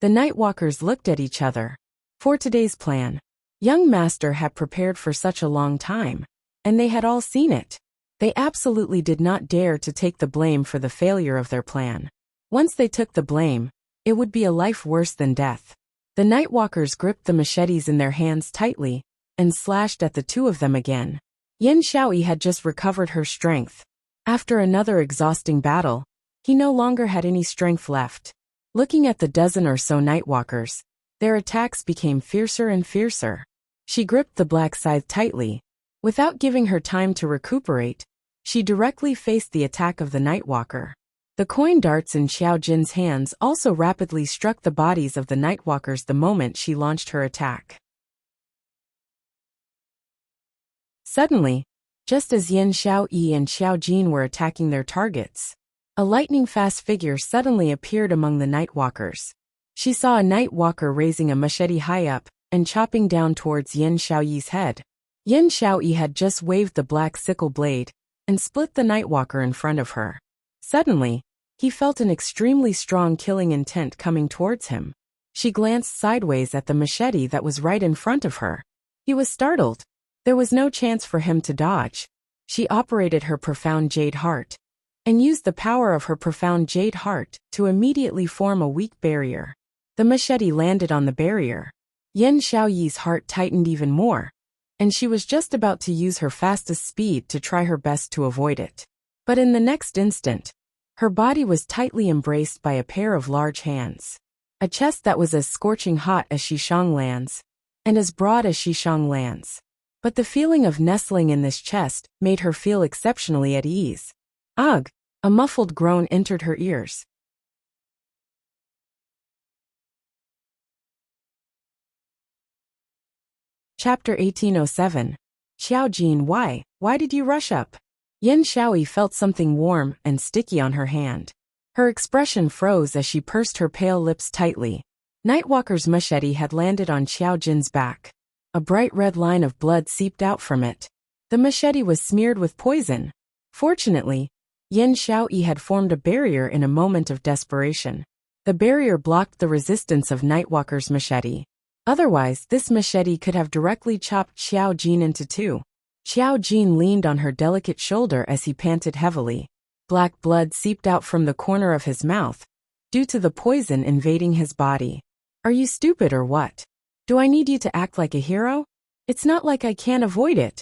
The Nightwalkers looked at each other. For today's plan, young master had prepared for such a long time, and they had all seen it. They absolutely did not dare to take the blame for the failure of their plan. Once they took the blame, it would be a life worse than death. The Nightwalkers gripped the machetes in their hands tightly and slashed at the 2 of them again. Yin Xiaoyi had just recovered her strength. After another exhausting battle, he no longer had any strength left. Looking at the dozen or so Nightwalkers, their attacks became fiercer and fiercer. She gripped the black scythe tightly. Without giving her time to recuperate, she directly faced the attack of the Nightwalker. The coin darts in Xiao Jin's hands also rapidly struck the bodies of the Nightwalkers the moment she launched her attack. Suddenly, just as Yin Xiaoyi and Xiao Jin were attacking their targets, a lightning-fast figure suddenly appeared among the Nightwalkers. She saw a Nightwalker raising a machete high up and chopping down towards Yin Xiaoyi's head. Yin Xiaoyi had just waved the black sickle blade and split the Nightwalker in front of her. Suddenly, he felt an extremely strong killing intent coming towards him. She glanced sideways at the machete that was right in front of her. He was startled. There was no chance for him to dodge. She operated her profound jade heart and used the power of her profound jade heart to immediately form a weak barrier. The machete landed on the barrier. Yin Xiaoyi's heart tightened even more, and she was just about to use her fastest speed to try her best to avoid it. But in the next instant, her body was tightly embraced by a pair of large hands. A chest that was as scorching hot as Shi Shanglan's, and as broad as Shi Shanglan's. But the feeling of nestling in this chest made her feel exceptionally at ease. Ugh! A muffled groan entered her ears. Chapter 1807. Xiao Jin, why did you rush up? Yin Xiaoyi felt something warm and sticky on her hand. Her expression froze as she pursed her pale lips tightly. Nightwalker's machete had landed on Xiao Jin's back. A bright red line of blood seeped out from it. The machete was smeared with poison. Fortunately, Yin Xiaoyi had formed a barrier in a moment of desperation. The barrier blocked the resistance of Nightwalker's machete. Otherwise, this machete could have directly chopped Xiao Jin into 2. Xiao Jin leaned on her delicate shoulder as he panted heavily. Black blood seeped out from the corner of his mouth, due to the poison invading his body. Are you stupid or what? Do I need you to act like a hero? It's not like I can't avoid it.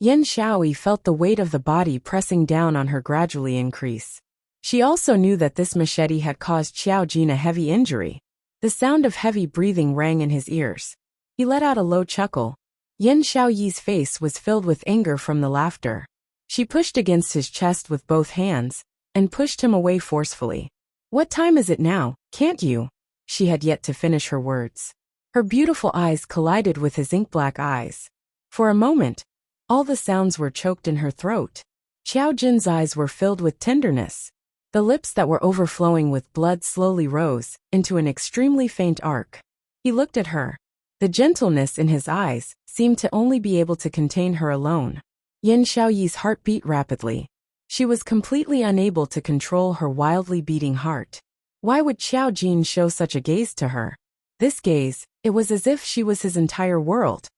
Yin Xiaoyi felt the weight of the body pressing down on her gradually increase. She also knew that this machete had caused Xiao Jin a heavy injury. The sound of heavy breathing rang in his ears. He let out a low chuckle. Yin Xiaoyi's face was filled with anger from the laughter. She pushed against his chest with both hands and pushed him away forcefully. What time is it now, can't you? She had yet to finish her words. Her beautiful eyes collided with his ink-black eyes. For a moment, all the sounds were choked in her throat. Xiao Jin's eyes were filled with tenderness. The lips that were overflowing with blood slowly rose into an extremely faint arc. He looked at her. The gentleness in his eyes seemed to only be able to contain her alone. Yin Xiaoyi's heart beat rapidly. She was completely unable to control her wildly beating heart. Why would Xiao Jin show such a gaze to her? This gaze, it was as if she was his entire world.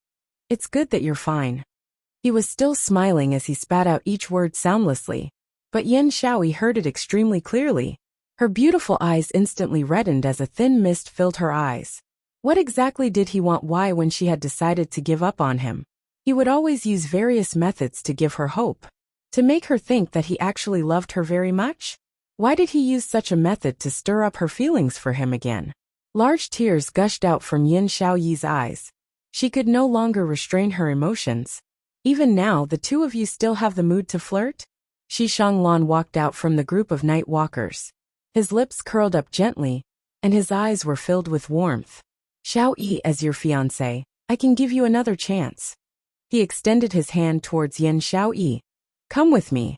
It's good that you're fine. He was still smiling as he spat out each word soundlessly. But Yin Xiaoyi heard it extremely clearly. Her beautiful eyes instantly reddened as a thin mist filled her eyes. What exactly did he want? Why, when she had decided to give up on him, he would always use various methods to give her hope, to make her think that he actually loved her very much? Why did he use such a method to stir up her feelings for him again? Large tears gushed out from Yin Xiaoyi's eyes. She could no longer restrain her emotions. Even now, the two of you still have the mood to flirt? Shi Shanglan walked out from the group of night walkers. His lips curled up gently, and his eyes were filled with warmth. Xiao Yi, as your fiancé, I can give you another chance. He extended his hand towards Yin Xiaoyi. Come with me.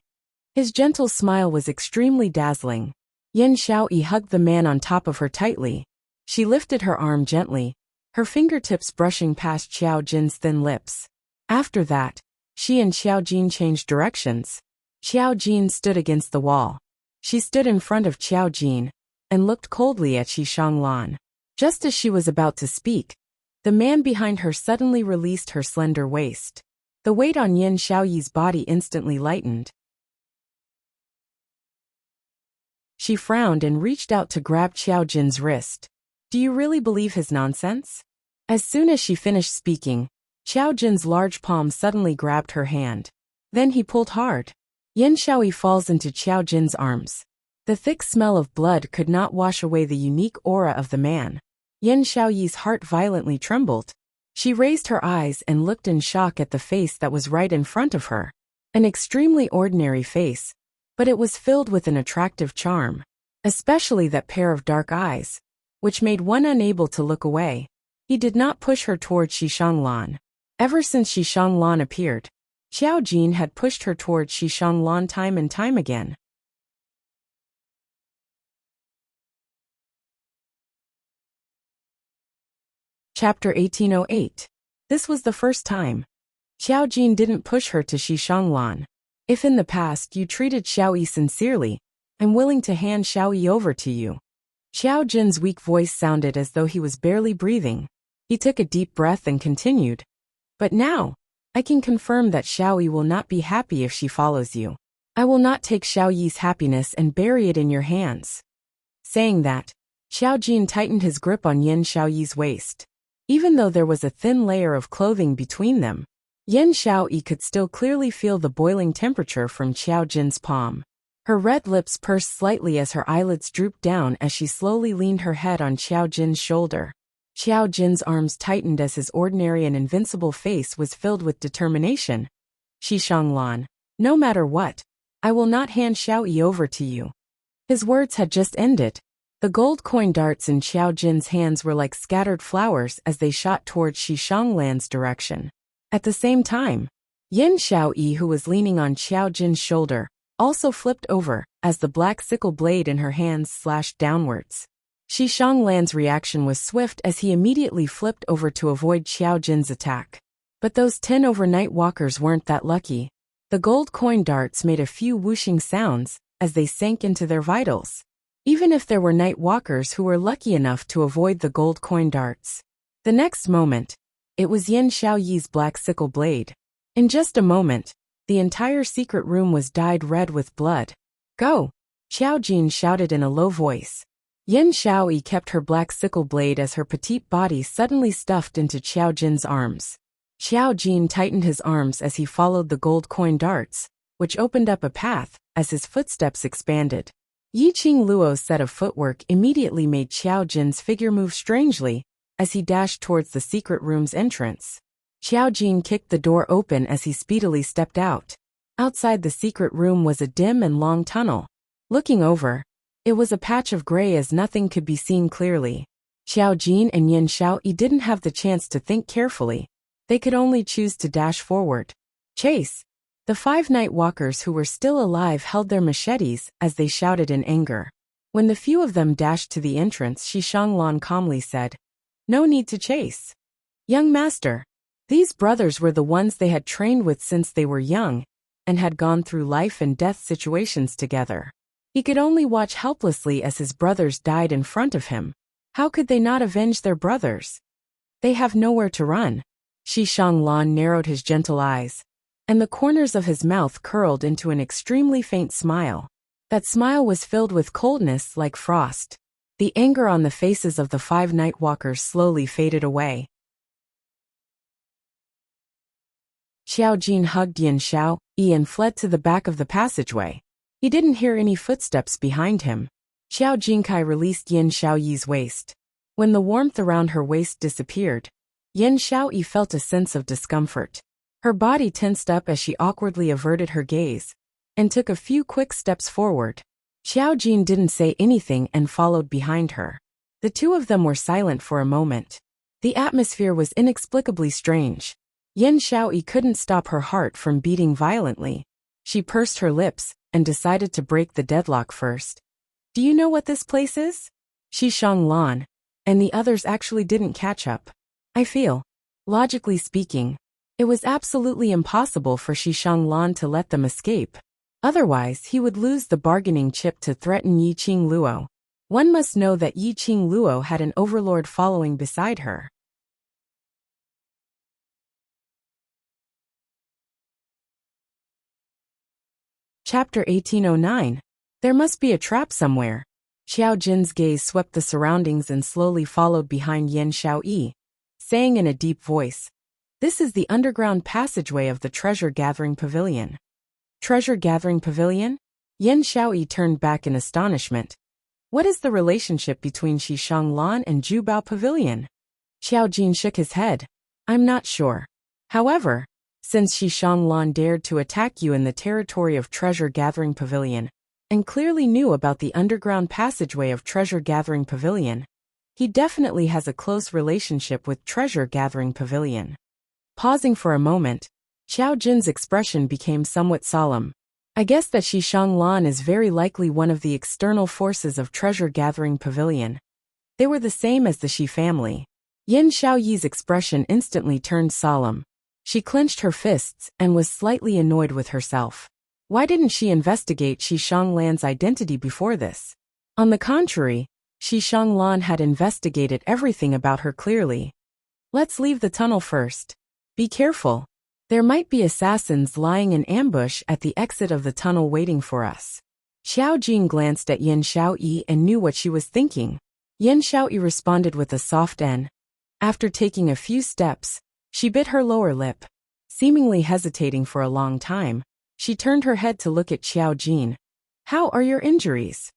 His gentle smile was extremely dazzling. Yin Xiaoyi hugged the man on top of her tightly. She lifted her arm gently, her fingertips brushing past Xiao Jin's thin lips. After that, she and Xiao Jin changed directions. Xiao Jin stood against the wall. She stood in front of Xiao Jin and looked coldly at Shi Shanglan. Just as she was about to speak, the man behind her suddenly released her slender waist. The weight on Yin Xiaoyi's body instantly lightened. She frowned and reached out to grab Xiao Jin's wrist. Do you really believe his nonsense? As soon as she finished speaking, Xiao Jin's large palm suddenly grabbed her hand. Then he pulled hard. Yin Xiaoyi falls into Xiao Jin's arms. The thick smell of blood could not wash away the unique aura of the man. Yin Xiaoyi's heart violently trembled. She raised her eyes and looked in shock at the face that was right in front of her. An extremely ordinary face, but it was filled with an attractive charm, especially that pair of dark eyes, which made one unable to look away. He did not push her towards Shi Shanglan. Ever since Shi Shanglan appeared, Xiao Jin had pushed her towards Shi Shanglan time and time again. Chapter 1808. This was the first time. Xiao Jin didn't push her to Shi Shanglan. If in the past you treated Xiao Yi sincerely, I'm willing to hand Xiao Yi over to you. Xiao Jin's weak voice sounded as though he was barely breathing. He took a deep breath and continued. But now, I can confirm that Xiao Yi will not be happy if she follows you. I will not take Xiao Yi's happiness and bury it in your hands. Saying that, Xiao Jin tightened his grip on Yin Xiaoyi's waist. Even though there was a thin layer of clothing between them, Yin Xiaoyi could still clearly feel the boiling temperature from Xiao Jin's palm. Her red lips pursed slightly as her eyelids drooped down as she slowly leaned her head on Xiao Jin's shoulder. Xiao Jin's arms tightened as his ordinary and invincible face was filled with determination. Shi Shanglan, no matter what, I will not hand Xiao Yi over to you. His words had just ended. The gold coin darts in Xiao Jin's hands were like scattered flowers as they shot towards Shi Shanglan's direction. At the same time, Yin Xiaoyi, who was leaning on Xiao Jin's shoulder, also flipped over as the black sickle blade in her hands slashed downwards. Shi Shanglan's reaction was swift as he immediately flipped over to avoid Xiao Jin's attack. But those 10 overnight walkers weren't that lucky. The gold coin darts made a few whooshing sounds as they sank into their vitals. Even if there were night walkers who were lucky enough to avoid the gold coin darts. The next moment, it was Yin Xiaoyi's black sickle blade. In just a moment, the entire secret room was dyed red with blood. Go! Xiao Jin shouted in a low voice. Yin Xiaoyi kept her black sickle blade as her petite body suddenly stuffed into Xiao Jin's arms. Xiao Jin tightened his arms as he followed the gold coin darts, which opened up a path as his footsteps expanded. Yiqing Luo's set of footwork immediately made Xiao Jin's figure move strangely as he dashed towards the secret room's entrance. Xiao Jin kicked the door open as he speedily stepped out. Outside the secret room was a dim and long tunnel. Looking over, it was a patch of gray as nothing could be seen clearly. Xiao Jin and Yin Xiaoyi didn't have the chance to think carefully. They could only choose to dash forward. Chase! The 5 night walkers who were still alive held their machetes as they shouted in anger. When the few of them dashed to the entrance, Shi Shanglan calmly said, "No need to chase. Young master." These brothers were the ones they had trained with since they were young and had gone through life and death situations together. He could only watch helplessly as his brothers died in front of him. How could they not avenge their brothers? They have nowhere to run. Shi Shanglan narrowed his gentle eyes, and the corners of his mouth curled into an extremely faint smile. That smile was filled with coldness like frost. The anger on the faces of the 5 night walkers slowly faded away. Xiao Jin hugged Yin Xiao Yi and fled to the back of the passageway. He didn't hear any footsteps behind him. Xiao Jinkai released Yin Xiao Yi's waist. When the warmth around her waist disappeared, Yin Xiao Yi felt a sense of discomfort. Her body tensed up as she awkwardly averted her gaze and took a few quick steps forward. Xiao Jin didn't say anything and followed behind her. The two of them were silent for a moment. The atmosphere was inexplicably strange. Yin Xiaoyi couldn't stop her heart from beating violently. She pursed her lips and decided to break the deadlock first. "Do you know what this place is?" Shi Shanglan and the others actually didn't catch up. I feel, logically speaking, it was absolutely impossible for Shi Shanglan to let them escape. Otherwise, he would lose the bargaining chip to threaten Yi Qing Luo. One must know that Yi Qing Luo had an overlord following beside her. Chapter 1809. There must be a trap somewhere. Xiao Jin's gaze swept the surroundings and slowly followed behind Yin Xiao Yi, saying in a deep voice, "This is the underground passageway of the treasure-gathering pavilion." Treasure-gathering pavilion? Yin Xiao Yi turned back in astonishment. What is the relationship between Shi Shanglan and Jubao Pavilion? Xiao Jin shook his head. I'm not sure. However, since Shi Shanglan dared to attack you in the territory of treasure-gathering pavilion, and clearly knew about the underground passageway of treasure-gathering pavilion, he definitely has a close relationship with treasure-gathering pavilion. Pausing for a moment, Xiao Jin's expression became somewhat solemn. I guess that Shi Shanglan is very likely one of the external forces of treasure-gathering pavilion. They were the same as the Shi family. Yin Xiaoyi's expression instantly turned solemn. She clenched her fists and was slightly annoyed with herself. Why didn't she investigate Shi Shanglan's identity before this? On the contrary, Shi Shanglan had investigated everything about her clearly. Let's leave the tunnel first. Be careful. There might be assassins lying in ambush at the exit of the tunnel waiting for us. Xiao Jin glanced at Yin Xiaoyi and knew what she was thinking. Yin Xiaoyi responded with a soft N. After taking a few steps, she bit her lower lip. Seemingly hesitating for a long time, she turned her head to look at Xiao Jin. How are your injuries?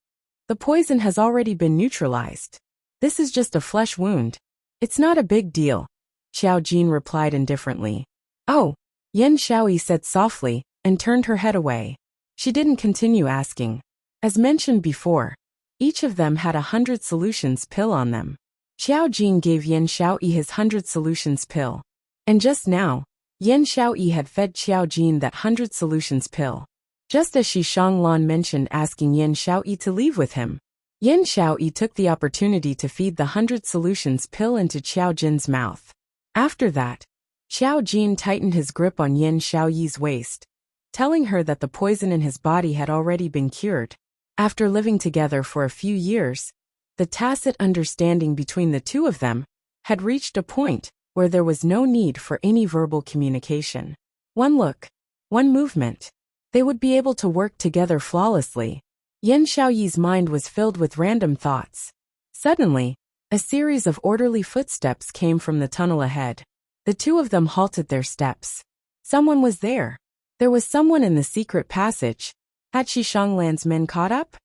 The poison has already been neutralized. This is just a flesh wound. It's not a big deal. Xiao Jin replied indifferently. Oh, Yin Xiaoyi said softly and turned her head away. She didn't continue asking. As mentioned before, each of them had 100 solutions pill on them. Xiao Jin gave Yin Xiaoyi his 100 solutions pill. And just now, Yin Xiaoyi had fed Xiao Jin that 100 solutions pill. Just as Shi Shanglan mentioned asking Yin Xiaoyi to leave with him, Yin Xiaoyi took the opportunity to feed the 100 solutions pill into Xiao Jin's mouth. After that, Xiao Jin tightened his grip on Yin Xiaoyi's waist, telling her that the poison in his body had already been cured. After living together for a few years, the tacit understanding between the two of them had reached a point where there was no need for any verbal communication. One look, one movement. They would be able to work together flawlessly. Yin Xiaoyi's mind was filled with random thoughts. Suddenly, a series of orderly footsteps came from the tunnel ahead. The two of them halted their steps. Someone was there. There was someone in the secret passage. Had Shi Shanglan's men caught up?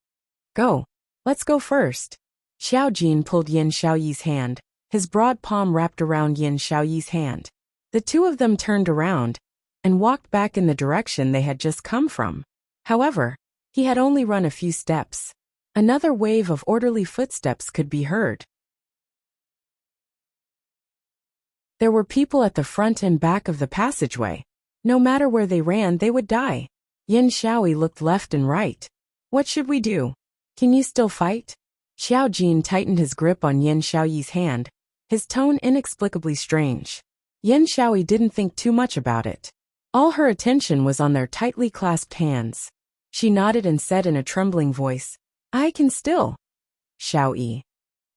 Go. Let's go first. Xiao Jin pulled Yin Xiaoyi's hand, his broad palm wrapped around Yin Xiaoyi's hand. The two of them turned around and walked back in the direction they had just come from. However, he had only run a few steps. Another wave of orderly footsteps could be heard. There were people at the front and back of the passageway. No matter where they ran, they would die. Yin Shaoyi looked left and right. What should we do? Can you still fight? Xiao Jin tightened his grip on Yin Shaoyi's hand, his tone inexplicably strange. Yin Shaoyi didn't think too much about it. All her attention was on their tightly clasped hands. She nodded and said in a trembling voice, I can still. Shaoyi.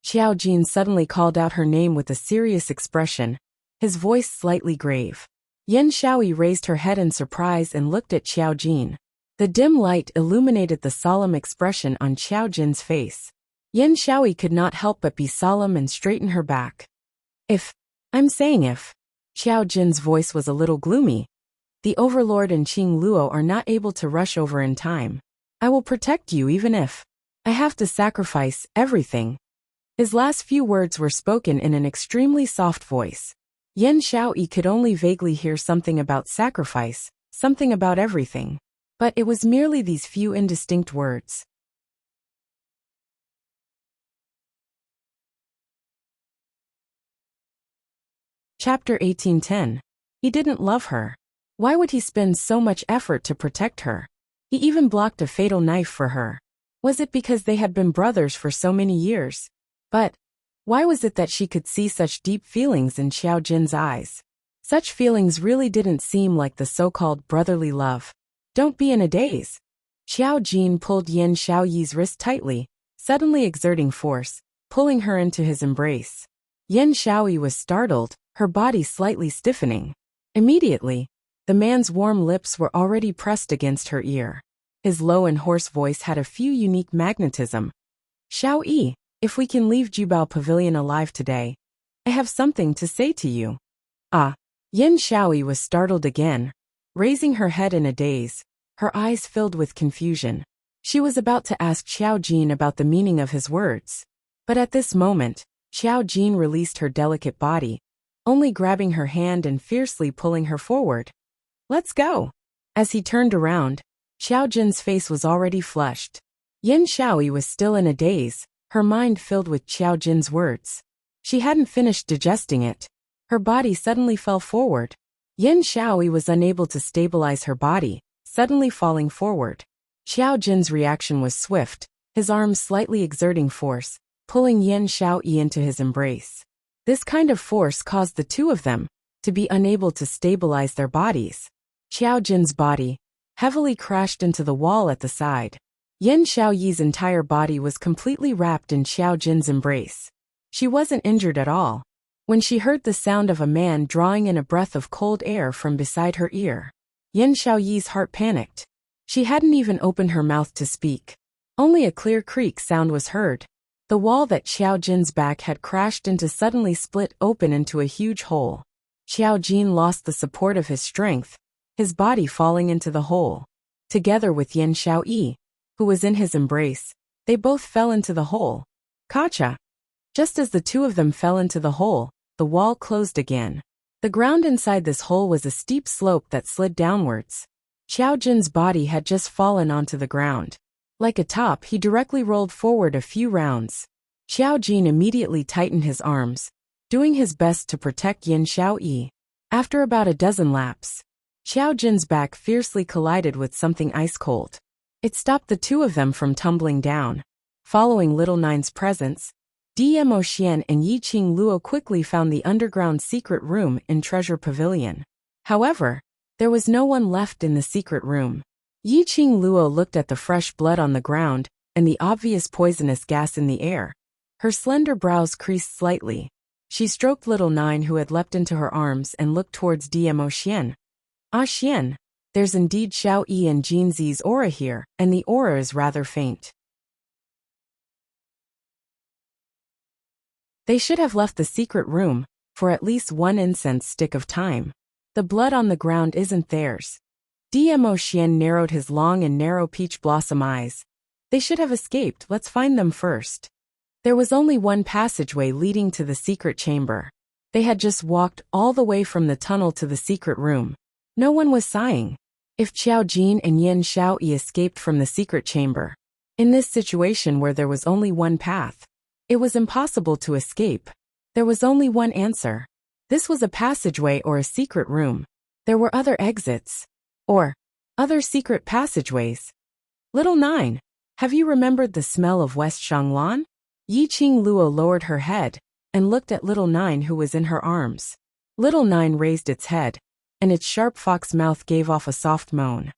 Xiao Jin suddenly called out her name with a serious expression, his voice slightly grave. Yin Shaoyi raised her head in surprise and looked at Xiao Jin. The dim light illuminated the solemn expression on Xiao Jin's face. Yin Shaoyi could not help but be solemn and straighten her back. If. Xiao Jin's voice was a little gloomy. The Overlord and Qing Luo are not able to rush over in time. I will protect you even if I have to sacrifice everything. His last few words were spoken in an extremely soft voice. Yin Shaoyi could only vaguely hear something about sacrifice, something about everything. But it was merely these few indistinct words. Chapter 1810. He didn't love her. Why would he spend so much effort to protect her? He even blocked a fatal knife for her. Was it because they had been brothers for so many years? But why was it that she could see such deep feelings in Xiao Jin's eyes? Such feelings really didn't seem like the so-called brotherly love. Don't be in a daze. Xiao Jin pulled Yin Shaoyi's wrist tightly, suddenly exerting force, pulling her into his embrace. Yin Shaoyi was startled, her body slightly stiffening. Immediately, the man's warm lips were already pressed against her ear. His low and hoarse voice had a few unique magnetism. Shaoyi, if we can leave Jubao Pavilion alive today, I have something to say to you. Ah. Yin Shaoyi was startled again, raising her head in a daze, her eyes filled with confusion. She was about to ask Xiao Jin about the meaning of his words. But at this moment, Xiao Jin released her delicate body, only grabbing her hand and fiercely pulling her forward. Let's go. As he turned around, Xiao Jin's face was already flushed. Yin Shaoyi was still in a daze, her mind filled with Xiao Jin's words. She hadn't finished digesting it. Her body suddenly fell forward. Yin Shaoyi was unable to stabilize her body, suddenly falling forward. Xiao Jin's reaction was swift, his arms slightly exerting force, pulling Yin Shaoyi into his embrace. This kind of force caused the two of them to be unable to stabilize their bodies. Xiao Jin's body heavily crashed into the wall at the side. Yin Shaoyi's entire body was completely wrapped in Xiao Jin's embrace. She wasn't injured at all. When she heard the sound of a man drawing in a breath of cold air from beside her ear, Yin Shaoyi's heart panicked. She hadn't even opened her mouth to speak. Only a clear creak sound was heard. The wall that Xiao Jin's back had crashed into suddenly split open into a huge hole. Xiao Jin lost the support of his strength, his body falling into the hole. Together with Yin Shaoyi, who was in his embrace, they both fell into the hole. Kacha! Just as the two of them fell into the hole, the wall closed again. The ground inside this hole was a steep slope that slid downwards. Xiao Jin's body had just fallen onto the ground. Like a top, he directly rolled forward a few rounds. Xiao Jin immediately tightened his arms, doing his best to protect Yin Shaoyi. After about a dozen laps, Xiao Jin's back fiercely collided with something ice cold. It stopped the two of them from tumbling down. Following Little Nine's presence, Dmo Xian and Yiqing Luo quickly found the underground secret room in Treasure Pavilion. However, there was no one left in the secret room. Yiqing Luo looked at the fresh blood on the ground and the obvious poisonous gas in the air. Her slender brows creased slightly. She stroked Little Nine, who had leapt into her arms, and looked towards Dmo Xian. Ah Xian, there's indeed Xiao Yi and Jin Zi's aura here, and the aura is rather faint. They should have left the secret room for at least one incense stick of time. The blood on the ground isn't theirs. Dmo Xian narrowed his long and narrow peach blossom eyes. They should have escaped. Let's find them first. There was only one passageway leading to the secret chamber. They had just walked all the way from the tunnel to the secret room. No one was sighing. If Xiao Jin and Yin Shaoyi escaped from the secret chamber, in this situation where there was only one path, it was impossible to escape. There was only one answer. This was a passageway or a secret room. There were other exits. Or other secret passageways. Little 9, have you remembered the smell of West Shanglan? Yiqing Luo lowered her head and looked at Little 9 who was in her arms. Little 9 raised its head, and its sharp fox mouth gave off a soft moan.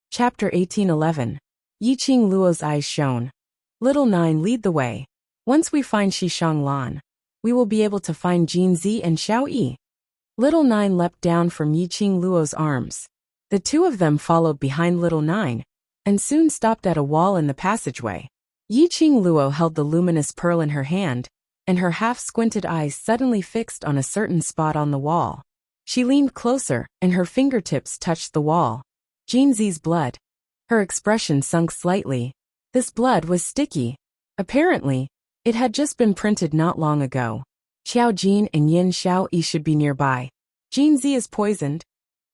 Chapter 18:11. Yiqing Luo's eyes shone. Little 9, lead the way. Once we find Shishanglan, we will be able to find Jinzi and Xiao Yi. Little 9 leapt down from Yiqing Luo's arms. The two of them followed behind Little 9, and soon stopped at a wall in the passageway. Yiqing Luo held the luminous pearl in her hand, and her half-squinted eyes suddenly fixed on a certain spot on the wall. She leaned closer, and her fingertips touched the wall. Jinzi's blood. Her expression sunk slightly. This blood was sticky. Apparently, it had just been printed not long ago. Xiao Jin and Yin Xiao Yi should be nearby. Jinzi is poisoned.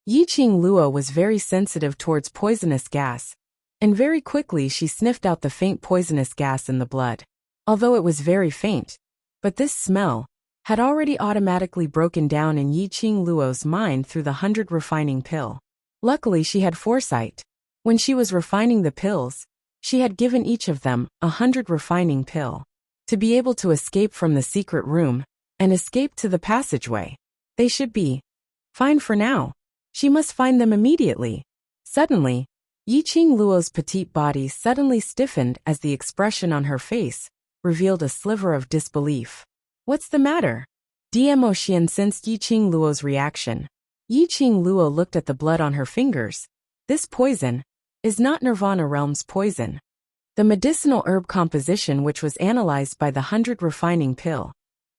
Yiqing Luo was very sensitive towards poisonous gas, and very quickly she sniffed out the faint poisonous gas in the blood. Although it was very faint, but this smell had already automatically broken down in Yiqing Luo's mind through the 100 refining pill. Luckily she had foresight. When she was refining the pills, she had given each of them 100 refining pill to be able to escape from the secret room and escape to the passageway. They should be fine for now. She must find them immediately. Suddenly, Yiqing Luo's petite body suddenly stiffened as the expression on her face revealed a sliver of disbelief. What's the matter? Dmo Xian sensed Yiqing Luo's reaction. Yiqing Luo looked at the blood on her fingers. This poison is not Nirvana Realm's poison. The medicinal herb composition which was analyzed by the 100 refining pill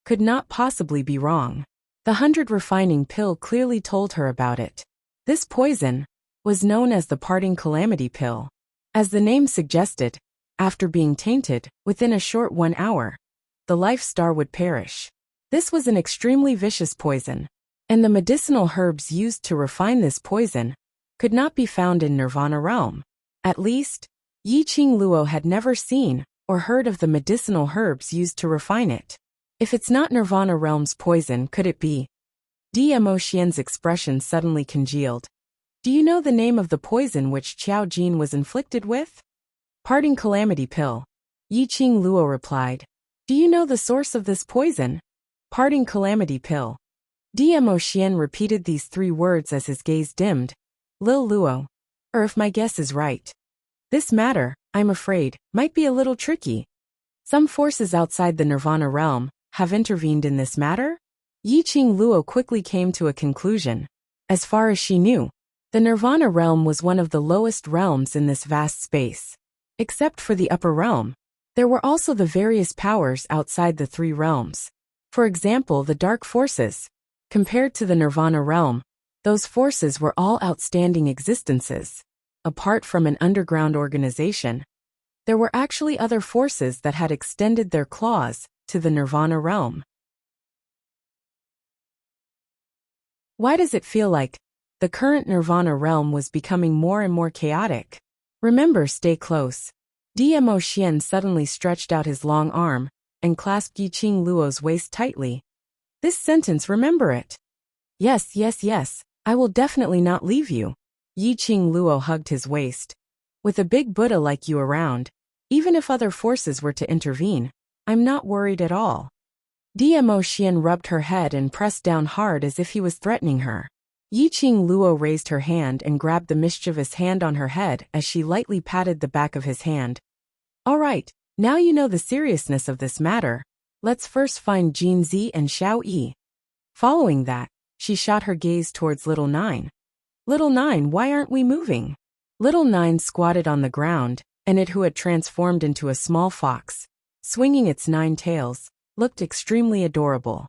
could not possibly be wrong. The 100 refining pill clearly told her about it. This poison was known as the parting calamity pill. As the name suggested, after being tainted, within a short 1 hour, the life star would perish. This was an extremely vicious poison, and the medicinal herbs used to refine this poison could not be found in Nirvana Realm. At least, Yiqing Luo had never seen or heard of the medicinal herbs used to refine it. If it's not Nirvana Realm's poison, could it be? Dmo Xian's expression suddenly congealed. Do you know the name of the poison which Qiao Jin was inflicted with? Parting calamity pill. Yiqing Luo replied. Do you know the source of this poison? Parting calamity pill. Dmo Xian repeated these 3 words as his gaze dimmed. Lil Luo. Or if my guess is right. This matter, I'm afraid, might be a little tricky. Some forces outside the Nirvana Realm have intervened in this matter? Yiqing Luo quickly came to a conclusion. As far as she knew, the Nirvana Realm was one of the lowest realms in this vast space. Except for the upper realm, there were also the various powers outside the 3 realms. For example, the dark forces. Compared to the Nirvana Realm, those forces were all outstanding existences. Apart from an underground organization, there were actually other forces that had extended their claws to the Nirvana Realm. Why does it feel like the current Nirvana Realm was becoming more and more chaotic? Remember, stay close. Dmo Xian suddenly stretched out his long arm and clasped Yiqing Luo's waist tightly. This sentence, remember it. Yes, yes, yes, I will definitely not leave you. Yiqing Luo hugged his waist. With a big Buddha like you around, even if other forces were to intervene, I'm not worried at all. Dmo Xian rubbed her head and pressed down hard as if he was threatening her. Yiqing Luo raised her hand and grabbed the mischievous hand on her head as she lightly patted the back of his hand. All right, now you know the seriousness of this matter. Let's first find Jinzi and Xiao Yi. Following that, she shot her gaze towards Little 9. Little 9, why aren't we moving? Little 9 squatted on the ground, and it who had transformed into a small fox, swinging its 9 tails, looked extremely adorable.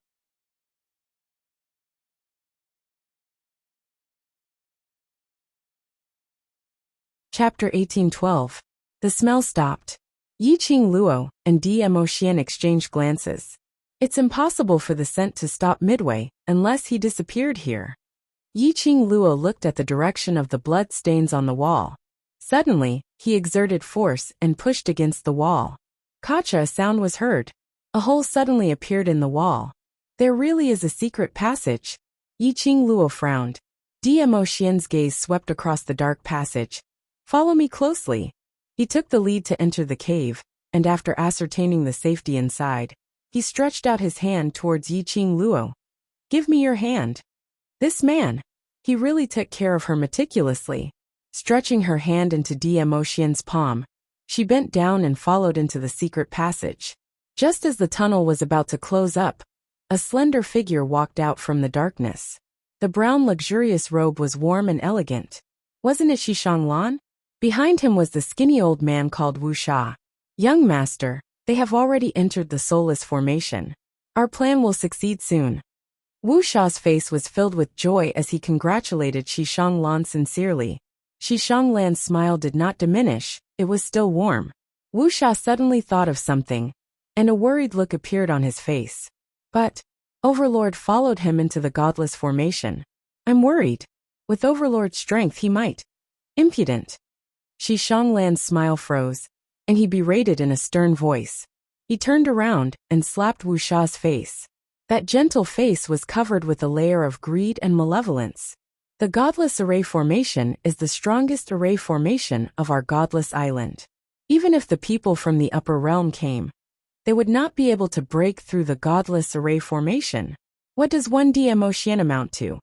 Chapter 18:12. The smell stopped. Yiqing Luo and Dmo Xian exchanged glances. It's impossible for the scent to stop midway unless he disappeared here. Yiqing Luo looked at the direction of the blood stains on the wall. Suddenly, he exerted force and pushed against the wall. Kacha, a sound was heard. A hole suddenly appeared in the wall. There really is a secret passage. Yiqing Luo frowned. Demo Xian's gaze swept across the dark passage. Follow me closely. He took the lead to enter the cave, and after ascertaining the safety inside, he stretched out his hand towards Yiqing Luo. Give me your hand. This man. He really took care of her meticulously. Stretching her hand into Demo Xian's palm, she bent down and followed into the secret passage. Just as the tunnel was about to close up, a slender figure walked out from the darkness. The brown luxurious robe was warm and elegant. Wasn't it Xishang Lan? Behind him was the skinny old man called Wu Sha. Young master, they have already entered the soulless formation. Our plan will succeed soon. Wu Sha's face was filled with joy as he congratulated Xishang Lan sincerely. Xishang Lan's smile did not diminish, it was still warm. Wu Sha suddenly thought of something, and a worried look appeared on his face. But Overlord followed him into the godless formation. I'm worried. With Overlord's strength he might. Impudent. Xishang Lan's smile froze, and he berated in a stern voice. He turned around and slapped Wu Sha's face. That gentle face was covered with a layer of greed and malevolence. The godless array formation is the strongest array formation of our godless island. Even if the people from the upper realm came, they would not be able to break through the godless array formation. What does one Demo Xian amount to?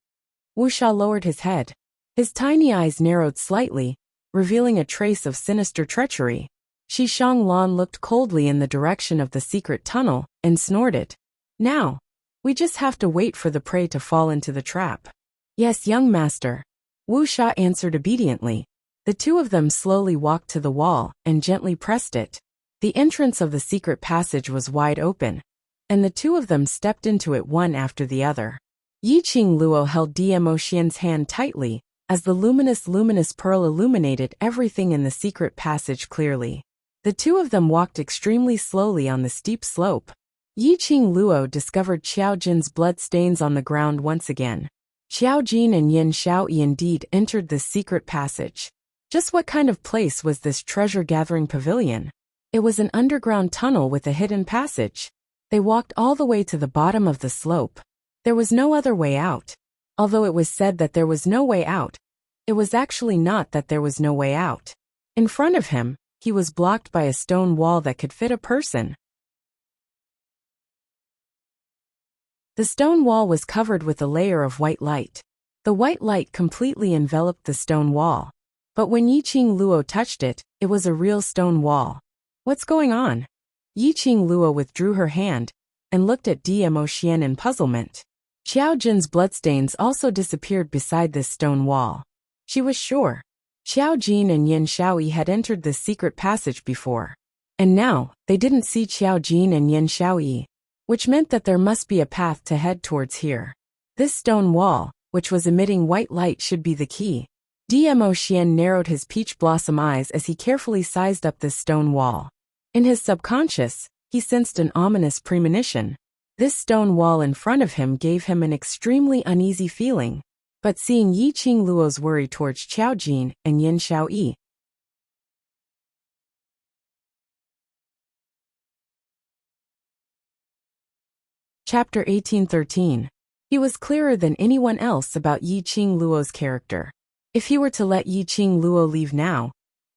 Wu Sha lowered his head. His tiny eyes narrowed slightly, revealing a trace of sinister treachery. Xishang Lan looked coldly in the direction of the secret tunnel and snorted. Now, we just have to wait for the prey to fall into the trap. Yes, young master. Wu Sha answered obediently. The two of them slowly walked to the wall and gently pressed it. The entrance of the secret passage was wide open, and the two of them stepped into it one after the other. Yiqing Luo held Demo Xian's hand tightly, as the luminous pearl illuminated everything in the secret passage clearly. The two of them walked extremely slowly on the steep slope. Yiqing Luo discovered Qiao Jin's blood stains on the ground once again. Qiao Jin and Yin Xiaoyi indeed entered this secret passage. Just what kind of place was this treasure-gathering pavilion? It was an underground tunnel with a hidden passage. They walked all the way to the bottom of the slope. There was no other way out. Although it was said that there was no way out, it was actually not that there was no way out. In front of him, he was blocked by a stone wall that could fit a person. The stone wall was covered with a layer of white light. The white light completely enveloped the stone wall. But when Yiqing Luo touched it, it was a real stone wall. What's going on? Yiqing Luo withdrew her hand and looked at Demo Xian in puzzlement. Qiao Jin's bloodstains also disappeared beside this stone wall. She was sure. Qiao Jin and Yin Xiaoyi had entered this secret passage before. And now, they didn't see Qiao Jin and Yin Xiaoyi, which meant that there must be a path to head towards here. This stone wall, which was emitting white light, should be the key. Demo Xian narrowed his peach blossom eyes as he carefully sized up this stone wall. In his subconscious, he sensed an ominous premonition. This stone wall in front of him gave him an extremely uneasy feeling. But seeing Yiqing Luo's worry towards Qiao Jin and Yin Xiaoyi, Chapter 1813. He was clearer than anyone else about Yiqing Luo's character. If he were to let Yiqing Luo leave now,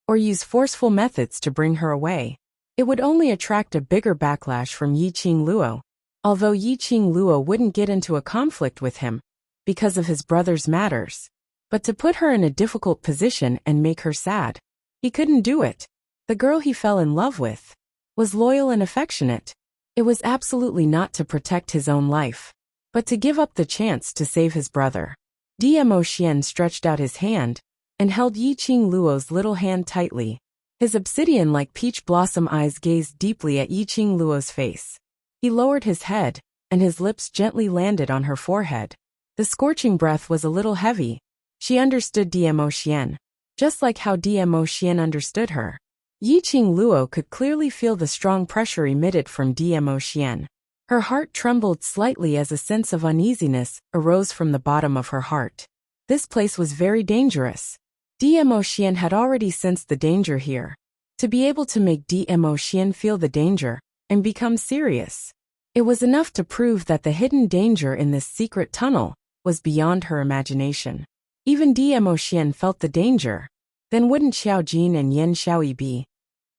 or use forceful methods to bring her away, it would only attract a bigger backlash from Yiqing Luo. Although Yiqing Luo wouldn't get into a conflict with him because of his brother's matters, but to put her in a difficult position and make her sad, he couldn't do it. The girl he fell in love with was loyal and affectionate. It was absolutely not to protect his own life, but to give up the chance to save his brother. Demo Xian stretched out his hand and held Yiqing Luo's little hand tightly. His obsidian-like peach blossom eyes gazed deeply at Yiqing Luo's face. He lowered his head, and his lips gently landed on her forehead. The scorching breath was a little heavy. She understood Demo Xian, just like how Demo Xian understood her. Yiqing Luo could clearly feel the strong pressure emitted from Demo Xian. Her heart trembled slightly as a sense of uneasiness arose from the bottom of her heart. This place was very dangerous. Demo Xian had already sensed the danger here. To be able to make Demo Xian feel the danger and become serious. It was enough to prove that the hidden danger in this secret tunnel was beyond her imagination. Even Dmo Xian felt the danger. Then wouldn't Xiao Jin and Yen Xiaoyi be?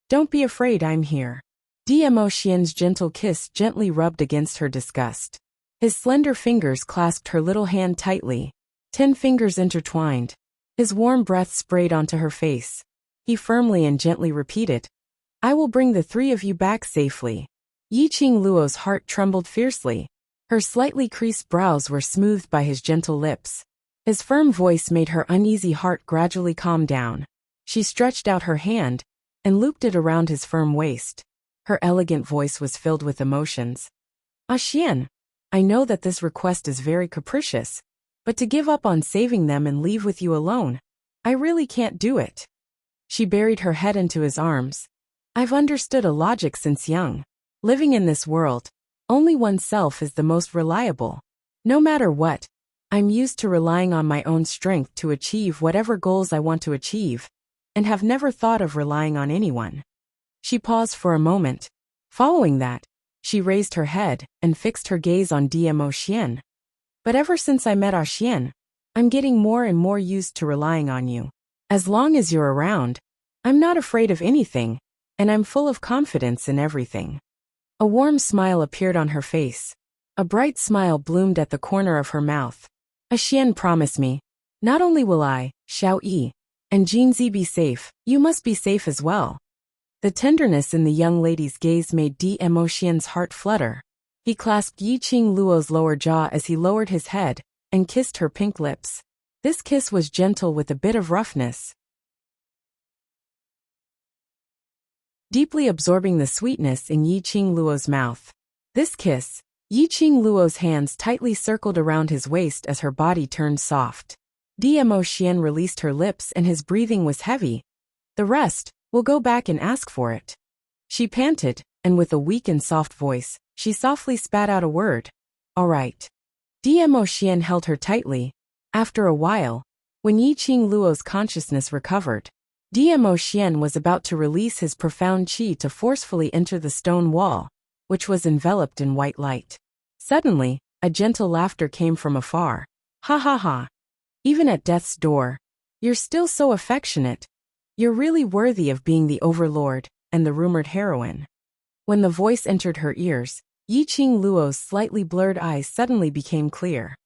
Don't be afraid, I'm here. Dmo Xian's gentle kiss gently rubbed against her disgust. His slender fingers clasped her little hand tightly, 10 fingers intertwined. His warm breath sprayed onto her face. He firmly and gently repeated, I will bring the 3 of you back safely. Yiqing Luo's heart trembled fiercely. Her slightly creased brows were smoothed by his gentle lips. His firm voice made her uneasy heart gradually calm down. She stretched out her hand and looped it around his firm waist. Her elegant voice was filled with emotions. Ah Xian, I know that this request is very capricious, but to give up on saving them and leave with you alone, I really can't do it. She buried her head into his arms. I've understood a logic since young. Living in this world, only oneself is the most reliable. No matter what, I'm used to relying on my own strength to achieve whatever goals I want to achieve, and have never thought of relying on anyone. She paused for a moment. Following that, she raised her head and fixed her gaze on Dmo Xian. But ever since I met Ah Xian, I'm getting more and more used to relying on you. As long as you're around, I'm not afraid of anything, and I'm full of confidence in everything. A warm smile appeared on her face. A bright smile bloomed at the corner of her mouth. Ah Xian, promise me, not only will I, Xiao Yi, and Jinzi be safe, you must be safe as well. The tenderness in the young lady's gaze made Dmo Xian's heart flutter. He clasped Yiqing Luo's lower jaw as he lowered his head and kissed her pink lips. This kiss was gentle with a bit of roughness, deeply absorbing the sweetness in Yiqing Luo's mouth. This kiss, Yiqing Luo's hands tightly circled around his waist as her body turned soft. Dmo Xian released her lips and his breathing was heavy. The rest, we'll go back and ask for it. She panted, and with a weak and soft voice, she softly spat out a word. All right. Dmo Xian held her tightly. After a while, when Yiqing Luo's consciousness recovered, Dmo Xian was about to release his profound qi to forcefully enter the stone wall, which was enveloped in white light. Suddenly, a gentle laughter came from afar. Ha ha ha. Even at death's door, you're still so affectionate. You're really worthy of being the overlord and the rumored heroine. When the voice entered her ears, Yiqing Luo's slightly blurred eyes suddenly became clear.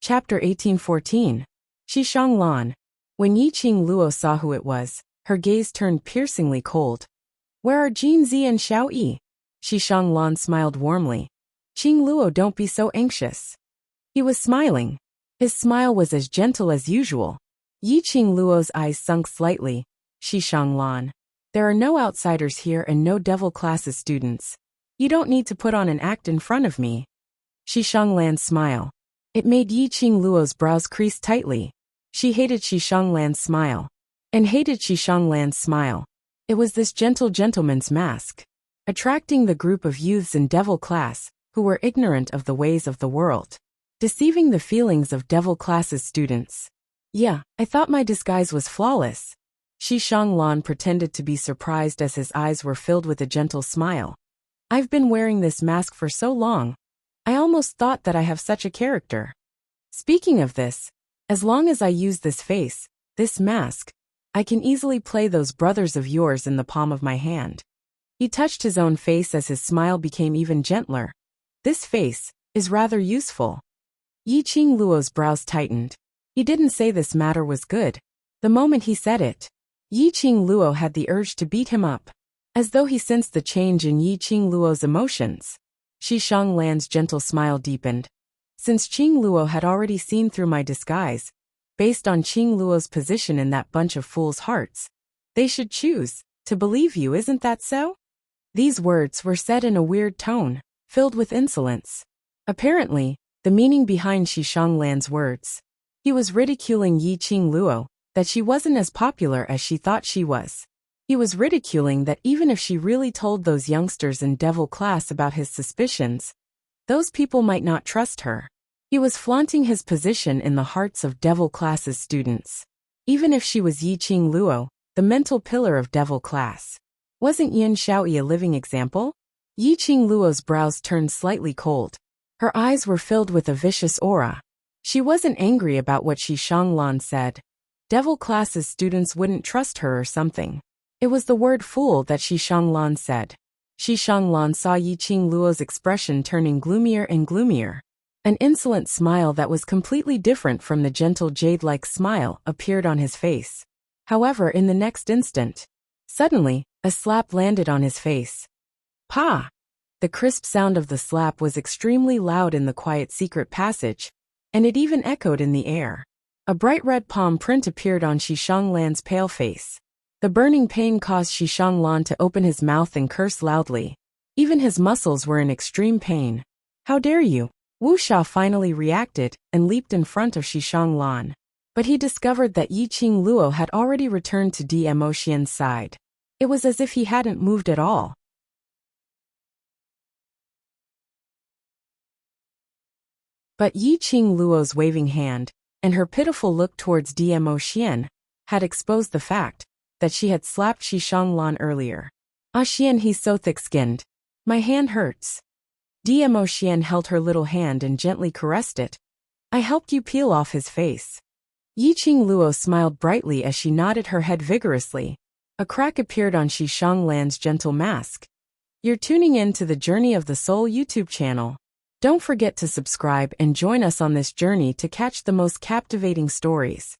Chapter 1814. Xishang Lan. When Yiqing Luo saw who it was, her gaze turned piercingly cold. Where are Jinzi and Xiao Yi? Xishang Lan smiled warmly. Qing Luo, don't be so anxious. He was smiling. His smile was as gentle as usual. Yiqing Luo's eyes sunk slightly. Xishang Lan. There are no outsiders here and no devil classes students. You don't need to put on an act in front of me. Xishang Lan's smile. It made Yiqing Luo's brows crease tightly. She hated Xishang Lan's smile. And hated Xishang Lan's smile. It was this gentle gentleman's mask, attracting the group of youths in devil class who were ignorant of the ways of the world, deceiving the feelings of devil class's students. Yeah, I thought my disguise was flawless. Xishang Lan pretended to be surprised as his eyes were filled with a gentle smile. I've been wearing this mask for so long. I almost thought that I have such a character. Speaking of this, as long as I use this face, this mask, I can easily play those brothers of yours in the palm of my hand. He touched his own face as his smile became even gentler. This face is rather useful. Yiqing Luo's brows tightened. He didn't say this matter was good. The moment he said it, Yiqing Luo had the urge to beat him up, as though he sensed the change in Yiqing Luo's emotions. Xishang Lan's gentle smile deepened. Since Qing Luo had already seen through my disguise, based on Qing Luo's position in that bunch of fools' hearts, they should choose to believe you, isn't that so? These words were said in a weird tone, filled with insolence. Apparently, the meaning behind Xishang Lan's words. He was ridiculing Yiqing Luo, that she wasn't as popular as she thought she was. He was ridiculing that even if she really told those youngsters in devil class about his suspicions, those people might not trust her. He was flaunting his position in the hearts of Devil Class's students. Even if she was Yiqing Luo, the mental pillar of Devil Class. Wasn't Yin Shaoyi a living example? Yiqing Luo's brows turned slightly cold. Her eyes were filled with a vicious aura. She wasn't angry about what Shi Shanglan said. Devil Class's students wouldn't trust her or something. It was the word fool that Shi Shanglan said. Shi Shanglan saw Yiqing Luo's expression turning gloomier and gloomier. An insolent smile that was completely different from the gentle jade-like smile appeared on his face. However, in the next instant, suddenly, a slap landed on his face. Pa! The crisp sound of the slap was extremely loud in the quiet secret passage, and it even echoed in the air. A bright red palm print appeared on Shi Shanglan's pale face. The burning pain caused Shi Shanglan to open his mouth and curse loudly. Even his muscles were in extreme pain. How dare you? Wu Sha finally reacted and leaped in front of Shi Shanglan. But he discovered that Yiqing Luo had already returned to Dmo Xian's side. It was as if he hadn't moved at all. But Yiqing Luo's waving hand, and her pitiful look towards Dmo Xian, had exposed the fact that she had slapped Shi Shanglan earlier. Ah Xian, he's so thick-skinned. My hand hurts. Dmo Xian held her little hand and gently caressed it. I helped you peel off his face. Yiqing Luo smiled brightly as she nodded her head vigorously. A crack appeared on Shi Shanglan's gentle mask. You're tuning in to the Journey of the Soul YouTube channel. Don't forget to subscribe and join us on this journey to catch the most captivating stories.